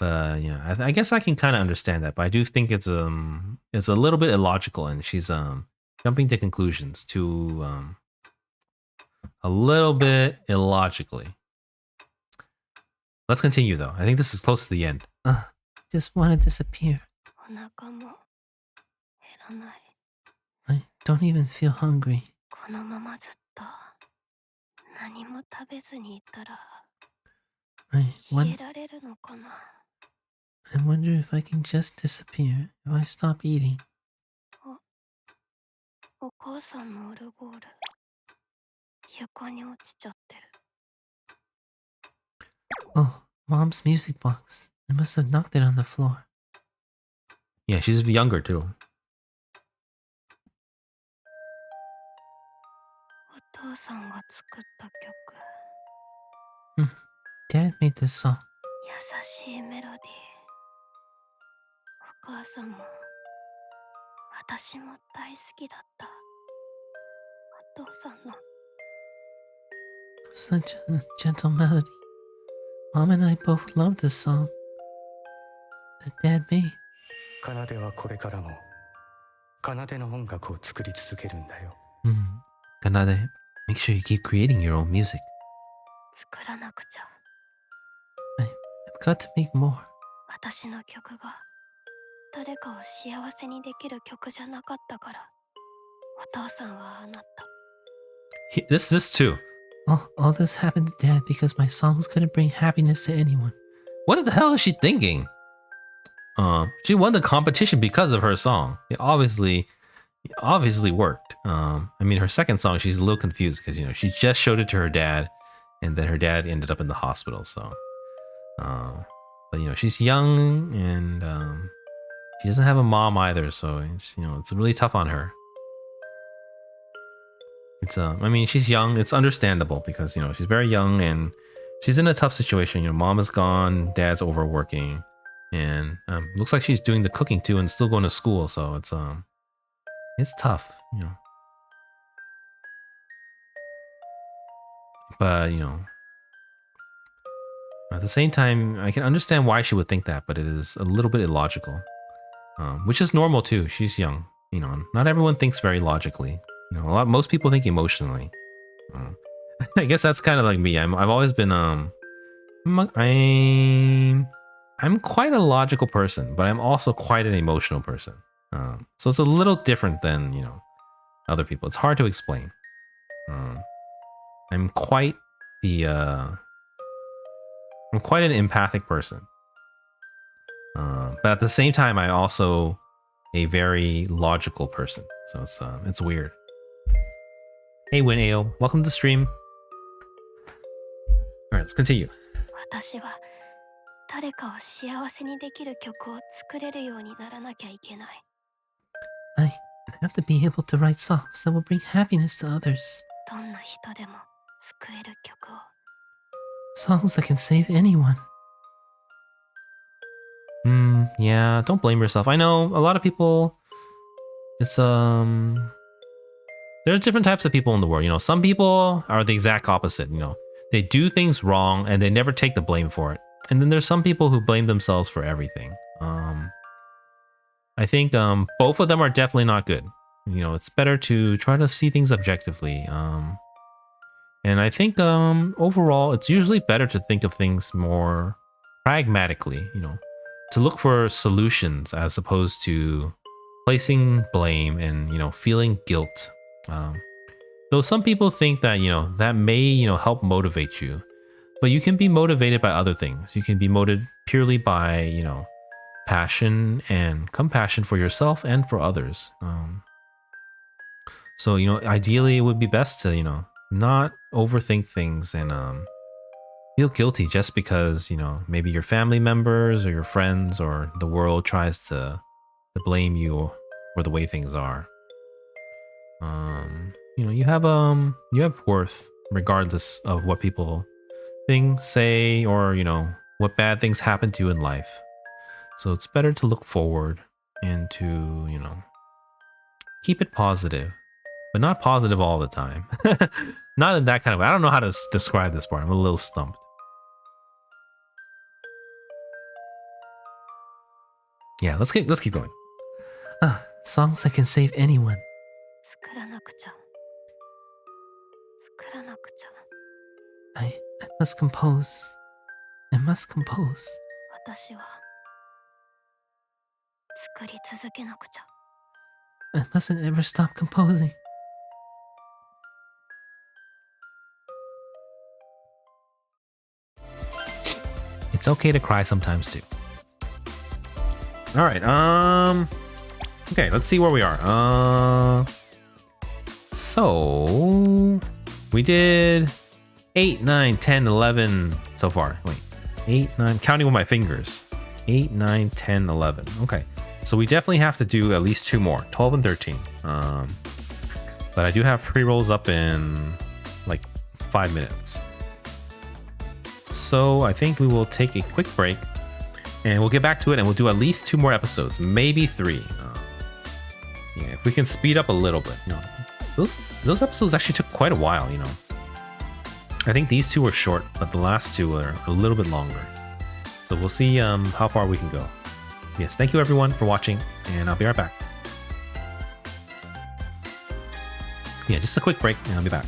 A: Yeah, I guess I can kind of understand that, but I do think it's a little bit illogical, and she's jumping to conclusions too a little bit illogically. Let's continue though. I think this is close to the end.
E: Just want to disappear. I don't even feel hungry. I wonder if I can just disappear if I stop eating. Oh, Mom's music box. I must have knocked it on the floor.
A: Yeah, she's younger too.
E: Dad made this song. Such a gentle melody. Mom and I both love this song that Dad made.
G: 奏はこれからも奏の音楽を作り続けるんだよ。
F: Kanade, make sure you keep creating your own music.
E: I've got to make more.
A: This too.
E: All this happened to Dad because my songs couldn't bring happiness to anyone.
A: What the hell is she thinking? She won the competition because of her song. It obviously worked. Her second song, she's a little confused because she just showed it to her dad, and then her dad ended up in the hospital. So, but she's young, and she doesn't have a mom either. So it's really tough on her. It's she's young. It's understandable because she's very young and she's in a tough situation. Mom is gone, dad's overworking, and looks like she's doing the cooking too and still going to school. So it's tough, But at the same time, I can understand why she would think that, but it is a little bit illogical, which is normal too. She's young. Not everyone thinks very logically. Most people think emotionally. I guess that's kind of like me. I've always been I'm quite a logical person, but I'm also quite an emotional person. So it's a little different than other people. It's hard to explain. I'm quite an empathic person, but at the same time, I'm also a very logical person. So it's weird. Hey, Win-AO, welcome to the stream. All right, let's continue.
E: I have to be able to write songs that will bring happiness to others. Songs that can save anyone.
A: Yeah, don't blame yourself. I know a lot of people, it's there's different types of people in the world. Some people are the exact opposite. They do things wrong and they never take the blame for it. And then there's some people who blame themselves for everything. I think both of them are definitely not good. You know, it's better to try to see things objectively. And I think overall, it's usually better to think of things more pragmatically, you know, to look for solutions as opposed to placing blame and, you know, feeling guilt. Though some people think that, you know, that may, you know, help motivate you, but you can be motivated by other things. You can be motivated purely by, you know, passion and compassion for yourself and for others. So, you know, ideally it would be best to, you know, not overthink things and feel guilty just because, you know, maybe your family members or your friends or the world tries to blame you for the way things are. You know, you have worth regardless of what people think, say, or, you know, what bad things happen to you in life. So it's better to look forward and to, you know, keep it positive, but not positive all the time. Not in that kind of way. I don't know how to describe this part. I'm a little stumped. Yeah, let's keep going.
E: Songs that can save anyone.
C: 作らなくちゃ。作らなくちゃ。
E: I must compose. I must compose.
C: 私は作り続けなくちゃ。
E: I mustn't ever stop composing.
A: It's okay to cry sometimes too. All right. Okay, let's see where we are. So we did 8, 9, 10, 11 so far. Wait, 8, 9, counting with my fingers. 8, 9, 10, 11. Okay, so we definitely have to do at least 2 more, 12 and 13. But I do have pre-rolls up in like 5 minutes. So I think we will take a quick break and we'll get back to it and we'll do at least 2 more episodes, maybe 3. Yeah, if we can speed up a little bit, you know, those episodes actually took quite a while, you know. I think these 2 were short, but the last 2 are a little bit longer. So we'll see how far we can go. Yes, thank you everyone for watching, and I'll be right back. Yeah, just a quick break, and I'll be back.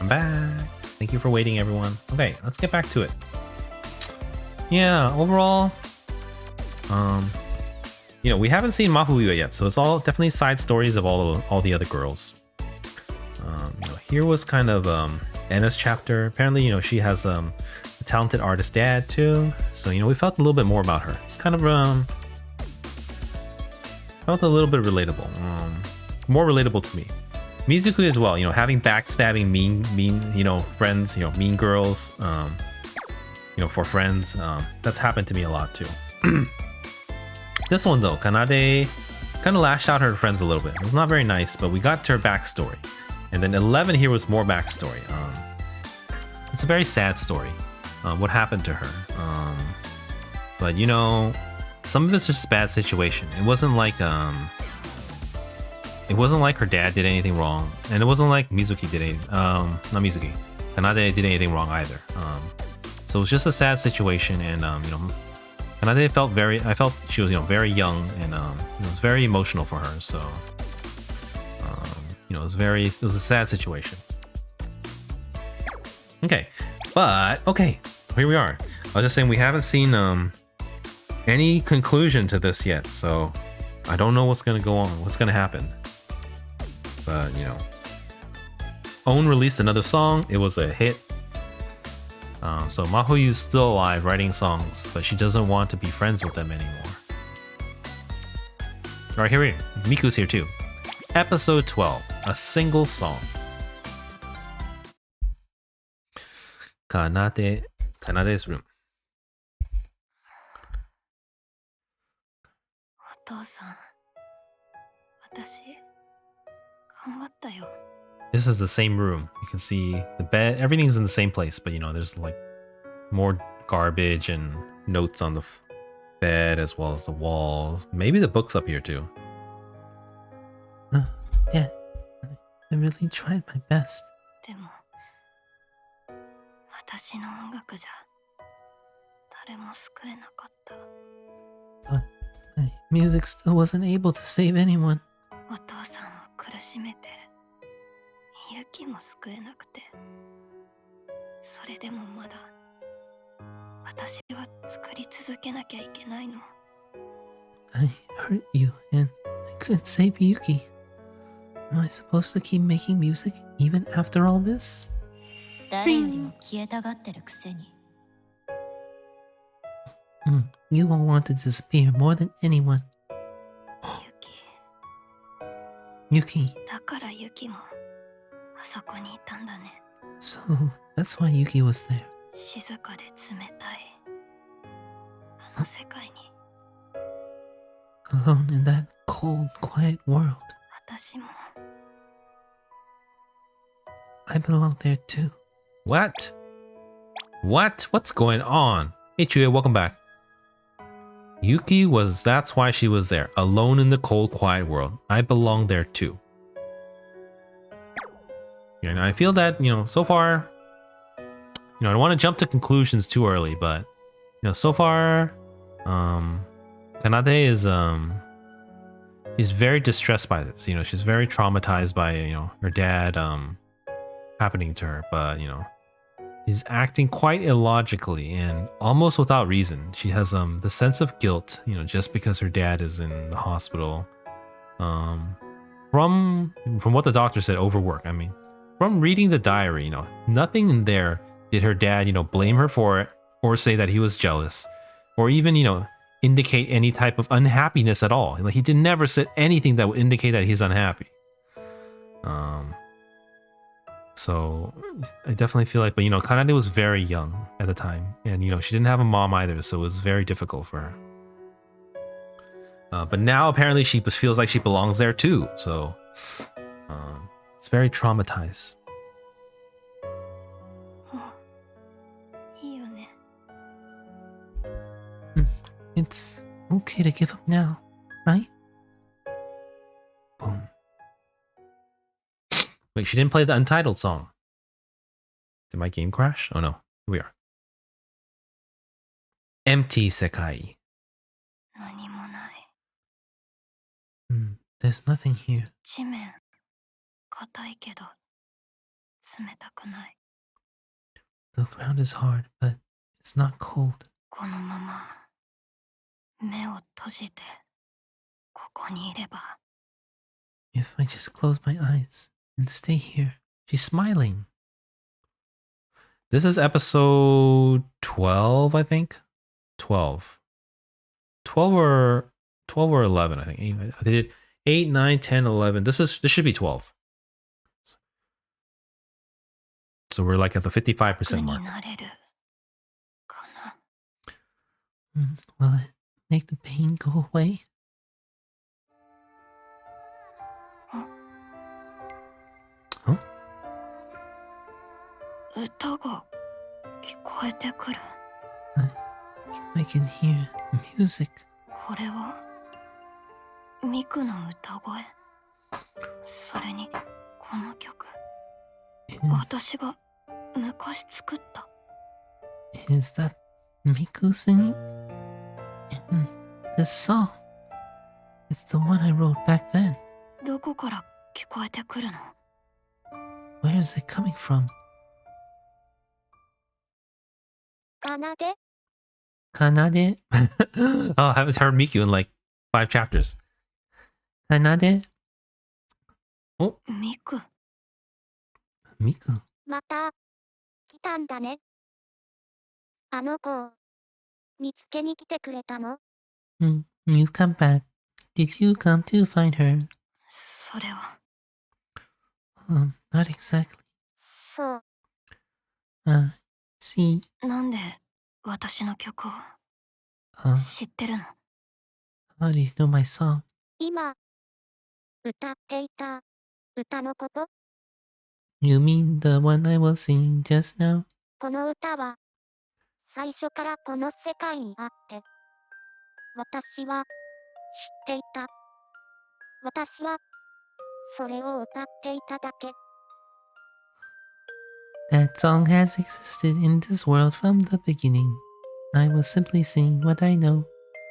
A: I'm back. Thank you for waiting, everyone. Okay, let's get back to it. Yeah, overall, you know, we haven't seen Mafuyu yet, so it's all definitely side stories of all the other girls. You know, here was kind of Anna's chapter. Apparently, you know, she has a talented artist dad too, so you know, we felt a little bit more about her. It's kind of felt a little bit relatable, more relatable to me. Mizuku as well, you know, having backstabbing mean, you know, friends, you know, mean girls, you know, for friends. That's happened to me a lot too. This one though, Kanade kind of lashed out at her friends a little bit. It was not very nice, but we got to her backstory. And then 11 here was more backstory. It's a very sad story, what happened to her. But you know, some of it's just a bad situation. It wasn't like her dad did anything wrong, and it wasn't like Mizuki did anything. Not Mizuki, Kanade did anything wrong either. So it was just a sad situation, and you know, Kanade I felt she was, you know, very young, and it was very emotional for her. So you know, it was a sad situation. Okay, but okay, here we are. I was just saying we haven't seen any conclusion to this yet, so I don't know what's gonna go on, what's gonna happen. But you know, Own released another song. It was a hit. So Mahuyu's still alive, writing songs, but she doesn't want to be friends with them anymore. All right, here we are. Miku's here too. Episode 12, a single song. Kanade's room.
C: お父さん、私、頑張ったよ。
A: This is the same room. You can see the bed. Everything's in the same place, but you know, there's like more garbage and notes on the bed as well as the walls. Maybe the book's up here too.
E: Dad, I really tried my best.
C: でも、私の音楽じゃ、誰も救えなかった。
E: But my music still wasn't able to save anyone.
C: お父さんを苦しめて、ユキも救えなくて。それでもまだ、私は作り続けなきゃいけないの。
E: I hurt you and I couldn't save Yuki. Am I supposed to keep making music even after all this?
B: 誰よりも消えたがってるくせに。
E: You all want to disappear more than anyone.
C: ユキ。
E: Yuki.
C: だからユキも、あそこにいたんだね。
E: So that's why Yuki was there.
C: 静かで冷たい。あの世界に。
E: Alone in that cold, quiet world.
C: 私も。
E: I belong there too.
A: What? What's going on? Hey Chuya, welcome back. That's why she was there, alone in the cold, quiet world. I belong there too. Yeah, and I feel that, you know, so far, you know, I don't want to jump to conclusions too early, but, you know, so far, Kanade is, she's very distressed by this. You know, she's very traumatized by, you know, her dad, happening to her, but, you know, she's acting quite illogically and almost without reason. She has the sense of guilt, you know, just because her dad is in the hospital. From what the doctor said, overwork. I mean, from reading the diary, you know, nothing in there did her dad, you know, blame her for it or say that he was jealous or even, you know, indicate any type of unhappiness at all. Like, he did never said anything that would indicate that he's unhappy. So I definitely feel like, but you know, Kanade was very young at the time, and you know, she didn't have a mom either, so it was very difficult for her. But now apparently she feels like she belongs there too, so it's very traumatized.
C: いいよね。
E: It's okay to give up now, right?
A: Boom. Wait, she didn't play the Untitled song. Did my game crash? Oh no, here we are. Empty Sekai.
C: 何もない。
E: There's nothing here.
C: 地面、硬いけど、冷たくない。
E: The ground is hard, but it's not cold.
C: このまま目を閉じてここにいれば。
E: If I just close my eyes and stay here.
A: She's smiling. This is episode 12, I think. 12. 12 or 11, I think. They did 8, 9, 10, 11. This should be 12. So we're like at the 55% mark.
C: 楽になれるかな。
E: Will it make the pain go away?
C: 歌が聞こえてくる。
E: I can hear music.
C: これはミクの歌声。それにこの曲、 私が昔作った。
E: Is that Miku singing? And this song, it's the one I wrote back then.
C: どこから聞こえてくるの？
E: Where is it coming from?
B: 奏で
E: Kanade?
A: Oh, I haven't heard Miku in like 5 chapters.
E: Kanade?
C: ミク。
E: Miku.
B: また来たんだね。あの子を見つけに来てくれたの？
E: You come back. Did you come to find her?
C: それは
E: Not exactly.
B: そう。
E: See,
C: なんで私の曲を
E: how
C: 知ってるの？
E: do you know my song?
B: 今歌っていた歌のこと？
E: You mean the one I was singing just now?
B: この歌は最初からこの世界にあって、私は知っていた。私はそれを歌っていただけ。
E: That song has existed in this world from the beginning. I will simply sing what I know.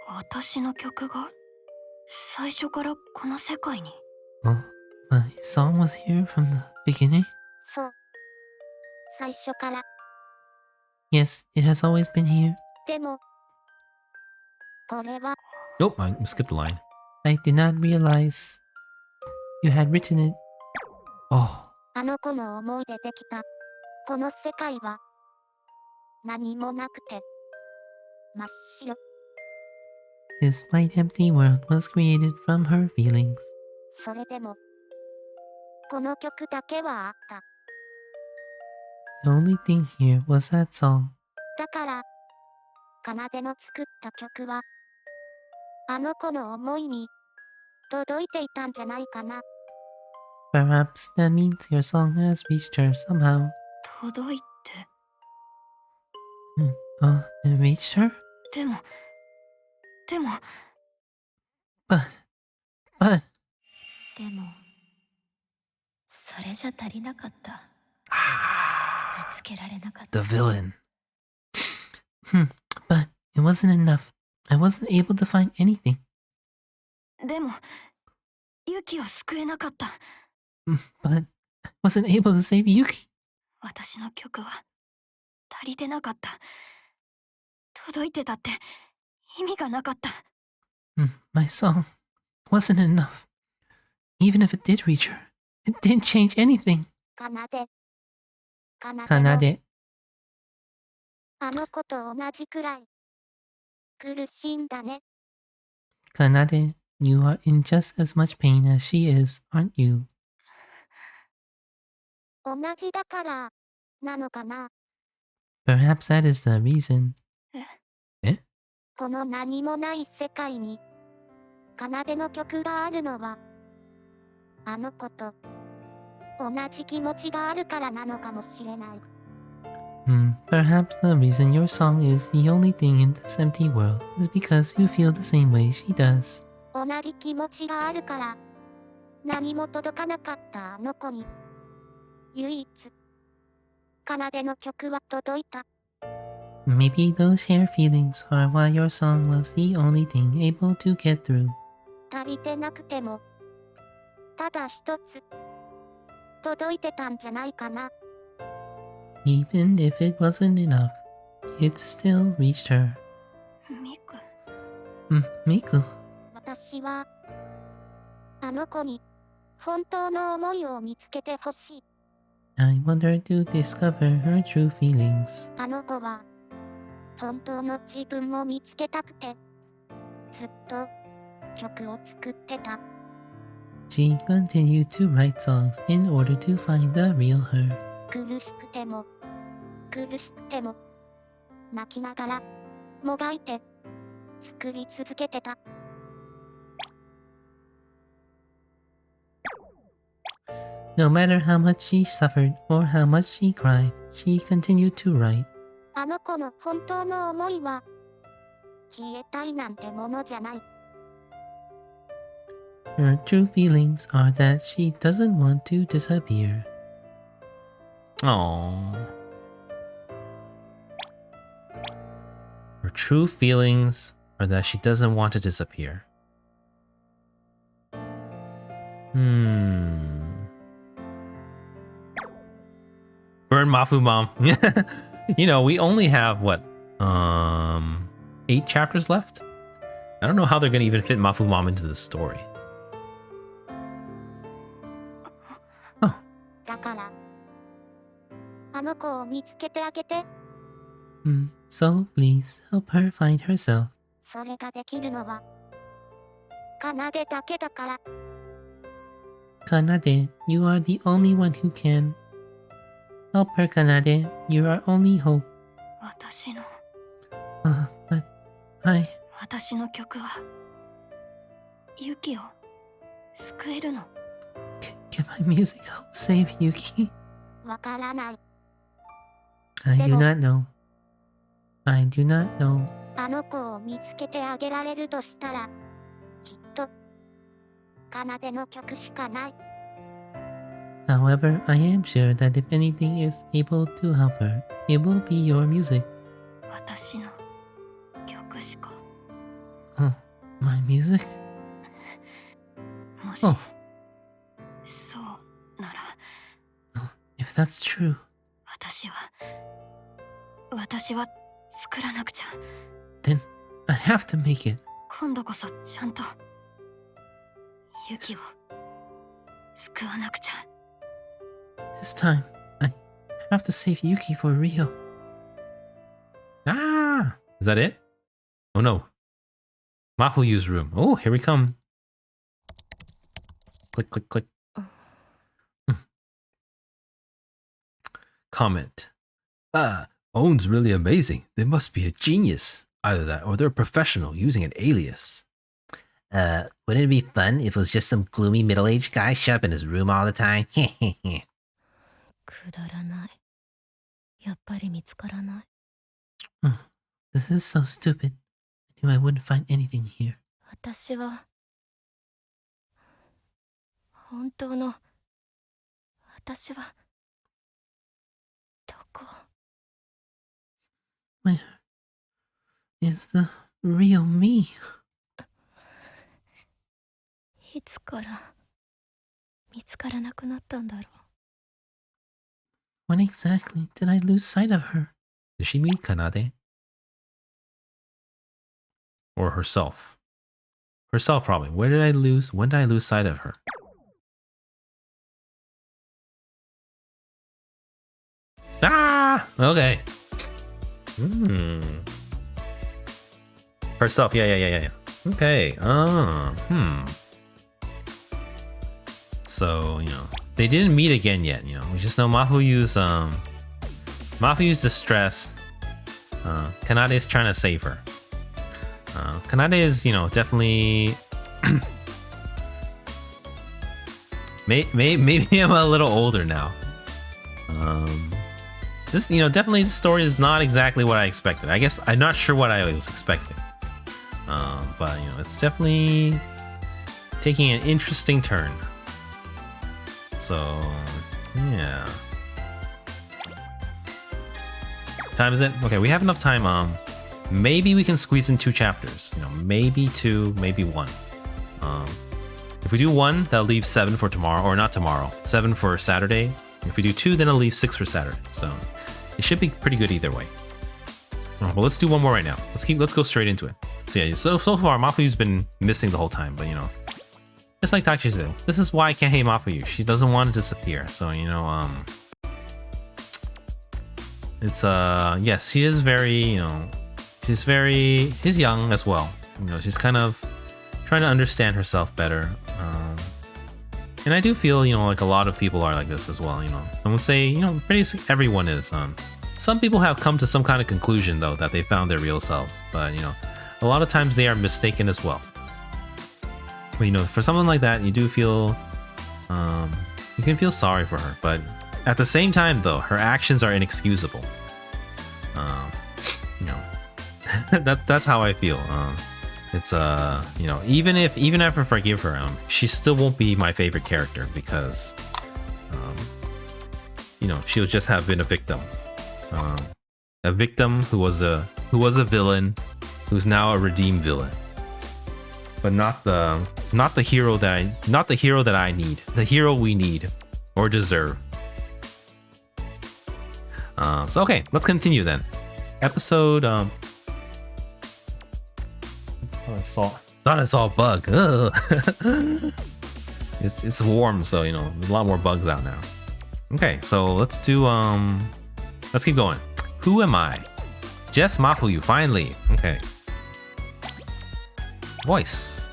C: 私の曲が最初からこの世界に？
E: Oh, my song was here from the beginning?
B: そう。最初から。
E: Yes, it has always been here.
B: でも、これは
A: Nope, I skipped the line.
E: I did not realize you had written it. Oh,
B: あの子の思いでできた。この世界は何もなくて真っ白。
E: this white empty world was created from her feelings.
B: それでも、この曲だけはあった。
E: The only thing here was that song.
B: だから、奏の作った曲は、あの子の思いに届いていたんじゃないかな。
E: Perhaps that means your song has reached her somehow.
C: 届いて。
E: It reached her?
C: でも
E: But,
B: でも、それじゃ足りなかった。見つけられなかった。
A: The villain.
E: but it wasn't enough. I wasn't able to find anything.
C: でもユキを救えなかった。
E: But I wasn't able to save Yuki.
C: 私の曲は足りてなかった。届いてたって意味がなかった。
E: My song wasn't enough. Even if it did reach her, it didn't change anything.
B: 奏で。奏
E: Kanade,
B: あの子と同じくらい苦しいんだね。
E: Kanade, you are in just as much pain as she is, aren't you?
B: 同じだからなのかな。
E: Perhaps that is the reason.
B: この何もない世界に奏の曲があるのはあの子と同じ気持ちがあるからなのかもしれない。
E: Perhaps the reason your song is the only thing in this empty world is because you feel the same way she does.
B: 同じ気持ちがあるから何も届かなかったあの子に唯一奏の曲は届いた。
E: Maybe those shared feelings are why your song was the only thing able to get through.
B: 足りてなくてもただ一つ届いてたんじゃないかな。
E: Even if it wasn't enough, it still reached her.
C: ミク
E: Miku,
B: 私は、あの子に、本当の思いを見つけてほしい。
E: I want her to discover her true feelings.
B: あの子は、本当の自分を見つけたくて、ずっと曲を作ってた。
E: She continued to write songs in order to find the real her.
B: 苦しくても、苦しくても、泣きながら、もがいて、作り続けてた。
E: No matter how much she suffered or how much she cried, she continued to write.
B: あの子の本当の思いは、消えたいなんてものじゃない。
E: Her true feelings are that she doesn't want to disappear.
A: Aww. Her true feelings are that she doesn't want to disappear. Burn Mafu Mom. You know, we only have what, 8 chapters left? I don't know how they're gonna even fit Mafu Mom into the story.
B: だから、あの子を見つけてあげて。
E: So please help her find herself.
B: それができるのは、奏だけだから。
E: Kanade, you are the only one who can. Help her, Kanade. You're our only hope.
C: 私の
E: But I...
C: 私の曲はユキを救えるの。
E: Can my music help save Yuki?
B: わからない。
E: I do not know. I do not know.
B: あの子を見つけてあげられるとしたら、きっと、奏の曲しかない。
E: However, I am sure that if anything is able to help her, it will be your music.
C: 私の曲しか。
E: Oh, my music?
C: もし、
E: Oh,
C: そうなら、
E: if that's true,
C: 私は作らなくちゃ。
E: then I have to make it.
C: 今度こそちゃんとユキを救わなくちゃ。
E: This time, I have to save Yuki for real.
A: Ah! Is that it? Oh no. Mahuyu's room. Oh, here we come. Click, click, click. Comment.
F: Own's really amazing. They must be a genius. Either that or they're a professional using an alias.
E: Wouldn't it be fun if it was just some gloomy middle-aged guy shut up in his room all the time?
C: くだらない。やっぱり見つからない。
E: This is so stupid. I knew I wouldn't find anything here.
C: 私は本当の私はどこ
E: Where is the real me?
C: いつから見つからなくなったんだろう。
E: When exactly did I lose sight of her?
A: Did she meet Kanade? Or herself? Herself, probably. When did I lose sight of her? Ah! Okay. Herself, yeah. Okay. So, you know, they didn't meet again yet, you know. We just know Mahuyu's distress. Kanade is trying to save her. Kanade is, you know, definitely maybe I'm a little older now. This, you know, definitely the story is not exactly what I expected. I guess I'm not sure what I was expecting. But, you know, it's definitely taking an interesting turn. So, yeah. Time is it? Okay, we have enough time. Maybe we can squeeze in 2 chapters. You know, maybe 2, maybe 1. If we do 1, that'll leave 7 for tomorrow, or not tomorrow. 7 for Saturday. If we do 2, then it'll leave 6 for Saturday. So, It should be pretty good either way. Well, let's do one more right now. Let's go straight into it. So yeah, so far Mafuyu's been missing the whole time, but you know, just like Tachizu, this is why I can't hate Mafuyu. She doesn't want to disappear. So you know, it's yes, she is very, you know, she's young as well. You know, she's kind of trying to understand herself better. And I do feel, you know, like a lot of people are like this as well. You know, I would say, you know, pretty everyone is. Some people have come to some kind of conclusion though that they found their real selves, but you know, a lot of times they are mistaken as well. But you know, for someone like that, you do feel, you can feel sorry for her. But at the same time, though, her actions are inexcusable. You know, that's how I feel. It's you know, even if I forgive her, she still won't be my favorite character because, you know, she'll just have been a victim. A victim who was a villain, who's now a redeemed villain, but not the hero that I need, the hero we need or deserve. So okay, let's continue then. Episode thought I saw a bug. It's warm, so you know, there's a lot more bugs out now. Okay, so let's do let's keep going. Who am I? Just Mafuyu, finally. Okay. Voice.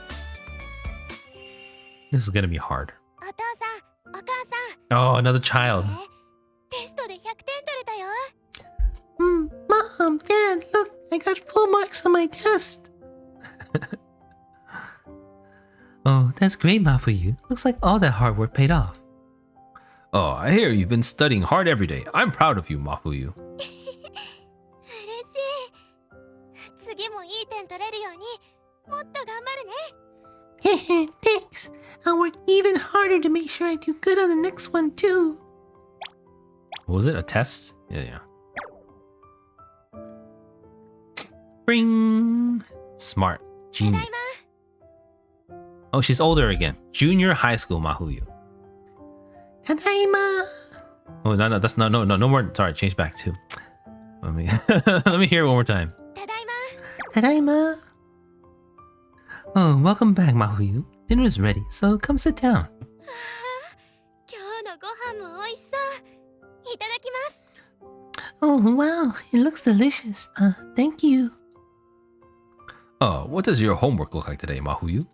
A: This is gonna be hard. Oh, another child.
E: Mom, Dad, look, I got full marks on my test. Oh, that's great, Mafuyu. Looks like all that hard work paid off.
A: Oh, I hear you've been studying hard every day. I'm proud of you, Mafuyu.
E: Thanks. I'll work even harder to make sure I do good on the next one too.
A: What was it? A test? Yeah. Bring. Smart. Genius. Oh, she's older again. Junior high school Mafuyu.
E: Tadaima.
A: Oh no, that's no more. Sorry, change back to. Let me let me hear it one more time.
E: Tadaima. Oh, welcome back, Mafuyu. Dinner is ready, so come sit down. Oh wow, it looks delicious. Thank you.
A: Oh, what does your homework look like today, Mafuyu?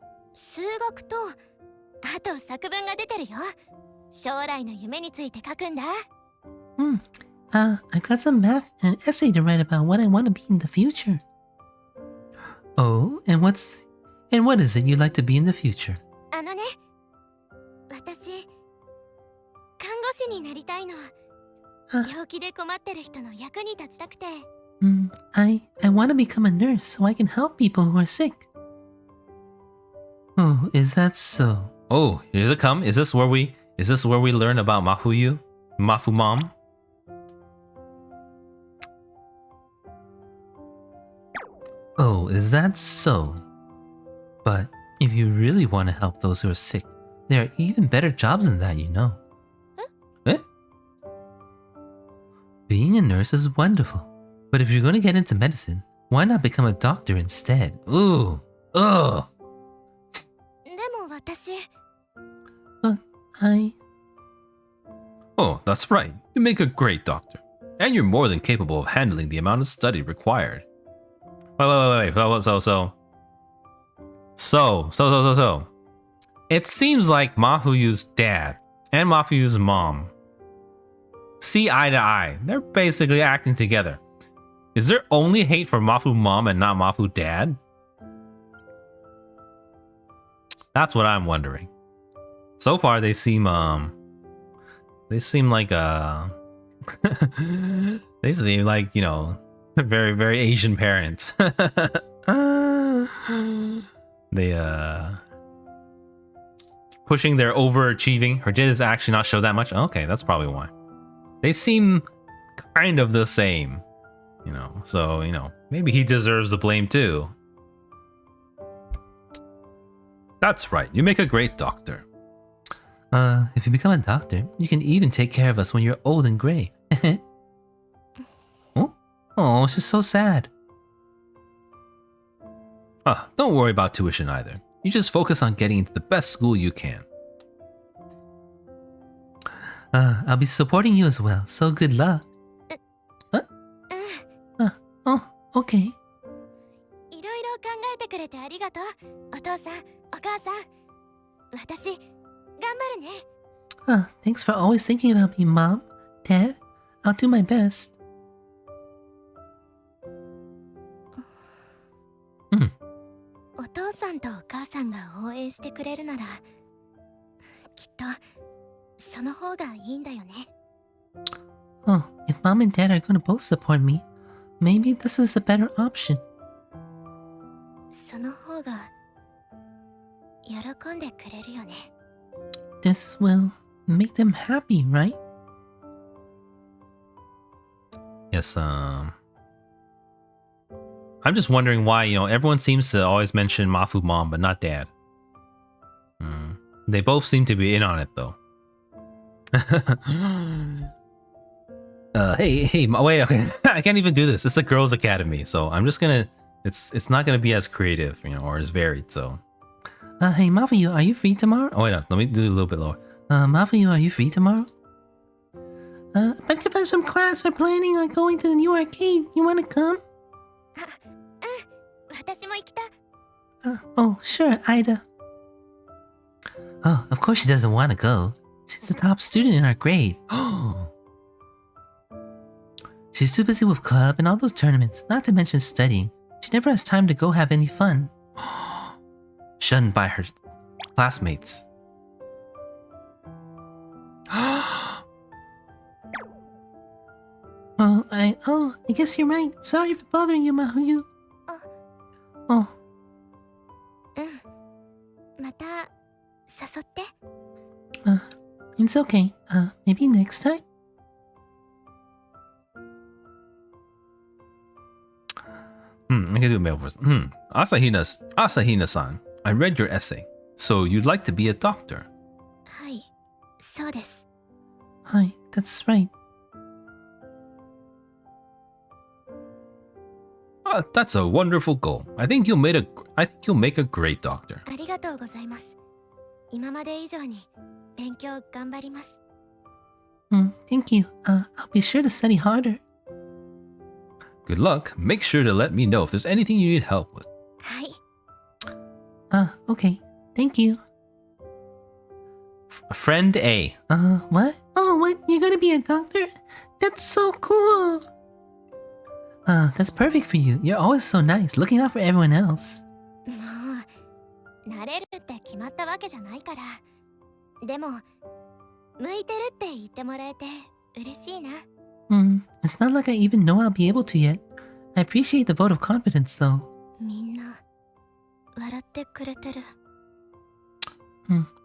E: I've got some math and an essay to write about what I want to be in the future. Oh, and what is it you'd like to be in the future? I want to become a nurse so I can help people who are sick. Oh, is that so?
A: Oh, here it come. Is this where we learn about Mafuyu? Mafu Mom?
E: Oh, is that so? But if you really want to help those who are sick, there are even better jobs than that, you know.
A: Eh?
E: Being a nurse is wonderful, but if you're going to get into medicine, why not become a doctor instead?
A: Ooh. Ugh.
E: But
A: Oh, that's right. You make a great doctor. And you're more than capable of handling the amount of study required. Wait. So. It seems like Mafuyu's dad and Mafuyu's mom see eye to eye. They're basically acting together. Is there only hate for Mafu mom and not Mafu dad? That's what I'm wondering. So far, they seem like they seem like, you know, very, very Asian parents. They, pushing their overachieving. Her dad is actually not show that much. Okay, that's probably why. They seem kind of the same, you know, so, you know, maybe he deserves the blame too. That's right, you make a great doctor.
E: If you become a doctor, you can even take care of us when you're old and gray.
F: Oh, she's so sad. Don't worry about tuition either. You just focus on getting into the best school you can. I'll be supporting you as well, so good luck. Oh, okay.
B: いろいろ考えてくれてありがとう。お父さん、お母さん。私、頑張るね。
E: Thanks for always thinking about me, Mom. Dad, I'll do my best.
B: お父さんとお母さんが応援してくれるなら、きっとその方がいいんだよね。
E: Oh, if Mom and Dad are gonna both support me, maybe this is the better option.
B: その方が喜んでくれるよね。
E: This will make them happy, right?
A: Yes, I'm just wondering why, everyone seems to always mention Mafu mom, but not dad. They both seem to be in on it, though. Hey, wait, okay. I can't even do this. It's a girls' academy, so I'm just gonna... It's not gonna be as creative, or as varied, so...
E: Hey, Mafuyu, are you free tomorrow?
A: Oh, wait, no, let me do a little bit lower.
E: Mafuyu, are you free tomorrow? A bunch of us from class are planning on going to the new arcade. You wanna come?
B: 私も行きた。
E: Oh, sure, Ida. Oh, of course she doesn't want to go. She's the top student in our grade. She's too busy with club and all those tournaments, not to mention studying. She never has time to go have any fun.
A: Shunned by her classmates.
E: I guess you're right. Sorry for bothering you, Mahuyu. Oh.
B: また誘って。
E: It's okay. Maybe next time?
A: I can do a mail first. Asahina-san, I read your essay. So you'd like to be a doctor?
B: はい、そうです。
E: Hi, that's right.
A: That's a wonderful goal. I think you'll make a great doctor.
B: ありがとうございます。今まで以上に勉強頑張ります。
E: Thank you. I'll be sure to study harder.
A: Good luck. Make sure to let me know if there's anything you need help with.
B: はい。
E: Okay. Thank you.
A: Friend A.
E: What? Oh, what? You're gonna be a doctor? That's so cool. That's perfect for you. You're always so nice, looking out for everyone else.
B: もう、なれるって決まったわけじゃないから。でも、向いてるって言ってもらえて嬉しいな。
E: It's not like I even know I'll be able to yet. I appreciate the vote of confidence, though.
B: みんな、笑ってくれてる。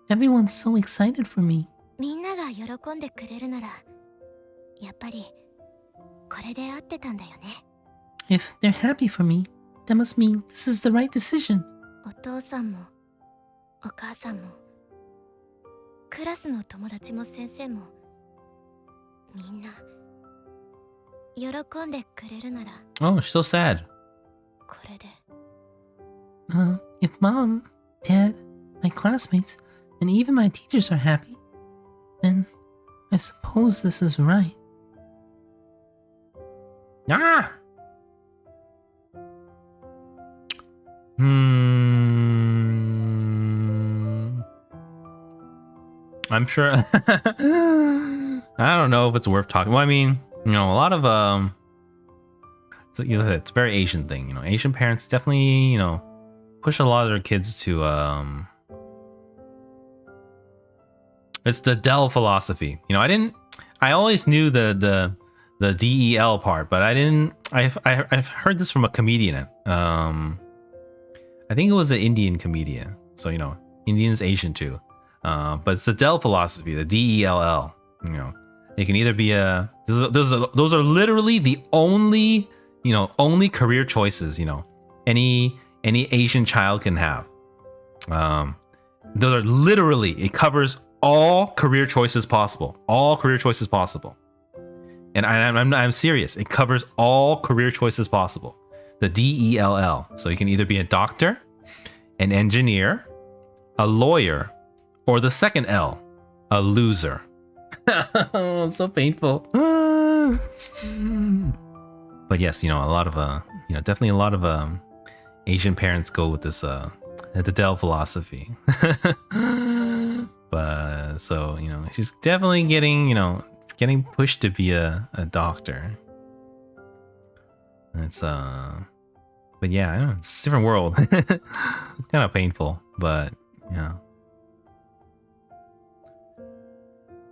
E: Everyone's so excited for me.
B: みんなが喜んでくれるなら、やっぱり、これで合ってたんだよね。
E: If they're happy for me, that must mean this is the right decision.
B: お父さんも、お母さんも、クラスの友達も先生も、みんな、喜んでくれるなら、
A: Oh, she's so sad.
B: これで。
E: If Mom, Dad, my classmates, and even my teachers are happy, then I suppose this is right.
A: Ah! I'm sure. I don't know if it's worth talking. Well, I mean, a lot of it's a very Asian thing. Asian parents definitely, push a lot of their kids to it's the Dell philosophy. I always knew the DEL part, but I've heard this from a comedian. I think it was an Indian comedian. So, Indian's Asian too. But it's the Dell philosophy, the DELL. It can either be those are literally the only career choices, any Asian child can have. Those are literally, it covers all career choices possible. All career choices possible. And I'm serious. It covers all career choices possible. The DELL. So you can either be a doctor, an engineer, a lawyer, or the second L, a loser. Oh, so painful. But yes, a lot of definitely a lot of Asian parents go with this the Dell philosophy. But so she's definitely getting pushed to be a doctor. It's but yeah, I know it's a different world. Kind of painful, but yeah.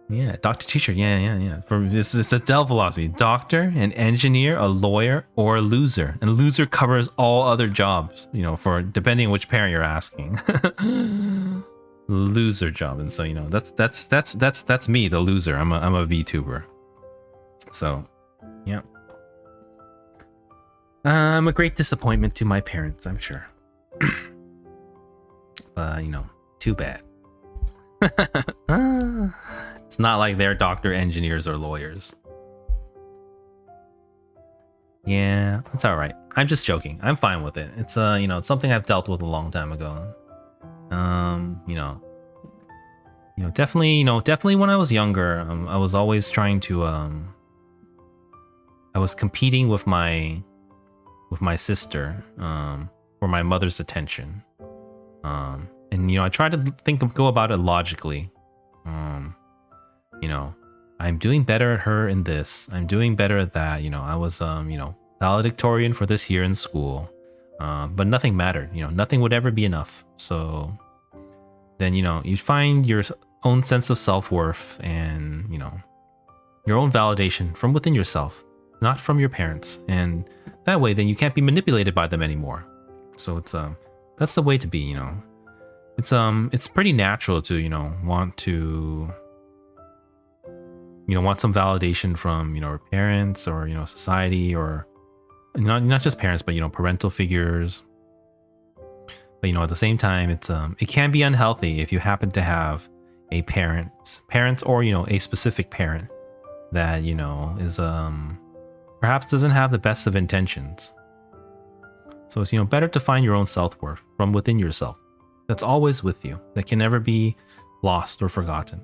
A: Yeah, doctor teacher. Yeah. For this, it's a Dell philosophy. Doctor, an engineer, a lawyer, or a loser. And loser covers all other jobs, for depending on which parent you're asking. Loser job. And so, that's me, the loser. I'm a VTuber. So, yeah. I'm a great disappointment to my parents, I'm sure. But, too bad. It's not like they're doctor, engineers, or lawyers. Yeah, it's all right. I'm just joking. I'm fine with it. It's it's something I've dealt with a long time ago. Definitely when I was younger, I was always trying to I was competing with my sister for my mother's attention. And I tried to go about it logically. I'm doing better at her in this. I'm doing better at that. I was valedictorian for this year in school. But nothing mattered. Nothing would ever be enough. So then you find your own sense of self-worth and your own validation from within yourself, not from your parents. And that way then you can't be manipulated by them anymore. So it's that's the way to be. It's pretty natural to want some validation from your parents or society, or not just parents, but parental figures. But at the same time, it can be unhealthy if you happen to have a parents or a specific parent that is perhaps doesn't have the best of intentions. So it's better to find your own self-worth from within yourself. That's always with you, that can never be lost or forgotten.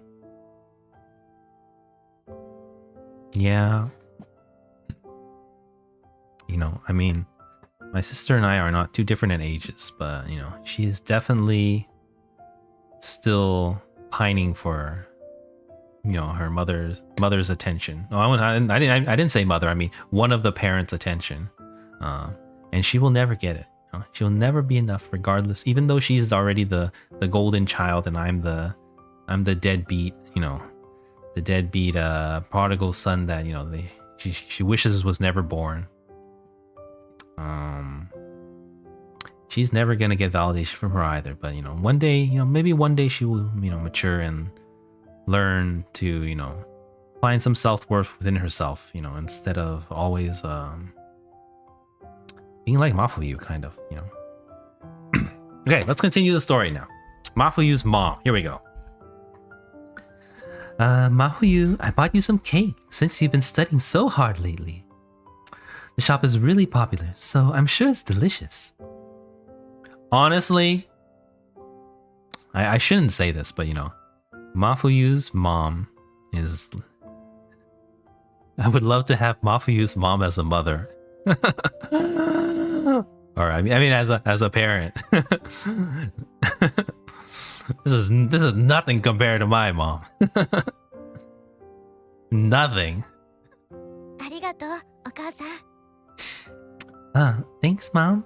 A: Yeah. My sister and I are not too different in ages, but she is definitely still pining for her mother's attention. No, I didn't say mother. I mean one of the parents' attention, and she will never get it. She'll never be enough, regardless. Even though she's already the golden child, and I'm the deadbeat, the deadbeat prodigal son that she wishes was never born. She's never gonna get validation from her either. But one day, maybe one day she will mature and learn to find some self-worth within herself. Instead of always being like Mafuyu, kind of. Okay, let's continue the story now. Mafuyu's mom. Here we go.
E: Mafuyu, I bought you some cake since you've been studying so hard lately. The shop is really popular, so I'm sure it's delicious.
A: Honestly, I shouldn't say this, but Mafuyu's mom is... I would love to have Mafuyu's mom as a mother. Or I mean as a parent. This is nothing compared to my mom. Nothing.
E: Thanks, Mom.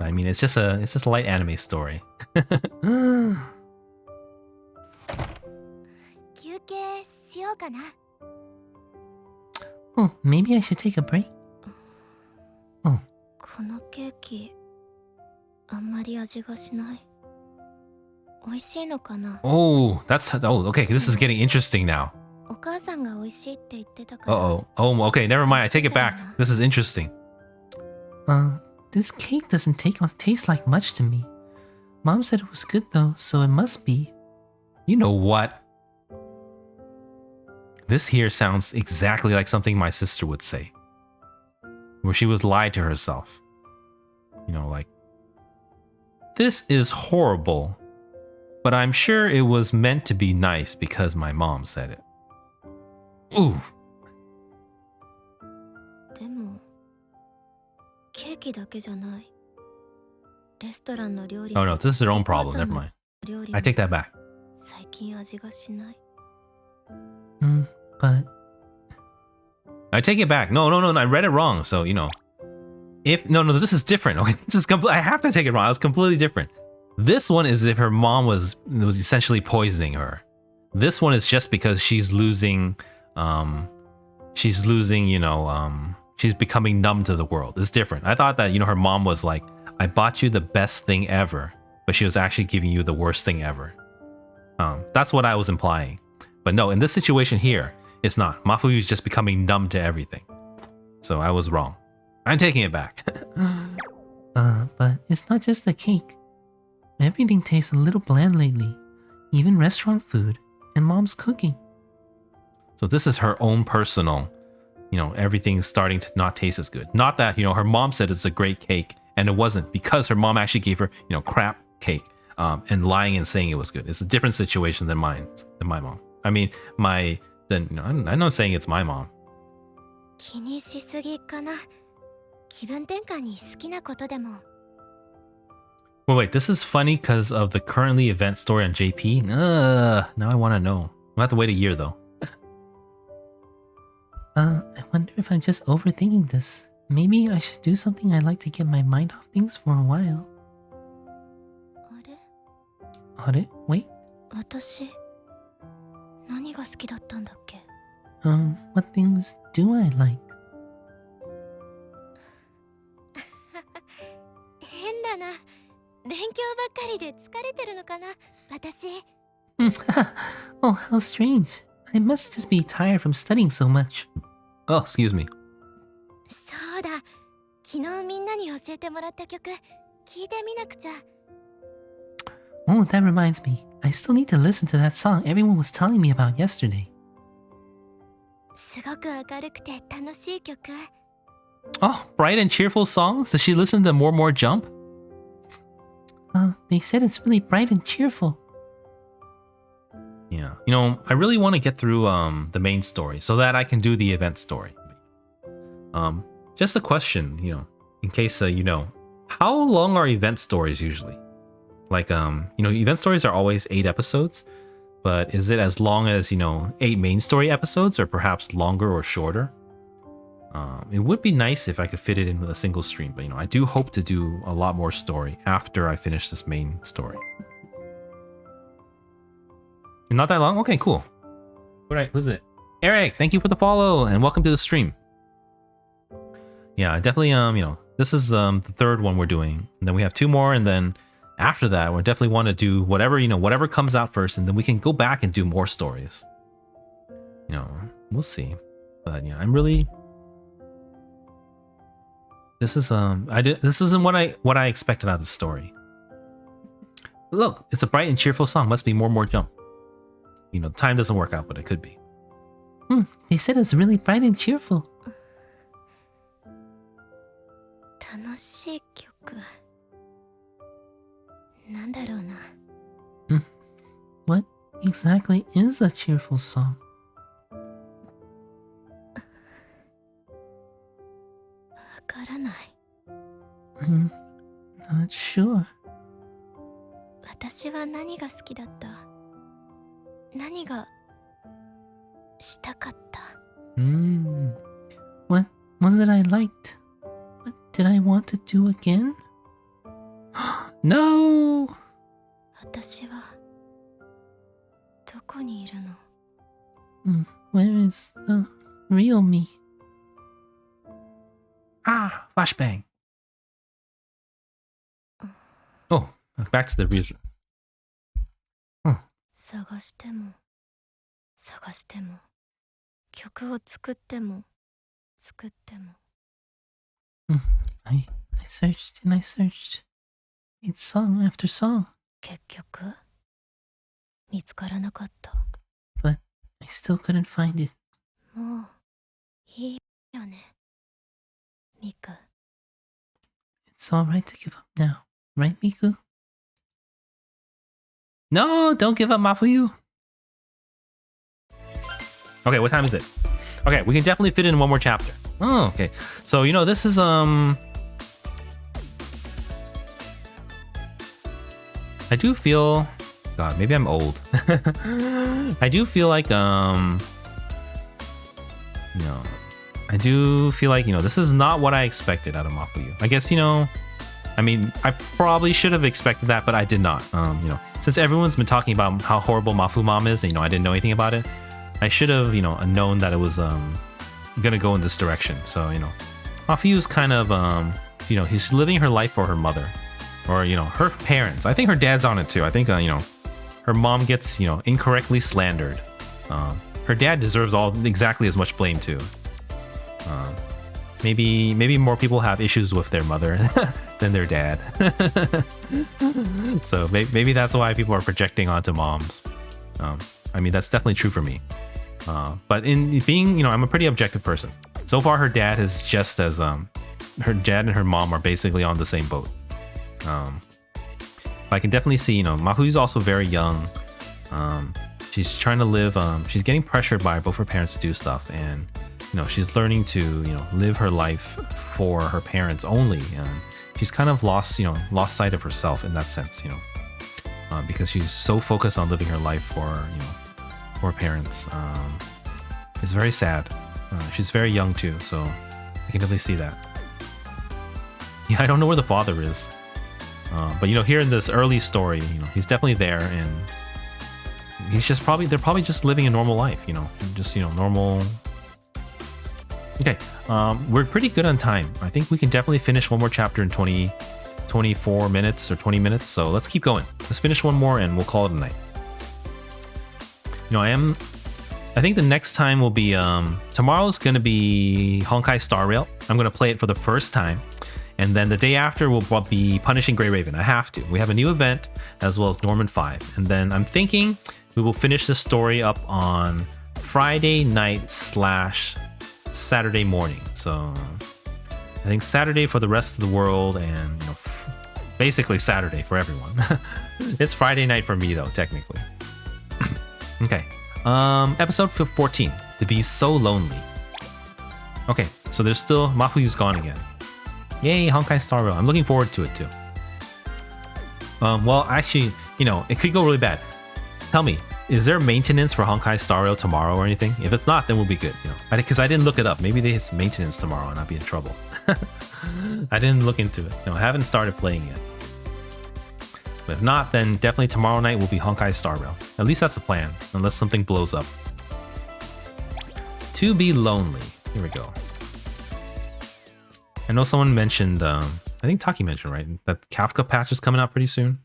A: I mean, it's just a light anime story.
E: Oh, maybe I should take a break. Oh.
A: Oh, okay, this is getting interesting now. Uh-oh. Oh, okay, never mind. I take it back. This is interesting.
E: This cake doesn't taste like much to me. Mom said it was good though, so it must be.
A: You know what? This here sounds exactly like something my sister would say. Where she would lie to herself. You know, like, this is horrible, but I'm sure it was meant to be nice because my mom said it. Ooh.
C: でもケーキだけじゃない。レストランの料理
A: Oh no, this is their own problem. Never mind. I take that back.
C: 最近味がしない。
E: But
A: I take it back. No, I read it wrong. So, you know, no, this is different. Okay, this is I have to take it wrong. It was completely different. This one is if her mom was essentially poisoning her. This one is just because she's losing, you know, she's becoming numb to the world. It's different. I thought that, you know, her mom was like, I bought you the best thing ever, but she was actually giving you the worst thing ever. That's what I was implying. But no, in this situation here, it's not. Mafuyu is just becoming numb to everything. So I was wrong. I'm taking it back.
E: But it's not just the cake. Everything tastes a little bland lately. Even restaurant food and mom's cooking.
A: So this is her own personal, you know, everything's starting to not taste as good. Not that, you know, her mom said it's a great cake and it wasn't because her mom actually gave her, you know, crap cake and lying and saying it was good. It's a different situation than my mom. I mean, you know, I'm not saying it's my mom.
B: 気にしすぎかな。気分転換に好きなことでも。
A: Wait, this is funny because of the currently event story on JP? Now I want to know. We'll have to wait a year though.
E: I wonder if I'm just overthinking this. Maybe I should do something I like to get my mind off things for a while.
C: あれ？
E: Wait.
C: 私何が好きだったんだっけ？
E: What things do I like?
B: 変だな。勉強ばっかりで疲れてるのかな。私。
E: Oh, how strange. I must just be tired from studying so much.
A: Oh, excuse me.
B: そうだ。昨日みんなに教えてもらった曲、聞いてみなくちゃ。
E: Oh, that reminds me. I still need to listen to that song everyone was telling me about yesterday.
B: すごく明るくて楽しい曲。
A: Oh, bright and cheerful songs? Does she listen to More Jump?
E: They said it's really bright and cheerful.
A: Yeah. You know, I really want to get through the main story so that I can do the event story. Just a question, you know, in case you know, how long are event stories usually? Like, you know, event stories are always 8 episodes, but is it as long as, you know, 8 main story episodes or perhaps longer or shorter? It would be nice if I could fit it in with a single stream, but, you know, I do hope to do a lot more story after I finish this main story. Not that long? Okay, cool. All right, who's it? Eric, thank you for the follow and welcome to the stream. Yeah, definitely, you know, this is the 3rd one we're doing. And then we have 2 more, and then after that, we definitely want to do whatever, you know, whatever comes out first, and then we can go back and do more stories. You know, we'll see. But yeah, I'm really. This is this isn't what I expected out of the story. But look, it's a bright and cheerful song. Must be more jump. You know, time doesn't work out, but it could be.
E: They said it's really bright and cheerful.
B: 楽しい曲。なんだろうな。
E: What exactly is a cheerful song?
B: わからない。
E: I'm not sure.
B: 私は何が好きだった？何がしたかった？
E: What was it I liked? What did I want to do again?
A: No!
B: 私はどこにいるの？
E: Where is the real me?
A: Ah, flashbang. Oh, back to the real.
B: 探しても探しても曲を作っても作っても
E: I searched and I searched. It's song after song.
B: 結局見つからなかった。
E: But I still couldn't find it.
C: もういいよね、ミク。
E: It's alright to give up now. Right, Miku? No, don't give up, Mafuyu.
A: Okay, what time is it? Okay, we can definitely fit in one more chapter. Oh, okay. So, you know, this is, I do feel... God, maybe I'm old. I do feel like, I do feel like, this is not what I expected out of Mafuyu. I guess, I mean, I probably should have expected that, but I did not. Since everyone's been talking about how horrible Mafu Mom is, and, I didn't know anything about it, I should have, known that it was, gonna go in this direction. So, Mafuyu is kind of, he's living her life for her mother. Or, her parents. I think her dad's on it too. I think, her mom gets, incorrectly slandered. Her dad deserves exactly as much blame too. Maybe more people have issues with their mother than their dad. So maybe that's why people are projecting onto moms. I mean, that's definitely true for me. But in being, I'm a pretty objective person. So far, her dad is just as her dad and her mom are basically on the same boat. I can definitely see, Mafuyu's also very young. She's trying to live, she's getting pressured by both her parents to do stuff, and she's learning to live her life for her parents only, and she's kind of lost sight of herself in that sense, because she's so focused on living her life for her parents. It's very sad. She's very young too, so I can definitely see that. Yeah, I don't know where the father is. But here in this early story, he's definitely there, and he's just they're probably just living a normal life, just normal. Okay, we're pretty good on time. I think we can definitely finish one more chapter in 24 minutes or 20 minutes. So let's keep going. Let's finish one more and we'll call it a night. I think the next time will be tomorrow's gonna be Honkai Star Rail. I'm gonna play it for the first time. And then the day after will be Punishing Grey Raven. I have to. We have a new event as well as Norman 5. And then I'm thinking we will finish this story up on Friday night / Saturday morning. So I think Saturday for the rest of the world, and basically Saturday for everyone. It's Friday night for me though, technically. Okay. Episode 14. To be so lonely. Okay, so there's still Mafuyu's gone again. Yay, Honkai Star Rail. I'm looking forward to it too. Well, actually, it could go really bad. Tell me, is there maintenance for Honkai Star Rail tomorrow or anything? If it's not, then we'll be good. Because I didn't look it up. Maybe they hit maintenance tomorrow and I'll be in trouble. I didn't look into it. I haven't started playing yet. But if not, then definitely tomorrow night will be Honkai Star Rail. At least that's the plan, unless something blows up. To be lonely. Here we go. I know someone mentioned, I think Taki mentioned, right? That Kafka patch is coming out pretty soon.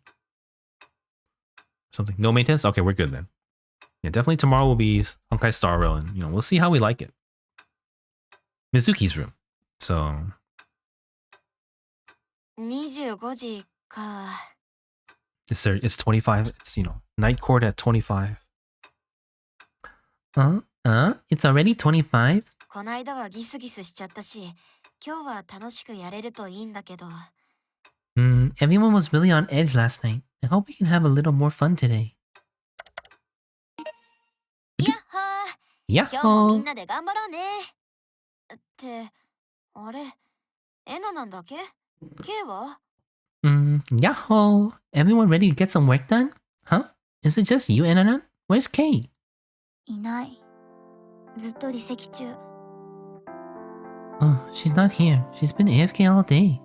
A: Something. No maintenance? Okay, we're good then. Yeah, definitely tomorrow will be Honkai Star Rail, and we'll see how we like it. Mizuki's room. So.
C: 25時か。
A: It's 25. It's, Nightcord at 25.
E: It's already 25?
C: こないだはギスギスしちゃったし、今日は楽しくやれるといいんだけど。
E: Everyone was really on edge last night. I hope we can have a little more fun today.
C: やっはー。今日もみん
E: Yahoo!
C: なで頑張ろうね。って、あれ、エナなんだっけ？K は？
E: Yahoo! Everyone ready to get some work done? Huh? Is it just you, Enanan? Where's Kay?
C: いない。ずっと離席中。
E: Oh, she's not here. She's been AFK all day.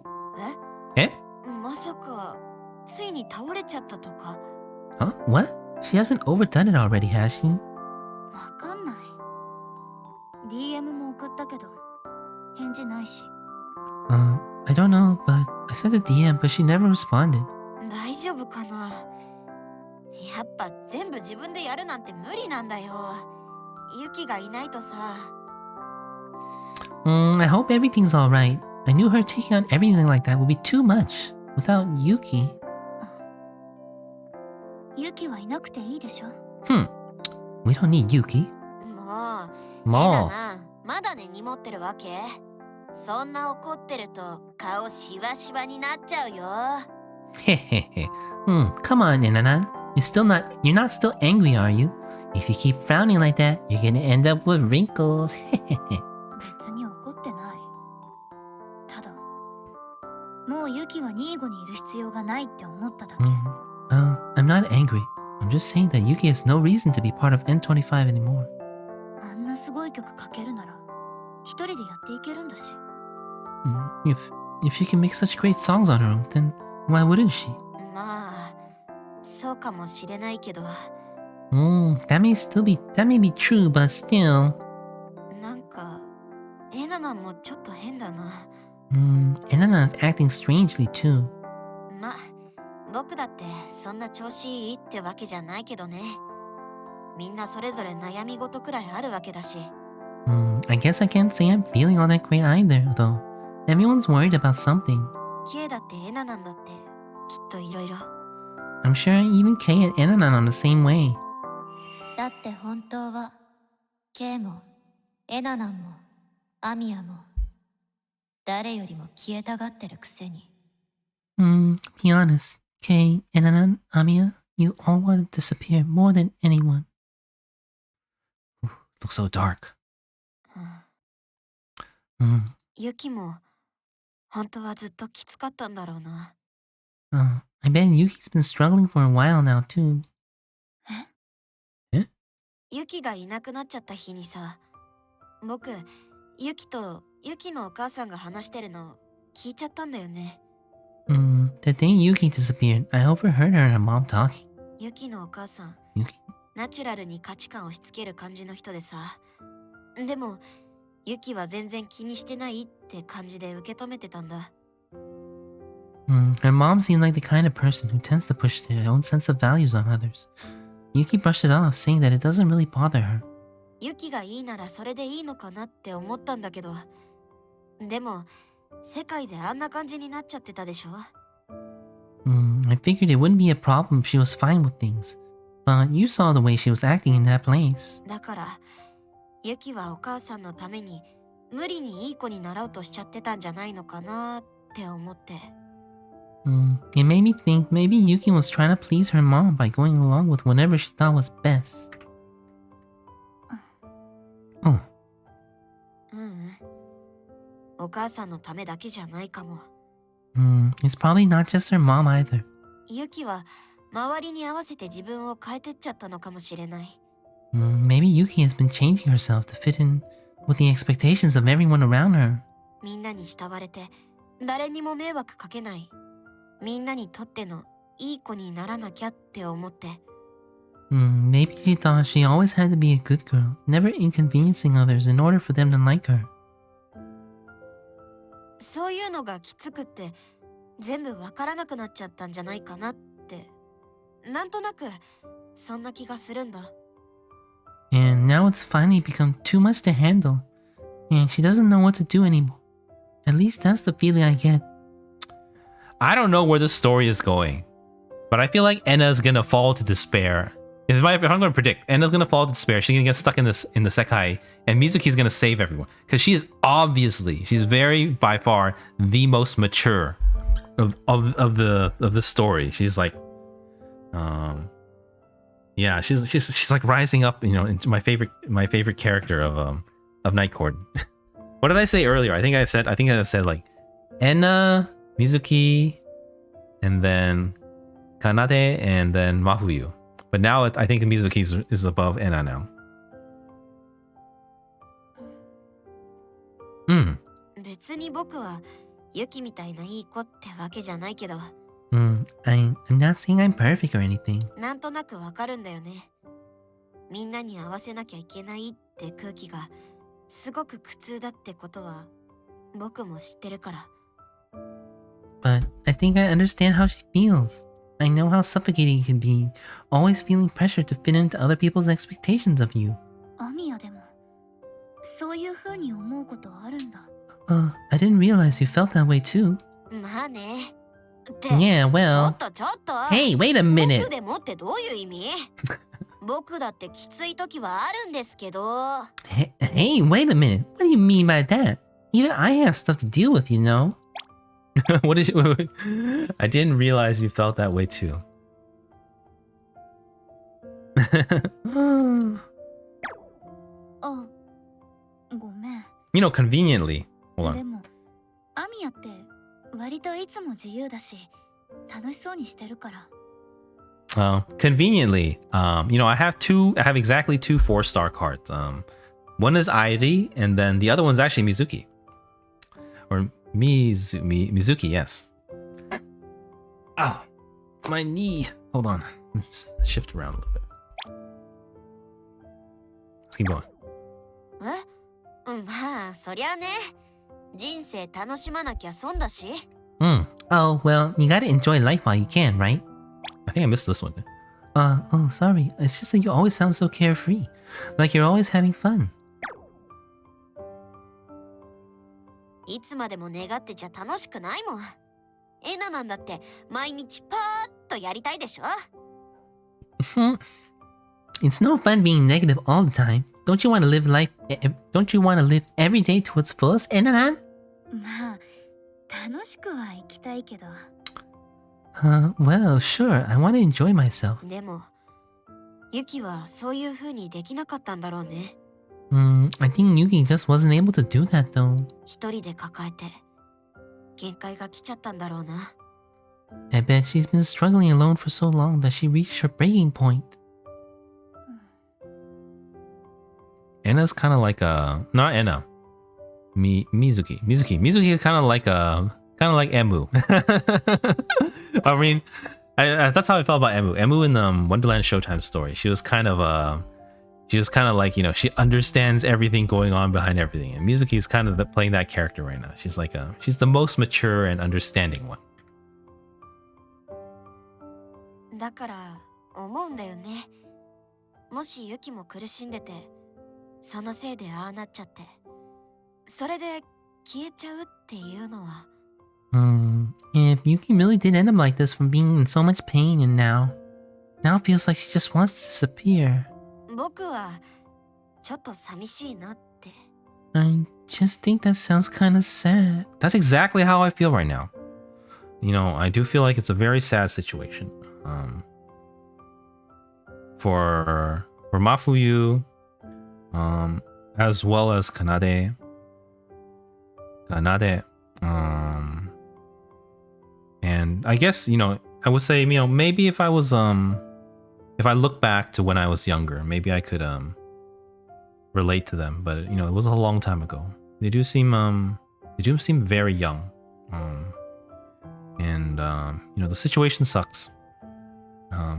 A: え？
C: まさか、ついに倒れちゃったとか。
E: Huh? What? She hasn't overdone it already, has she?
C: わかんない。DM も送ったけど、返事ないし。
E: I don't know, but I sent a DM, but she never responded.
C: 大丈夫かな？やっぱ全部自分でやるなんて無理なんだよ。ユキがいないとさ。
E: I hope everything's alright. I knew her taking on everything like that would be too much. Without Yuki.
C: ユキはいなくていいでしょ？
E: We don't need Yuki. も
B: まだ根に持ってるわけ？そんな怒ってると顔シワシワになっちゃうよ。
E: へへへ。Come on, Enanan. You're not still angry, are you? If you keep frowning like that, you're gonna end up with wrinkles.
C: 別に怒ってない。ただ、もうユキはニーゴにいる必要がないって思っただけ。
E: I'm not angry. I'm just saying that Yuki has no reason to be part of N25 anymore.
C: あんなすごい曲書けるなら、一人でやっていけるんだし。
E: If she can make such great songs on her own, then why wouldn't she?
B: まあ、そうかもしれないけど。
E: That may be true, but still.
B: なんか、エナナもちょっと変だな。
E: Enana is acting strangely too.
B: ま、僕だってそんな調子いいってわけじゃないけどね。みんなそれぞれ悩み事くらいあるわけだし。
E: I guess I can't say I'm feeling all that great either, though. Everyone's worried about something.
B: K だってエナなんだって、きっといろいろ。
E: I'm sure even Kay and Enanan are the same way.
C: だって本当は、K も、エナナンも、アミヤも、誰よりも消えたがってるくせに。
E: Be honest. Kay, Enanan, Amiya, you all want to disappear more than anyone. Ooh, looks so dark.
B: ユキも、本当はずっときつかったんだろうな。
E: I bet Yuki's been struggling for a while now, too.
B: ユキがいなくなっちゃった日にさ、僕、ユキとユキのお母さんが話してるの聞いちゃったんだよね。
E: The day Yuki disappeared, I overheard her and her mom talking.
B: ユキのお母さん、
E: Yuki?
B: ナチュラルに価値観を押し付ける感じの人でさ。でも、ユキは全然気にしてないって感じで受け止めてたんだ。
E: Her mom seemed like the kind of person who tends to push their own sense of values on others. Yuki brushed it off, saying that it doesn't really bother her.
B: ユキがいいならそれでいいのかなって思ったんだけど。でも、世界であんな感じになっちゃってたでしょ。
E: I figured it wouldn't be a problem if she was fine with things. But you saw the way she was acting in that place.
B: だから、ユキはお母さんのために無理にいい子になろうとしちゃってたんじゃないのかなって思って。
E: It made me think maybe Yuki was trying to please her mom by going along with whatever she thought was best. Oh.
B: お母さんのためだけじゃないかも。
E: It's probably not just her mom either.
B: ユキは周りに合わせて自分を変えてっちゃったのかもしれない。
E: Maybe Yuki has been changing herself to fit in with the expectations of everyone around her.
B: みんなに慕われて誰にも迷惑かけない。みんなにとってのいい子にならなきゃって思って。
E: Maybe she thought she always had to be a good girl, never inconveniencing others in order for them to like her.
B: そういうのがきつくって全部わからなくなっちゃったんじゃないかなって、なんとなくそんな気がするんだ。
E: And now it's finally become too much to handle, and she doesn't know what to do anymore. At least that's the feeling I get.
A: I don't know where the story is going, but I feel like Enna's gonna fall to despair. If I'm gonna predict, Enna's gonna fall to despair. She's gonna get stuck in the Sekai, and Mizuki's gonna save everyone because she's very by far the most mature of the story. She's like, yeah, she's like rising up, into my favorite character of Nightcord. What did I say earlier? I think I said like Enna, Mizuki, and then Kanade, and then Mafuyu. But now I think Mizuki is above Enna now.
B: 別に僕はユキみたいないい子ってわけじゃないけど。
E: I'm not saying I'm perfect or anything.
B: なんとなくわかるんだよね。みんなに合わせなきゃいけないって空気がすごく苦痛だってことは僕も知ってるから。
E: But I think I understand how she feels. I know how suffocating it can be, always feeling pressure to fit into other people's expectations of you.
C: アミヤでも、そういう風に思うことあるんだ。
E: I didn't realize you felt that way too.
B: まあね。
E: Yeah, well.
B: ちょっと。
E: Hey, wait a minute.
B: 僕でもってどういう意味？僕だってきつい時はあるんですけど。
E: Hey, wait a minute. What do you mean by that? Even I have stuff to deal with, you know?
A: What did you? I didn't realize you felt that way too.
B: あ、ごめん。
A: You know, conveniently. Hold
B: で
A: on.
B: も、アミヤって割といつも自由だし、楽しそうにしてるから。
A: Conveniently, you know, I have exactly two 4-star cards. One is Airi, and then the other one's actually Mizuki. Or Mizuki, yes. Ow, my knee. Hold on. Let's shift around a little bit. Let's keep going.
B: まあ、そりゃね。人生楽しまなきゃ損だし。
E: Oh, well, you gotta enjoy life while you can, right?
A: I think I missed this one.
E: Oh, sorry. It's just that you always sound so carefree. Like you're always having fun.
B: いつまでも願ってちゃ楽しくないもん。エナなんだって毎日パーッとやりたいでしょ。
E: It's no fun being negative all the time. Don't you want to live life? Don't you want to live every day to its fullest, Enanan?
B: まあ、楽しくは生きたいけど。
E: Well, sure. I want to enjoy myself.
B: でも、ユキはそういう風にできなかったんだろうね。
E: I think Yuki just wasn't able to do that though.
B: 一人で抱えて、限界が来ちゃったんだろうな。
E: I bet she's been struggling alone for so long that she reached her breaking point.
A: Enna's kind of like not Enna. Mizuki. Mizuki is kind of like Emu. I mean, that's how I felt about Emu. Emu in Wonderland Showtime story. She was kind of like, you know, she understands everything going on behind everything. And Mizuki is kind of playing that character right now. She's like she's the most mature and understanding one.
B: だから思うんだよね。もしユキも苦しんでて、そのせいでああなっちゃって、それで消えちゃうっていうのは。
E: If Yuki really did end up like this from being in so much pain and now it feels like she just wants to disappear.
B: 僕はちょっと寂しいなって。
E: I just think that sounds kind of sad.
A: That's exactly how I feel right now. You know, I do feel like it's a very sad situation. For Mafuyu, as well as Kanade, and I guess, you know, I would say, you know, maybe if I look back to when I was younger, maybe I could relate to them, but you know, it was a long time ago. They do seem very young, and you know, the situation sucks.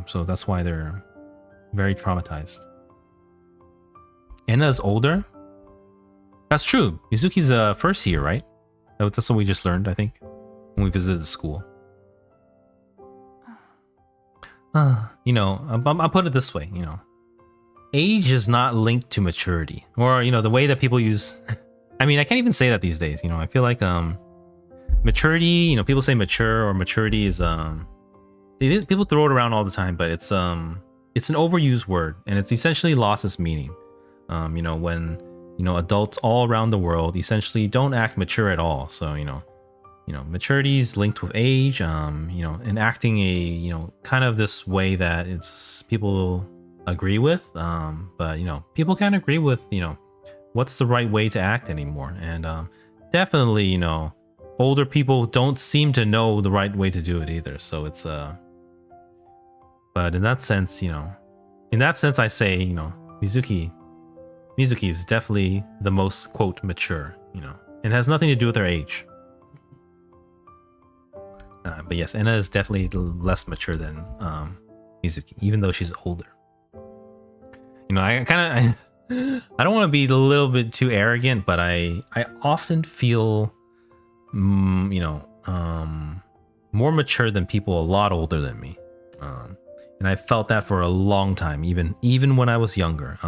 A: So that's why they're very traumatized. Enna's older. That's true. Mizuki's first year, right? That's what we just learned, I think, when we visited the school. You know, I'll put it this way, you know, age is not linked to maturity, or, you know, the way that people use, I mean, I can't even say that these days, you know. I feel like maturity, you know, people say mature or maturity is people throw it around all the time, but it's an overused word, and it's essentially lost its meaning. You know, when, you know, adults all around the world essentially don't act mature at all. So, you know, maturity is linked with age, you know, and acting a, you know, kind of this way that it's people agree with, but, you know, people can't agree with, you know, what's the right way to act anymore. And definitely, you know, older people don't seem to know the right way to do it either. So it's but in that sense, you know, I say, you know, Mizuki is definitely the most, quote, mature, you know, and has nothing to do with her age. But yes, Enna is definitely less mature than Mizuki, even though she's older. You know, I don't want to be a little bit too arrogant, but I often feel, you know, more mature than people a lot older than me. And I felt that for a long time, even when I was younger.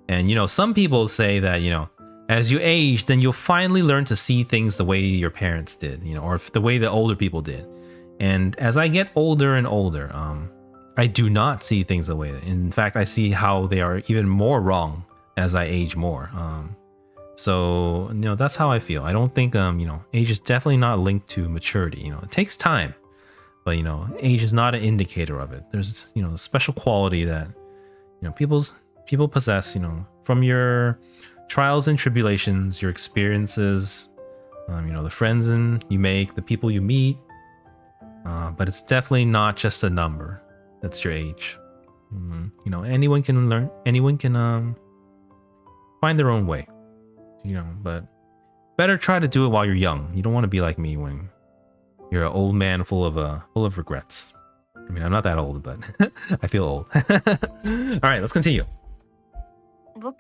A: And, you know, some people say that, you know, as you age, then you'll finally learn to see things the way your parents did, you know, or the way the older people did. And as I get older and older, I do not see things the way. In fact, I see how they are even more wrong as I age more. So that's how I feel. I don't think age is definitely not linked to maturity. It takes time, but age is not an indicator of it. There's a special quality that people possess. From your trials and tribulations, your experiences, the friends you make, the people you meet. But it's definitely not just a number. That's your age. Anyone can learn. Anyone can find their own way. But better try to do it while you're young. You don't want to be like me when you're an old man full of regrets. I mean, I'm not that old, but I feel old. All right, let's continue. Oh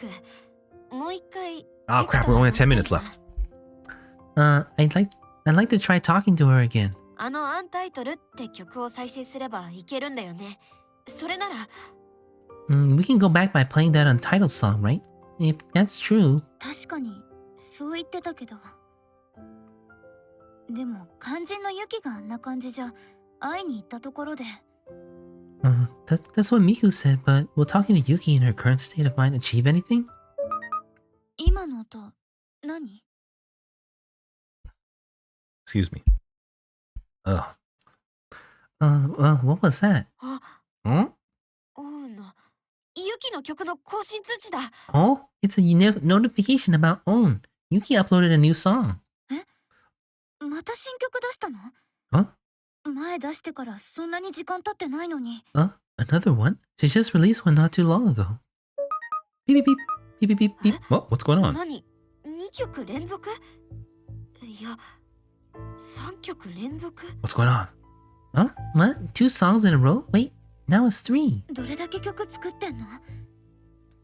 A: crap, we're only at 10 minutes left.
E: I'd like to try talking to her again.
C: あのアンタイトルって曲を再生すればいけるんだよね。それなら
E: We can go back by playing that untitled song, right? If that's true.
B: 確かにそう言ってたけど、でも肝心のユキがあんな感じじゃ会いに行ったところで。
E: That's what Miku said, but will talking to Yuki in her current state of mind achieve anything?
B: 今の音何？
A: Excuse me.
E: What was that?
C: ユキの曲の更新通知だ。
E: Oh, it's a notification about Own. Yuki uploaded a new song.
B: また新曲出したの？
E: Huh?
B: 前出してからそんなに時間経ってないのに。
E: Another one? She just released one not too long ago. Beep beep beep beep beep beep.
A: What? What's going on?
C: 何？2曲連続？いや、3曲連続？
A: What's going on?
E: Huh? What? 2 songs in a row? Wait, now it's 3.
B: どれだけ曲作ってんの？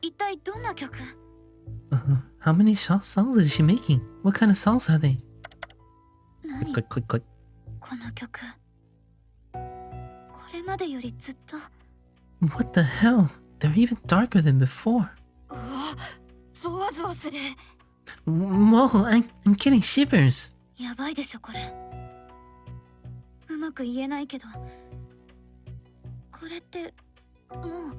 B: 一体どんな曲？
E: How many songs is she making? What kind of songs are they?
B: 何？
A: Click, click, click.
B: この曲。これまでよりずっと。
E: What the hell? They're even darker than before.
C: うわ、ゾワゾワする。
E: Whoa, I'm getting shivers.
B: やばいでしょこれ。うまく言えないけど。これってもう。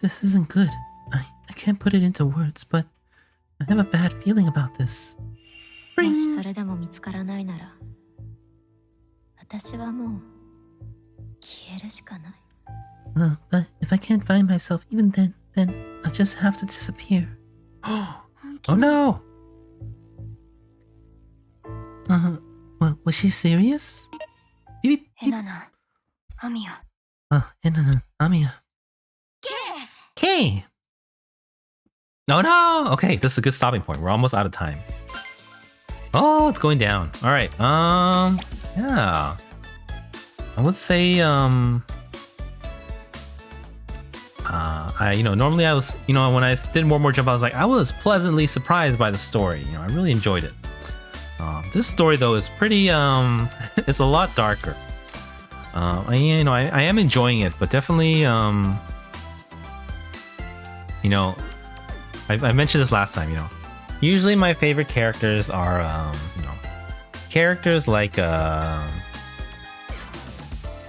E: This isn't good. I can't put it into words, but I have a bad feeling about this.
C: もしそれでも見つからないなら、私はもう消えるしかない。
E: But if I can't find myself even then I'll just have to disappear.
A: Oh no!
E: Well, was she serious? Beep,
C: エナナ、アミヤ。
E: Amiya. K!
A: No, no! Okay, this is a good stopping point. We're almost out of time. Oh, it's going down. All right. Yeah. I would say, normally I was, when I did more jump, I was like, I was pleasantly surprised by the story. I really enjoyed it. This story though is pretty, it's a lot darker. I am enjoying it, but definitely, I mentioned this last time, usually my favorite characters are, characters like,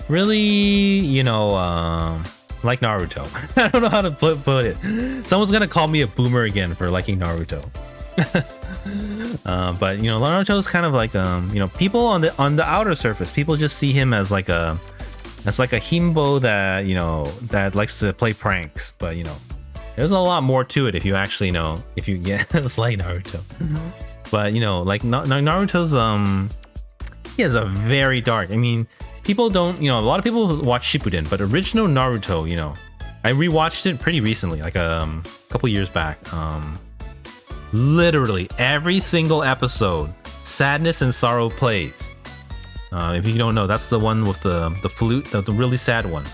A: really, like Naruto. I don't know how to put it. Someone's gonna call me a boomer again for liking Naruto. But Naruto is kind of like people on the outer surface, people just see him as like a himbo that that likes to play pranks, but there's a lot more to it if you actually if you get it's like Naruto. But like Naruto's he has a very dark, people don't, a lot of people watch Shippuden, but original Naruto, I rewatched it pretty recently, like a couple years back. Literally every single episode, sadness and sorrow plays. If you don't know, that's the one with the flute, the really sad one.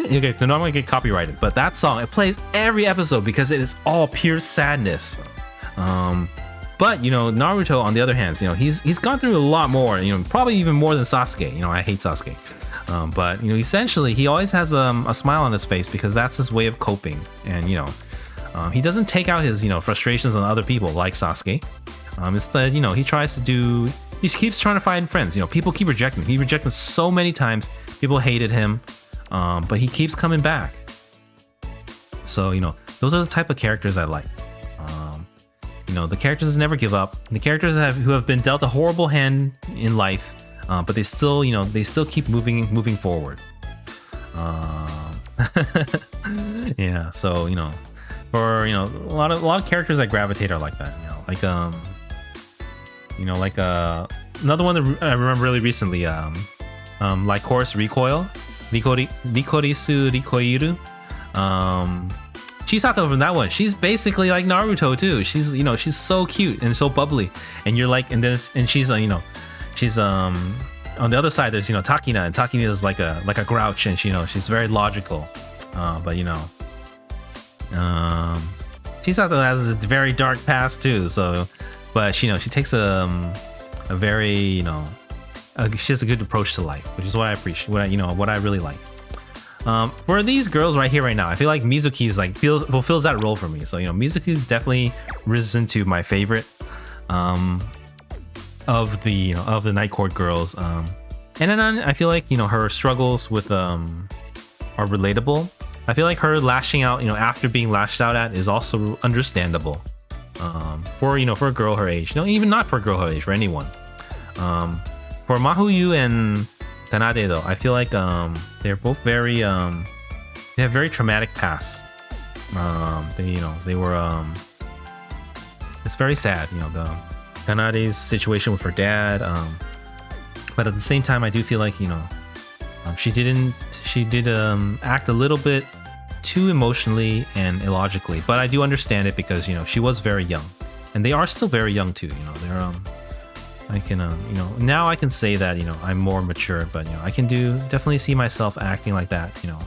A: Okay, so normally get copyrighted, but that song, it plays every episode because it is all pure sadness. But Naruto on the other hand, he's gone through a lot more, probably even more than Sasuke. I hate Sasuke. But essentially he always has a smile on his face because that's his way of coping. And he doesn't take out his frustrations on other people like Sasuke. Instead, you know, he keeps trying to find friends. You know, people keep rejecting him. He rejected so many times. People hated him, but he keeps coming back. So, you know, those are the type of characters I like. You know, the characters that never give up. The characters who have been dealt a horrible hand in life, but they still, you know, keep moving forward. Yeah. So, you know, for, you know, a lot of characters I gravitate are like that. You know, like another one that I remember really recently. Like Chorus Recoil, Rikorisu Rikoiru. Chisato from that one, she's basically like Naruto too. She's, you know, she's so cute and so bubbly, and you're like, and she's you know, she's on the other side there's, you know, Takina, and Takina is like a grouch, and she, you know, she's very logical, but you know, Chisato has a very dark past too. So, but she, you know, she takes a very, you know, she has a good approach to life, which is what I appreciate, what I really like. For these girls right here, right now, I feel like Mizuki is like fulfills that role for me. So, you know, Mizuki is definitely risen to my favorite of the Nightcord girls. And then I feel like, you know, her struggles with are relatable. I feel like her lashing out, you know, after being lashed out at is also understandable. For, you know, for a girl her age, you know, even not for a girl her age, for anyone. For Mahuyu and Kanade though, I feel like they're both very they have very traumatic pasts. They were it's very sad, you know, the Kanade's situation with her dad. But at the same time, I do feel like, you know, she did act a little bit too emotionally and illogically. But I do understand it because, you know, she was very young, and they are still very young too. You know, they're I can, you know, now I can say that, you know, I'm more mature, but, you know, I can definitely see myself acting like that, you know,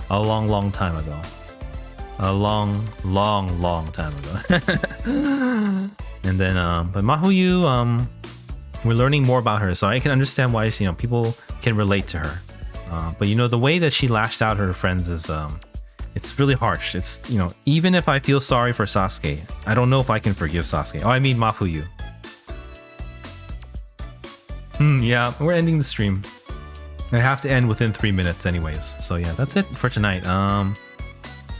A: a long time ago. A long time ago. And then, but Mahuyu, we're learning more about her, so I can understand why, you know, people can relate to her. But, you know, the way that she lashed out at her friends is, it's really harsh. It's, you know, even if I feel sorry for Sasuke, I don't know if I can forgive Sasuke. Oh, I mean Mahuyu. Yeah, we're ending the stream. I have to end within 3 minutes anyways. So yeah, that's it for tonight.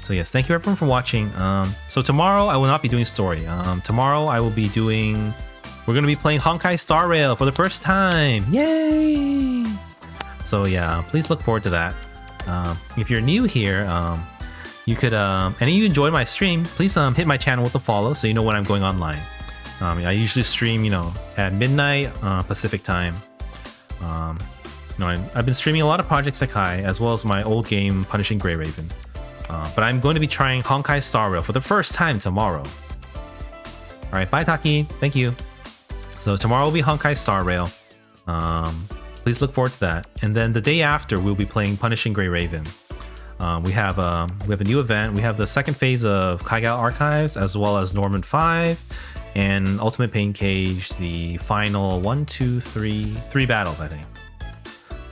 A: So yes, thank you everyone for watching. So tomorrow I will not be doing story. Tomorrow I will be doing... We're going to be playing Honkai Star Rail for the first time. Yay! So yeah, please look forward to that. If you're new here, you could... and if you enjoyed my stream, please hit my channel with a follow so you know when I'm going online. I usually stream, you know, at midnight Pacific time. You know, I've been streaming a lot of Project Sekai as well as my old game Punishing Grey Raven. But I'm going to be trying Honkai Star Rail for the first time tomorrow. Alright, bye Taki. Thank you. So tomorrow will be Honkai Star Rail. Please look forward to that. And then the day after, we'll be playing Punishing Grey Raven. We have a new event. We have the second phase of Kaigal Archives as well as Norman 5. And Ultimate Pain Cage, the final 3 battles, I think.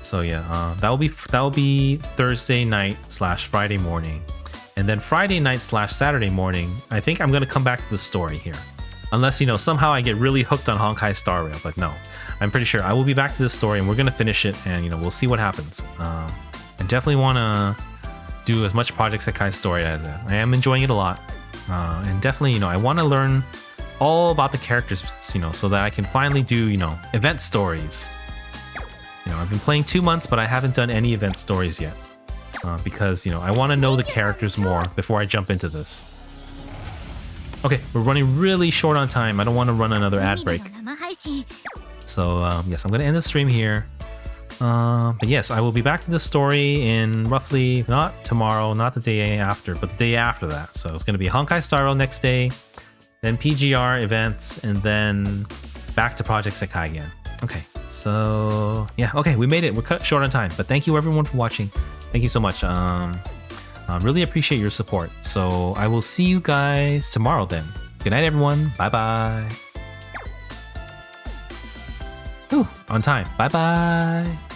A: So yeah, that will be Thursday night / Friday morning, and then Friday night / Saturday morning. I think I'm gonna come back to the story here, unless, you know, somehow I get really hooked on Honkai Star Rail. But no, I'm pretty sure I will be back to the story, and we're gonna finish it, and, you know, we'll see what happens. I definitely want to do as much Project Sekai story as I am enjoying it a lot, and definitely, you know, I want to learn all about the characters, you know, so that I can finally do, you know, event stories. You know, I've been playing 2 months, but I haven't done any event stories yet, because, you know, I want to know the characters more before I jump into this. Okay, we're running really short on time. I don't want to run another ad break. So yes, I'm gonna end the stream here. But yes, I will be back to the story in roughly, not tomorrow, not the day after, but the day after that. So it's gonna be Honkai Star Rail next day, then PGR events, and then back to Project Sekai again. Okay, so yeah, okay, we made it. We're cut short on time, but thank you everyone for watching. Thank you so much. Really appreciate your support. So I will see you guys tomorrow then. Good night, everyone. Bye bye. Ooh, on time. Bye bye.